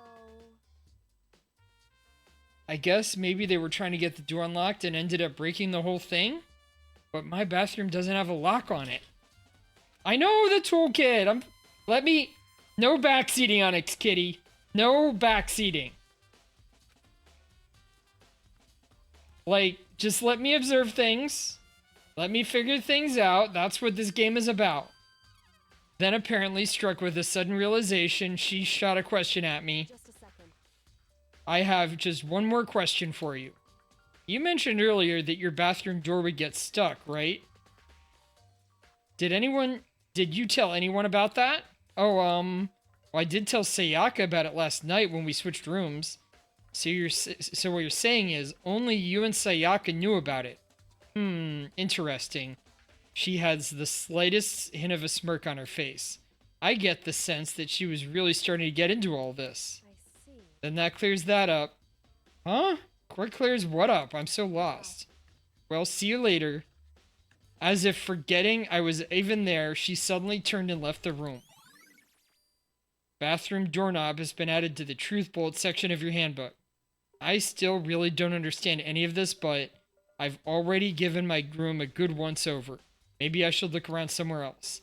I guess maybe they were trying to get the door unlocked and ended up breaking the whole thing? But my bathroom doesn't have a lock on it. I know the toolkit. No backseating, Onyx Kitty. No backseating. Like, just let me observe things. Let me figure things out. That's what this game is about. Then apparently, struck with a sudden realization, she shot a question at me. Just a second. I have just one more question for you. You mentioned earlier that your bathroom door would get stuck, right? Did you tell anyone about that? Oh, well, I did tell Sayaka about it last night when we switched rooms. So what you're saying is only you and Sayaka knew about it. Interesting. She has the slightest hint of a smirk on her face. I get the sense that she was really starting to get into all this. I see. Then that clears that up. Huh? What clears what up? I'm so lost. Well, see you later. As if forgetting I was even there, she suddenly turned and left the room. Bathroom doorknob has been added to the truth bullet section of your handbook. I still really don't understand any of this, but I've already given my room a good once-over. Maybe I should look around somewhere else.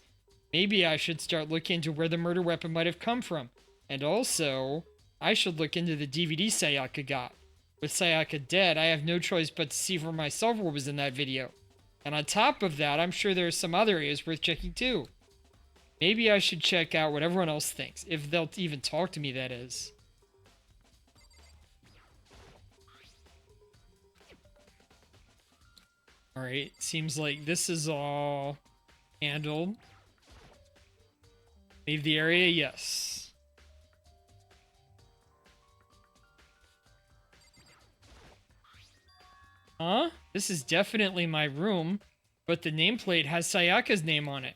Maybe I should start looking into where the murder weapon might have come from. And also, I should look into the DVD Sayaka got. With Sayaka dead, I have no choice but to see for myself what was in that video. And on top of that, I'm sure there are some other areas worth checking too. Maybe I should check out what everyone else thinks, if they'll even talk to me, that is. Alright, seems like this is all handled. Leave the area, yes. Huh? This is definitely my room, but the nameplate has Sayaka's name on it.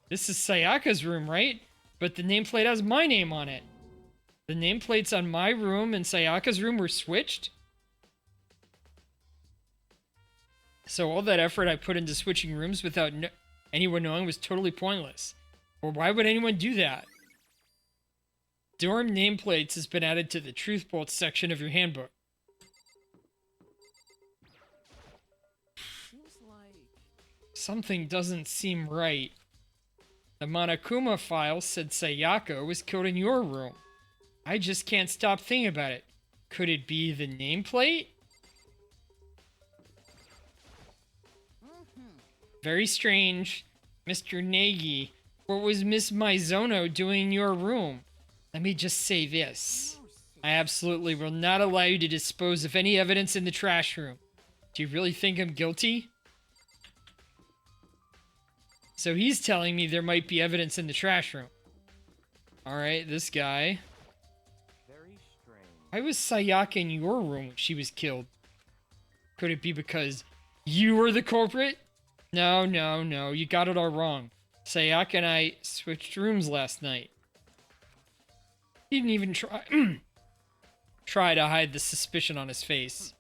This is Sayaka's room, right? But the nameplate has my name on it. The nameplates on my room and Sayaka's room were switched? So all that effort I put into switching rooms without anyone knowing was totally pointless. Or why would anyone do that? Dorm nameplates has been added to the Truth Bolt section of your handbook. Seems like... Something doesn't seem right. The Monokuma file said Sayaka was killed in your room. I just can't stop thinking about it. Could it be the nameplate? Very strange. Mr. Nagy, what was Miss Mizono doing in your room? Let me just say this. I absolutely will not allow you to dispose of any evidence in the trash room. Do you really think I'm guilty? So he's telling me there might be evidence in the trash room. Alright, this guy. Very strange. Why was Sayaka in your room when she was killed? Could it be because you were the culprit? No, no, no. You got it all wrong. Sayaka and I switched rooms last night. He didn't even try to hide the suspicion on his face.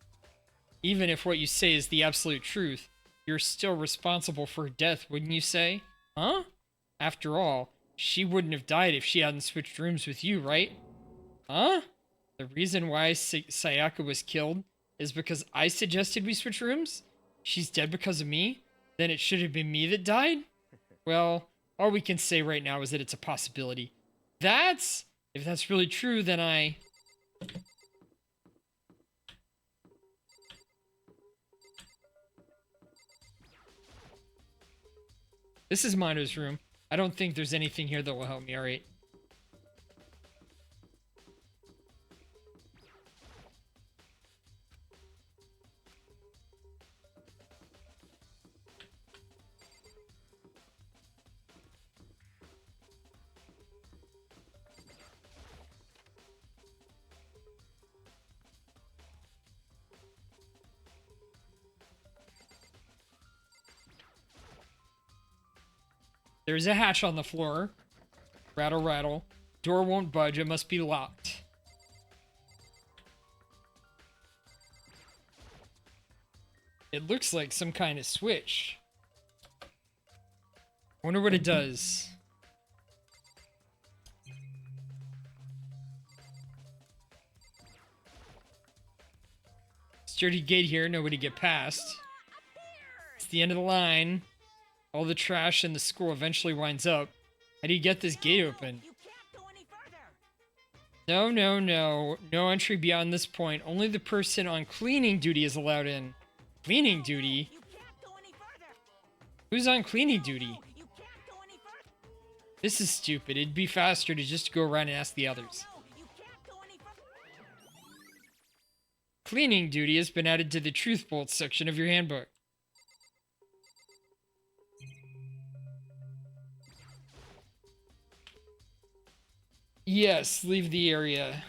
Even if what you say is the absolute truth, you're still responsible for her death, wouldn't you say? Huh? After all, she wouldn't have died if she hadn't switched rooms with you, right? Huh? The reason why Sayaka was killed is because I suggested we switch rooms? She's dead because of me? Then it should have been me that died? Well, all we can say right now is that it's a possibility. If that's really true, then I... This is Miner's room. I don't think there's anything here that will help me, alright? There's a hatch on the floor. Rattle, rattle. Door won't budge. It must be locked. It looks like some kind of switch. Wonder what it does. Sturdy gate here. Nobody get past. It's the end of the line. All the trash in the school eventually winds up. How do you get this gate open? You can't go any further. No, no, no. No entry beyond this point. Only the person on cleaning duty is allowed in. Cleaning duty? You can't go any further. Who's on cleaning duty? You can't go any further. This is stupid. It'd be faster to just go around and ask the others. No, you can't go any further. Cleaning duty has been added to the Truth Bolt section of your handbook. Yes, leave the area.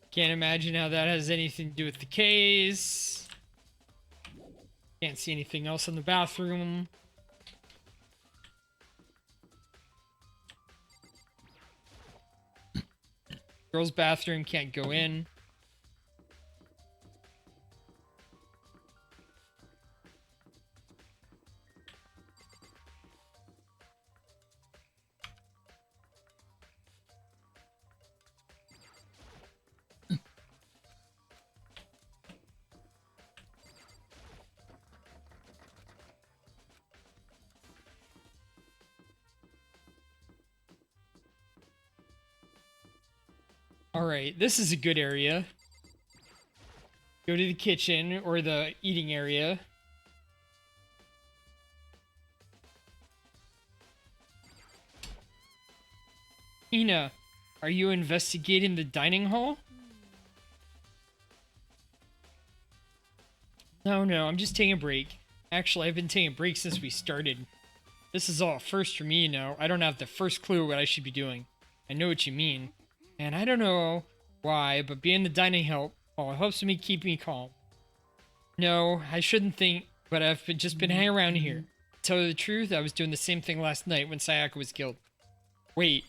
Can't imagine how that has anything to do with the case. Can't see anything else in the bathroom. Girls' bathroom, can't go in. Alright, this is a good area. Go to the kitchen, or the eating area. Ina, are you investigating the dining hall? No, I'm just taking a break. Actually, I've been taking a break since we started. This is all first for me, you know. I don't have the first clue what I should be doing. I know what you mean. And I don't know why, but being the dining hall helps me keep me calm. No, I shouldn't think, but I've just been hanging around here. To tell you the truth, I was doing the same thing last night when Sayaka was killed. Wait,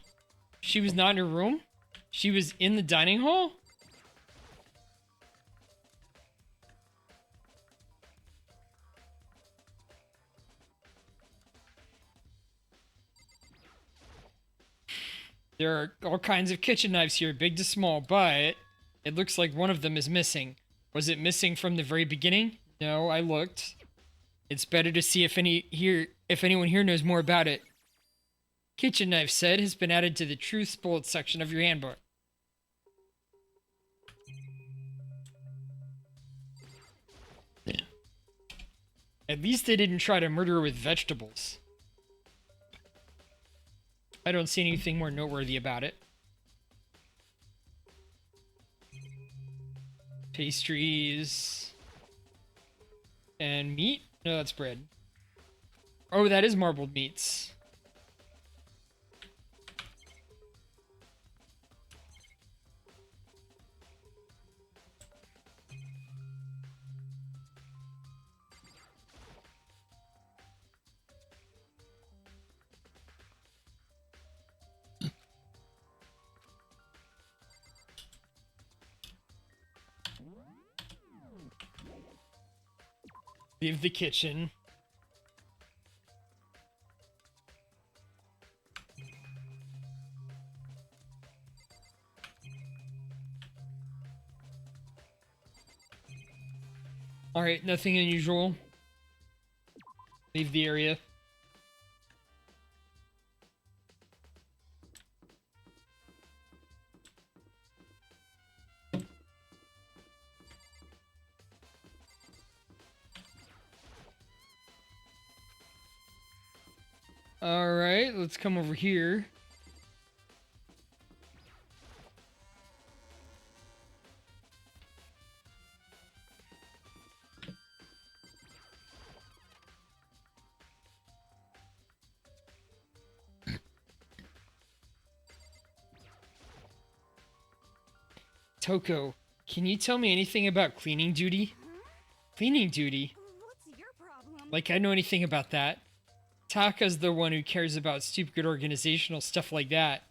she was not in her room? She was in the dining hall? There are all kinds of kitchen knives here, big to small, but it looks like one of them is missing. Was it missing from the very beginning? No, I looked. It's better to see if anyone here knows more about it. Kitchen knife said has been added to the truth bullet section of your handbook. At least they didn't try to murder her with vegetables. I don't see anything more noteworthy about it. Pastries. And meat? No, that's bread. Oh, that is marbled meats. Leave the kitchen. Alright, nothing unusual. Leave the area. Alright, let's come over here. Toko, can you tell me anything about cleaning duty? Cleaning duty? What's your problem? Like I know anything about that. Taka's the one who cares about stupid organizational stuff like that.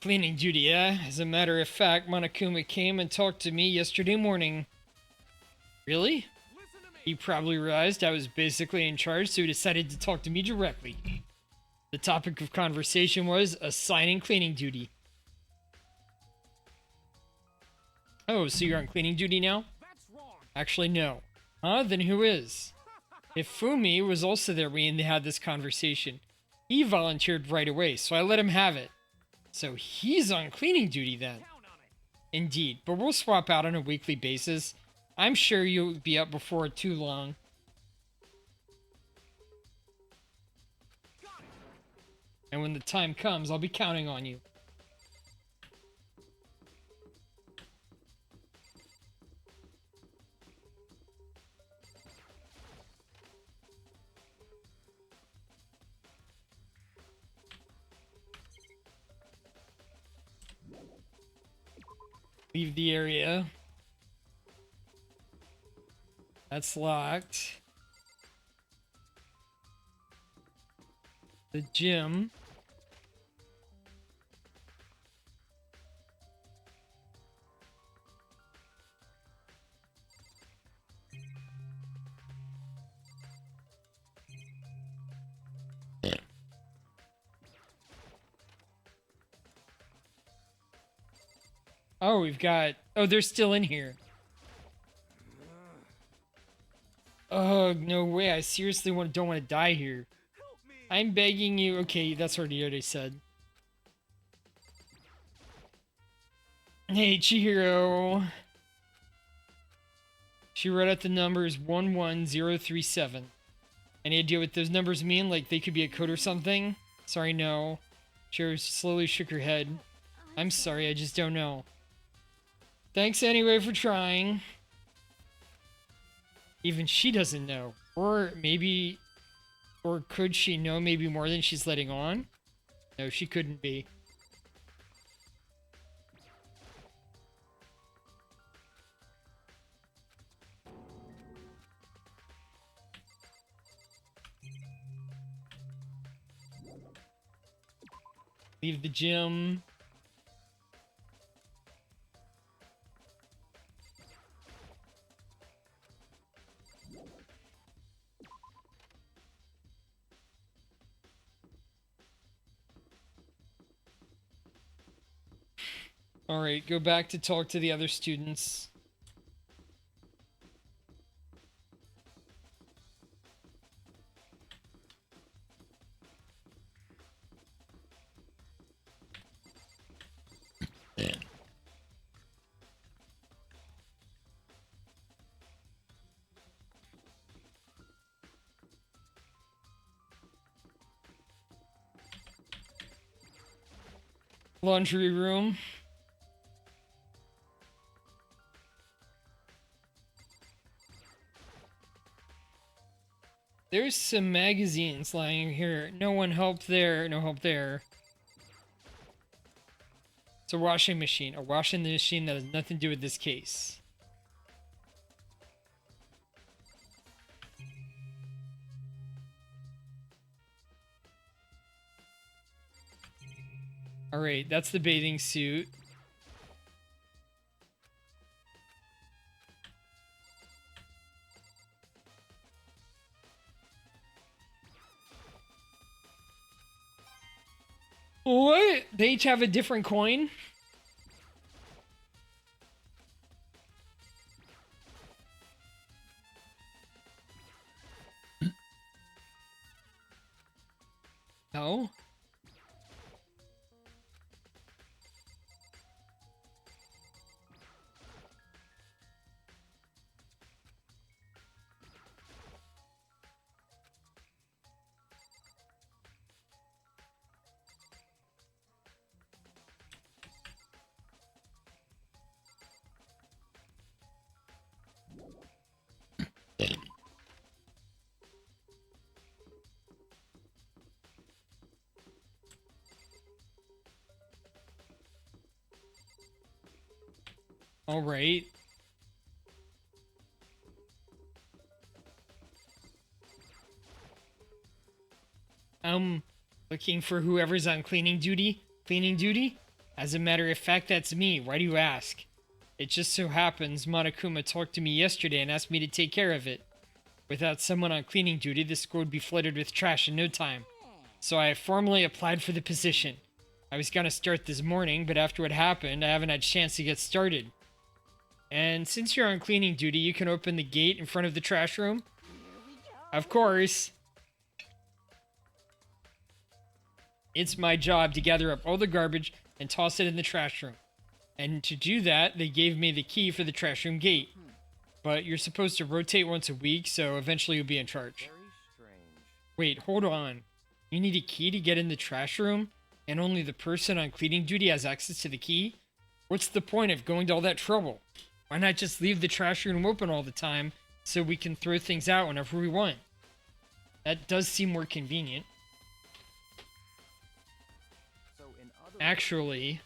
Cleaning duty, yeah? As a matter of fact, Monokuma came and talked to me yesterday morning. Really? He probably realized I was basically in charge, so he decided to talk to me directly. The topic of conversation was assigning cleaning duty. Oh, so you're on cleaning duty now? Actually, no. Huh? Then who is? If Fumi was also there when they had this conversation, he volunteered right away, so I let him have it. So he's on cleaning duty then. Indeed, but we'll swap out on a weekly basis. I'm sure you'll be up before too long. And when the time comes, I'll be counting on you. Leave the area. That's locked. The gym. Oh, we've got... Oh, they're still in here. Oh, no way. I seriously don't want to die here. I'm begging you. Okay, that's what he already said. Hey, Chihiro. She wrote out the numbers 11037. Any idea what those numbers mean? Like they could be a code or something? Sorry, no. Chihiro slowly shook her head. I'm sorry, I just don't know. Thanks anyway for trying. Even she doesn't know. Or maybe... Or could she know maybe more than she's letting on? No, she couldn't be. Leave the gym. Alright, go back to talk to the other students. Laundry room. There's some magazines lying here. No one help there. No help there. It's a washing machine. A washing machine that has nothing to do with this case. Alright, that's the bathing suit. What? They each have a different coin? No? All right. Looking for whoever's on cleaning duty? Cleaning duty? As a matter of fact, that's me. Why do you ask? It just so happens Monokuma talked to me yesterday and asked me to take care of it. Without someone on cleaning duty, the school would be flooded with trash in no time. So I formally applied for the position. I was gonna start this morning, but after what happened, I haven't had a chance to get started. And since you're on cleaning duty, you can open the gate in front of the trash room? Of course. It's my job to gather up all the garbage and toss it in the trash room. And to do that, they gave me the key for the trash room gate. But you're supposed to rotate once a week, so eventually you'll be in charge. Very strange. Wait, hold on. You need a key to get in the trash room? And only the person on cleaning duty has access to the key? What's the point of going to all that trouble? Why not just leave the trash room open all the time so we can throw things out whenever we want? That does seem more convenient. So in other Actually,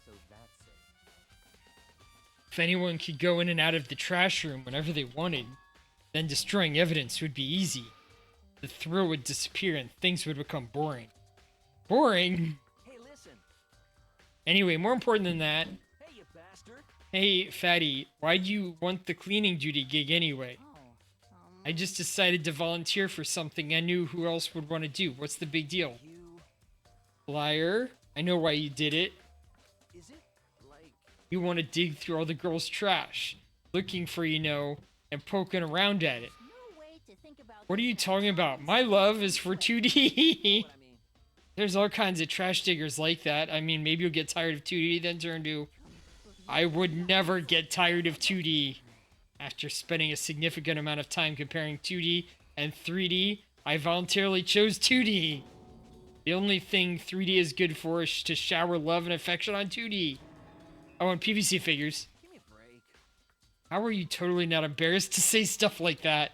so that's it. if anyone could go in and out of the trash room whenever they wanted, then destroying evidence would be easy. The thrill would disappear and things would become boring. Boring? Hey, listen. Anyway, more important than that, Hey, you bastard. hey, Fatty, why'd you want the cleaning duty gig anyway? I just decided to volunteer for something I knew who else would want to do. What's the big deal? You Liar. I know why you did it. Is it like You want to dig through all the girls' trash, looking for, and poking around at it. No way to think about What are this you as talking about? common My sense love is for input. 2D. what I mean? There's all kinds of trash diggers like that. I mean, maybe you'll get tired of 2D, then turn to... I would never get tired of 2D. After spending a significant amount of time comparing 2D and 3D, I voluntarily chose 2D. The only thing 3D is good for is to shower love and affection on 2D. Oh, and PVC figures. Give me a break. How are you totally not embarrassed to say stuff like that?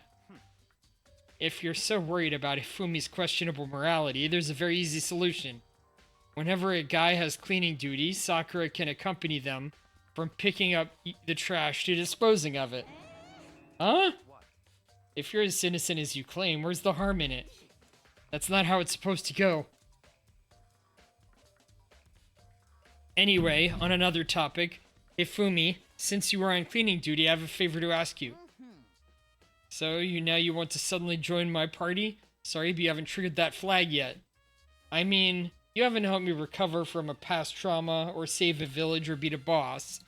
If you're so worried about Ifumi's questionable morality, there's a very easy solution. Whenever a guy has cleaning duty, Sakura can accompany them from picking up the trash to disposing of it. Huh? What? If you're as innocent as you claim, where's the harm in it? That's not how it's supposed to go. Anyway, on another topic, Ifumi, since you are on cleaning duty, I have a favor to ask you. So, you want to suddenly join my party? Sorry, but you haven't triggered that flag yet. I mean, you haven't helped me recover from a past trauma, or save a village, or beat a boss.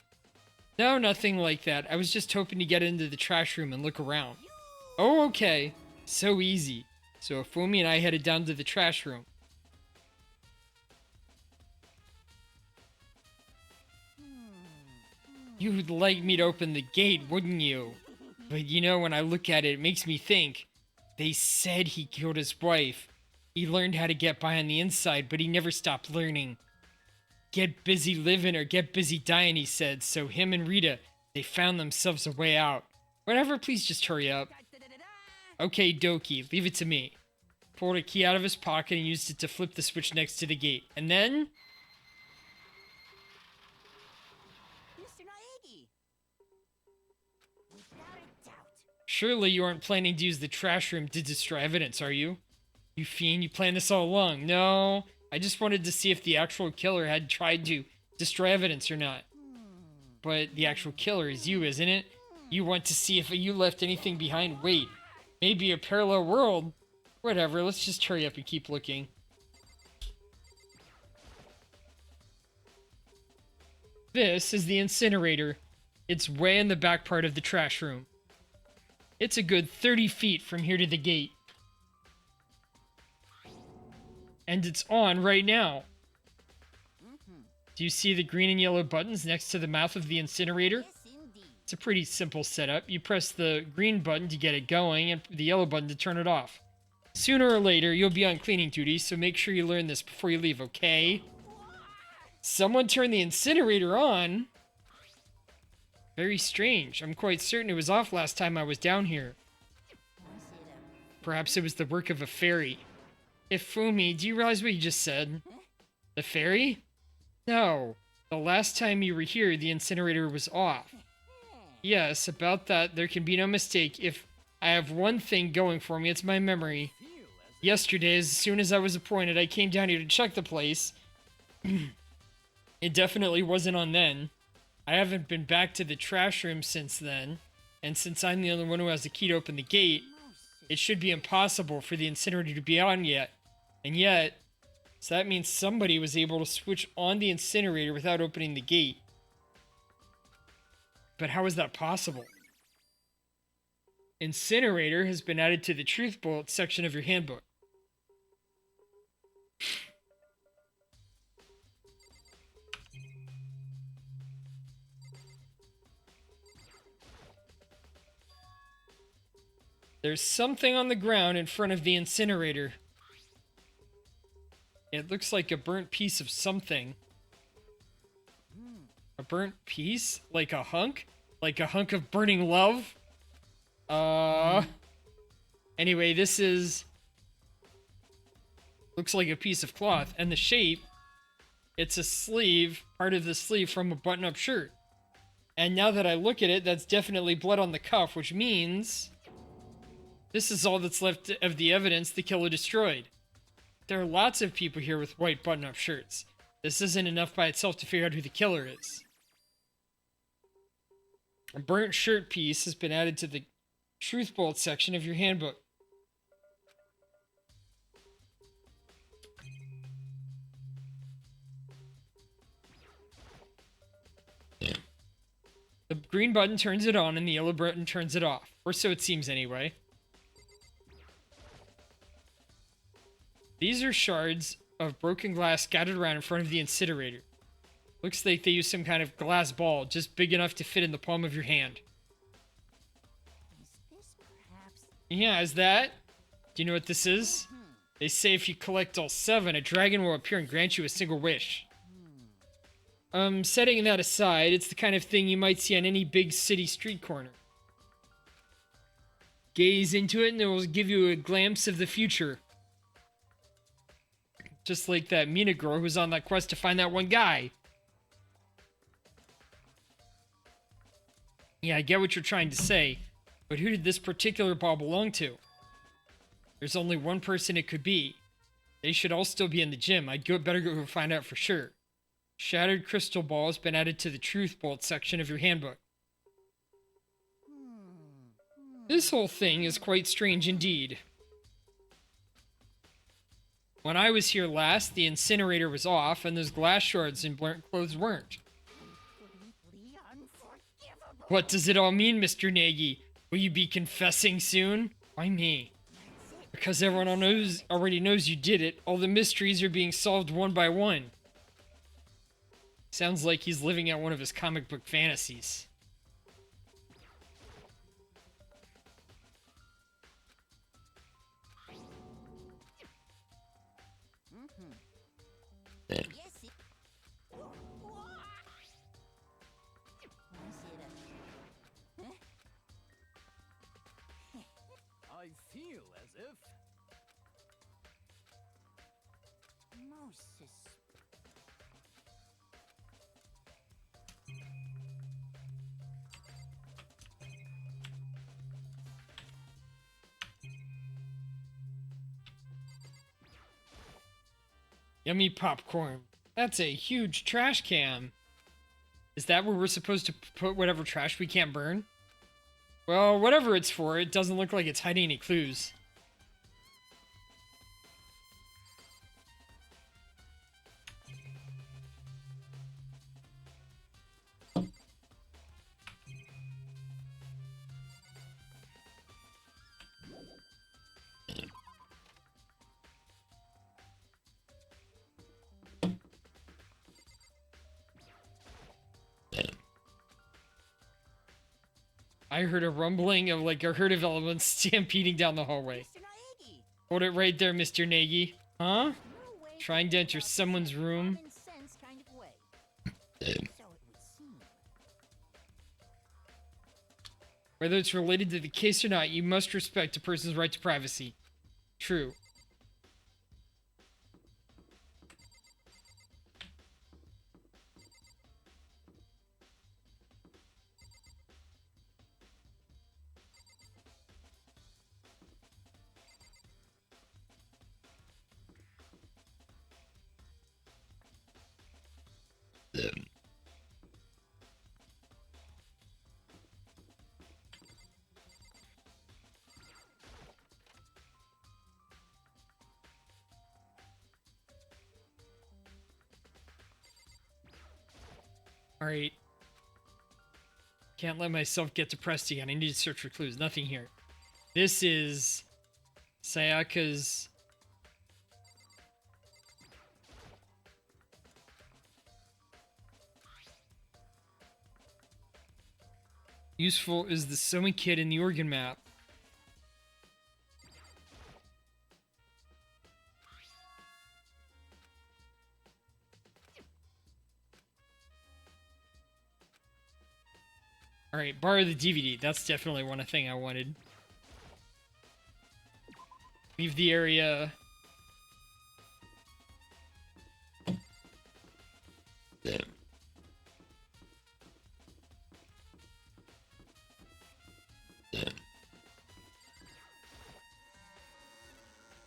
No, nothing like that. I was just hoping to get into the trash room and look around. Oh, okay. So easy. So Ifumi and I headed down to the trash room. You'd like me to open the gate, wouldn't you? But when I look at it, it makes me think. They said he killed his wife. He learned how to get by on the inside, but he never stopped learning. Get busy living or get busy dying, he said. So him and Rita, they found themselves a way out. Whatever, please just hurry up. Okay, Doki, leave it to me. Pulled a key out of his pocket and used it to flip the switch next to the gate. And then... Mr. Naegi. Without a doubt. Surely you aren't planning to use the trash room to destroy evidence, are you? You fiend, you planned this all along. No, I just wanted to see if the actual killer had tried to destroy evidence or not. But the actual killer is you, isn't it? You want to see if you left anything behind. Wait, maybe a parallel world? Whatever, let's just hurry up and keep looking. This is the incinerator. It's way in the back part of the trash room. It's a good 30 feet from here to the gate. And it's on right now. Do you see the green and yellow buttons next to the mouth of the incinerator? Yes, indeed. It's a pretty simple setup. You press the green button to get it going and the yellow button to turn it off. Sooner or later, you'll be on cleaning duty, so make sure you learn this before you leave, okay? Someone turned the incinerator on. Very strange. I'm quite certain it was off last time I was down here. Perhaps it was the work of a fairy. Ifumi, do you realize what you just said? The fairy? No. The last time you were here, the incinerator was off. Yes, about that, there can be no mistake. If I have one thing going for me, it's my memory. Yesterday, as soon as I was appointed, I came down here to check the place. It definitely wasn't on then. I haven't been back to the trash room since then. And since I'm the only one who has the key to open the gate, it should be impossible for the incinerator to be on yet. And yet, so that means somebody was able to switch on the incinerator without opening the gate. But how is that possible? Incinerator has been added to the Truth Bullet section of your handbook. There's something on the ground in front of the incinerator. It looks like a burnt piece of something. A burnt piece? Like a hunk? Like a hunk of burning love? Anyway, this is... looks like a piece of cloth. And the shape, it's a sleeve, part of the sleeve from a button-up shirt. And now that I look at it, that's definitely blood on the cuff, which means... this is all that's left of the evidence the killer destroyed. There are lots of people here with white button-up shirts. This isn't enough by itself to figure out who the killer is. A burnt shirt piece has been added to the Truth Bolt section of your handbook. green button turns it on and the yellow button turns it off. Or so it seems anyway. These are shards of broken glass scattered around in front of the incinerator. Looks like they use some kind of glass ball, just big enough to fit in the palm of your hand. Is this perhaps... Yeah, is that? Do you know what this is? They say if you collect all 7, a dragon will appear and grant you a single wish. Setting that aside, it's the kind of thing you might see on any big city street corner. Gaze into it and it will give you a glimpse of the future. Just like that Mina girl who was on that quest to find that one guy. Yeah, I get what you're trying to say, but who did this particular ball belong to? There's only one person it could be. They should all still be in the gym. Better go find out for sure. Shattered crystal ball has been added to the truth bolt section of your handbook. This whole thing is quite strange indeed. When I was here last, the incinerator was off, and those glass shards and burnt clothes weren't. completely unforgivable? What does it all mean, Mr. Nagy? Will you be confessing soon? Why me? Because everyone already knows you did it. All the mysteries are being solved one by one. Sounds like he's living out one of his comic book fantasies. Yes, it... I feel as if Moses. Yummy popcorn. That's a huge trash can. Is that where we're supposed to put whatever trash we can't burn? Well, whatever it's for, it doesn't look like it's hiding any clues. I heard a rumbling of like a herd of elements stampeding down the hallway. Mr. Nagy, Hold it right there, Mr. Nagy. Huh? no way Trying to enter about someone's this in a room? common sense kind of way. So it would seem. Whether it's related to the case or not, you must respect a person's right to privacy. True. Alright. Can't let myself get depressed again. I need to search for clues. Nothing here. This is Sayaka's... Useful is the sewing kit in the organ map. Alright, borrow the DVD. That's definitely one thing I wanted. Leave the area.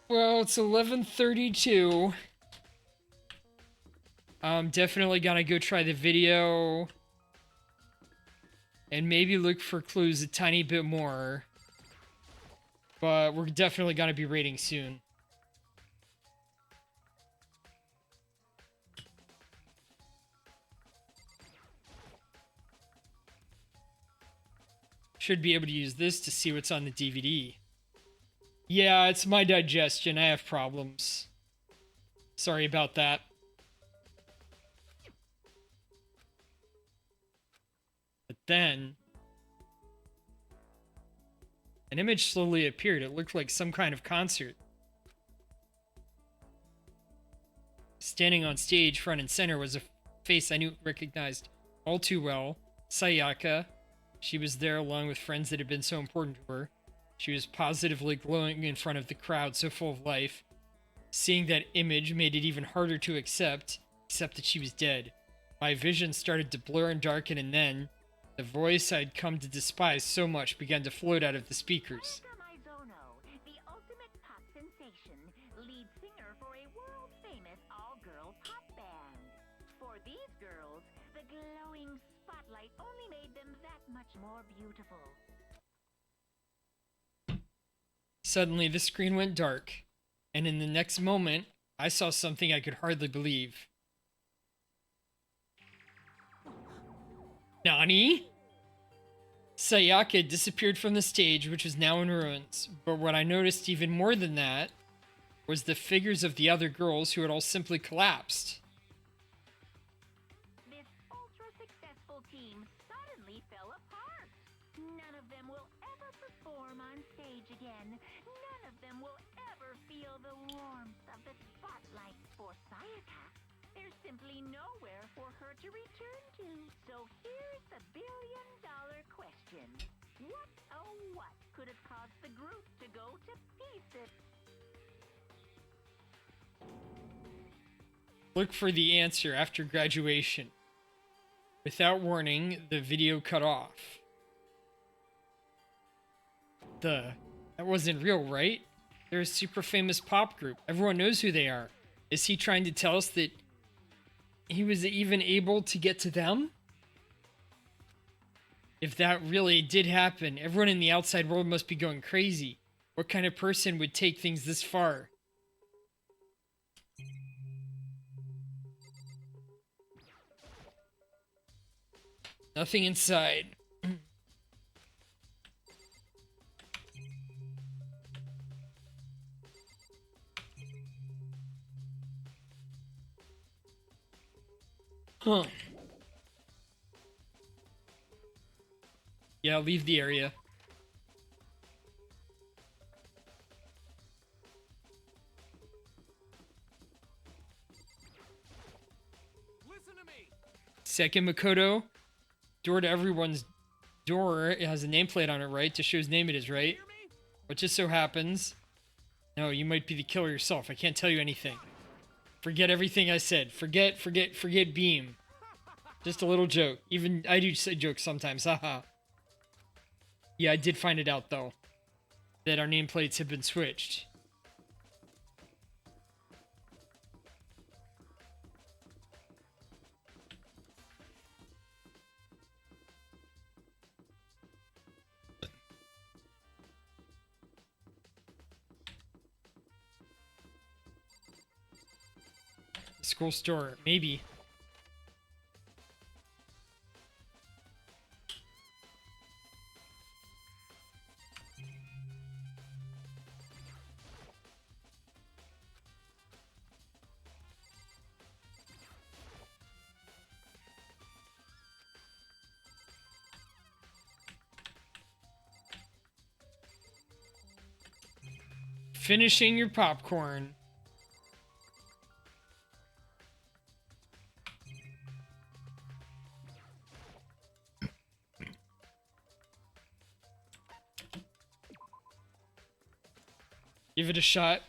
Well, it's 11:32. I'm definitely gonna go try the video. And maybe look for clues a tiny bit more. But we're definitely gonna be raiding soon. Should be able to use this to see what's on the DVD. Yeah, it's my digestion. I have problems. Sorry about that. But then an image slowly appeared. It looked like some kind of concert. Standing on stage, front and center, was a face I recognized all too well. Sayaka. She was there along with friends that had been so important to her. She was positively glowing in front of the crowd, so full of life. Seeing that image made it even harder to accept that she was dead. My vision started to blur and darken, and then the voice I'd come to despise so much began to float out of the speakers. Mizono, the ultimate pop sensation, lead singer for a world-famous all-girl pop band. For these girls, the glowing spotlight only made them that much more beautiful. Suddenly, the screen went dark, and in the next moment, I saw something I could hardly believe. Nani? Sayaka disappeared from the stage, which was now in ruins. But what I noticed even more than that was the figures of the other girls who had all simply collapsed. This ultra-successful team suddenly fell apart. None of them will ever perform on stage again. None of them will ever feel the warmth of the spotlight. For Sayaka, there's simply nowhere for her to return to. So here's the billion-dollar question. What, oh what, could have caused the group to go to pieces? Look for the answer after graduation. Without warning, the video cut off. That wasn't real, right? They're a super famous pop group. Everyone knows who they are. Is he trying to tell us that he was even able to get to them? If that really did happen, everyone in the outside world must be going crazy. What kind of person would take things this far? Nothing inside. Huh. Yeah, leave the area. Listen to me. Second Makoto. Door to everyone's door. It has a nameplate on it, right? To show whose name it is, right? Hear me? What just so happens... No, you might be the killer yourself. I can't tell you anything. Forget everything I said. Forget Beam. Just a little joke. Even I do say jokes sometimes. Haha. Yeah, I did find it out, though. That our nameplates have been switched. School store, maybe. Finishing your popcorn. Give it a shot.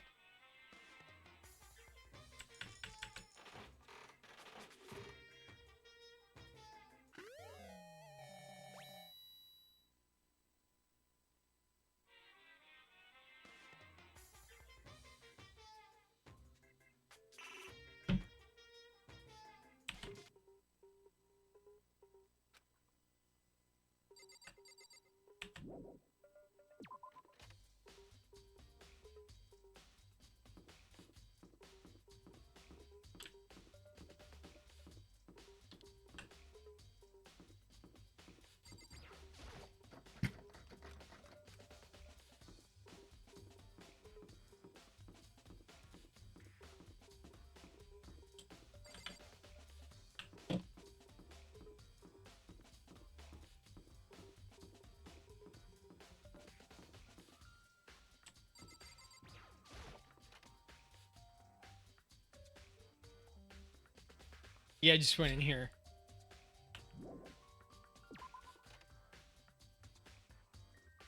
Yeah, I just went in here.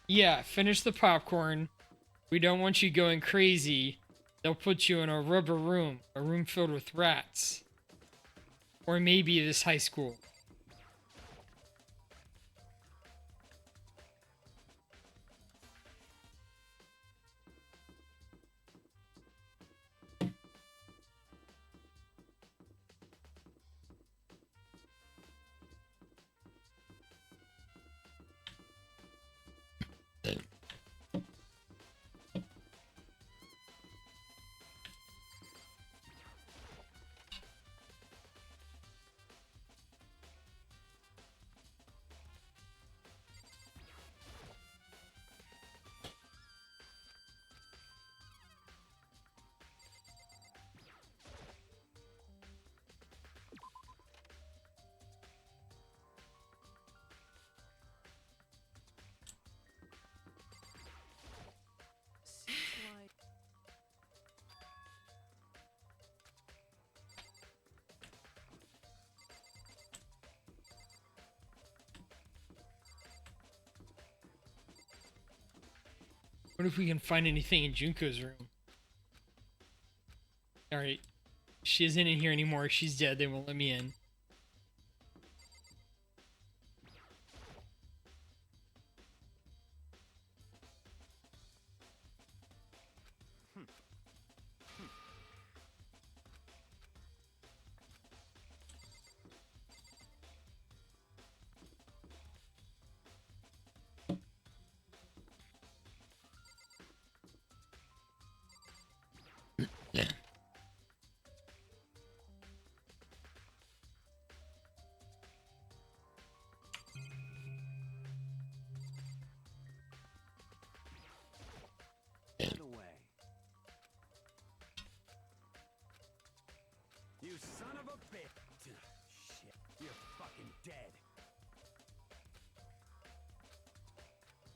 Yeah, finish the popcorn. We don't want you going crazy. They'll put you in a rubber room, a room filled with rats. Or maybe this high school. Seems like What if we can find anything in Junko's room? Alright. She isn't in here anymore. She's dead. They won't let me in. Get away. You son of a bitch. Shit, you're fucking dead.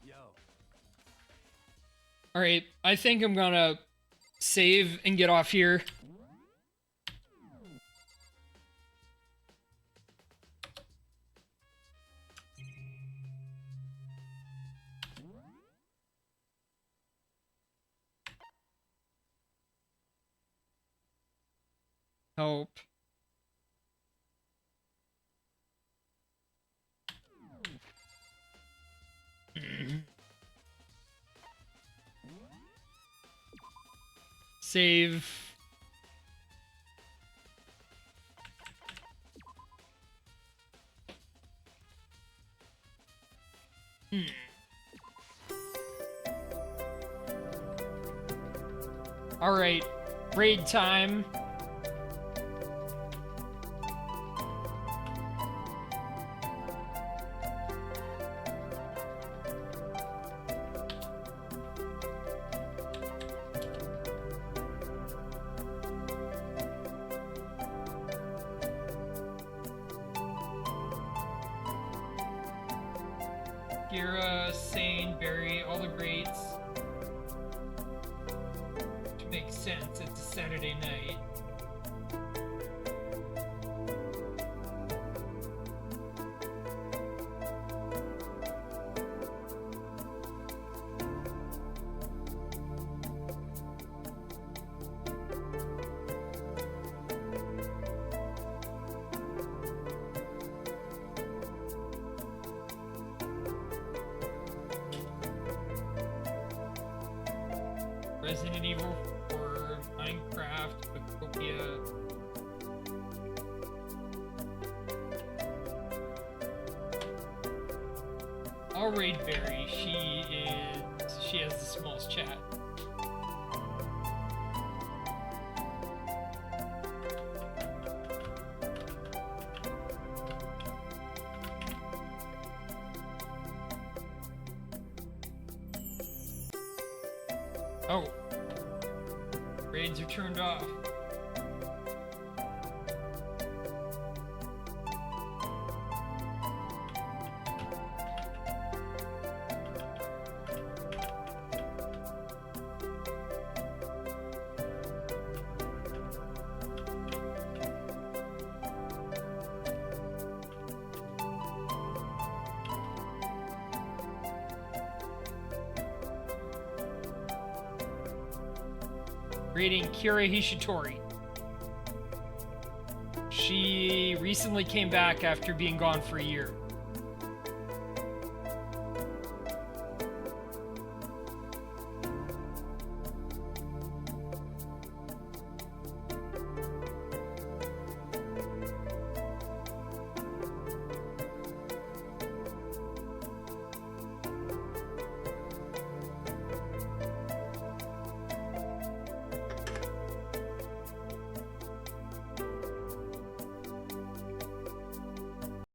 Yo. Alright, I think I'm gonna save and get off here. Hope. Save. All right, raid time. Gira, Sane, Barry, all the greats. Which makes sense, it's a Saturday night. Resident Evil 4, Minecraft, Bacopia. I'll raid Barry. She has the smallest chat. Oh. Raids are turned off. creating Kira Hishitori. She recently came back after being gone for a year.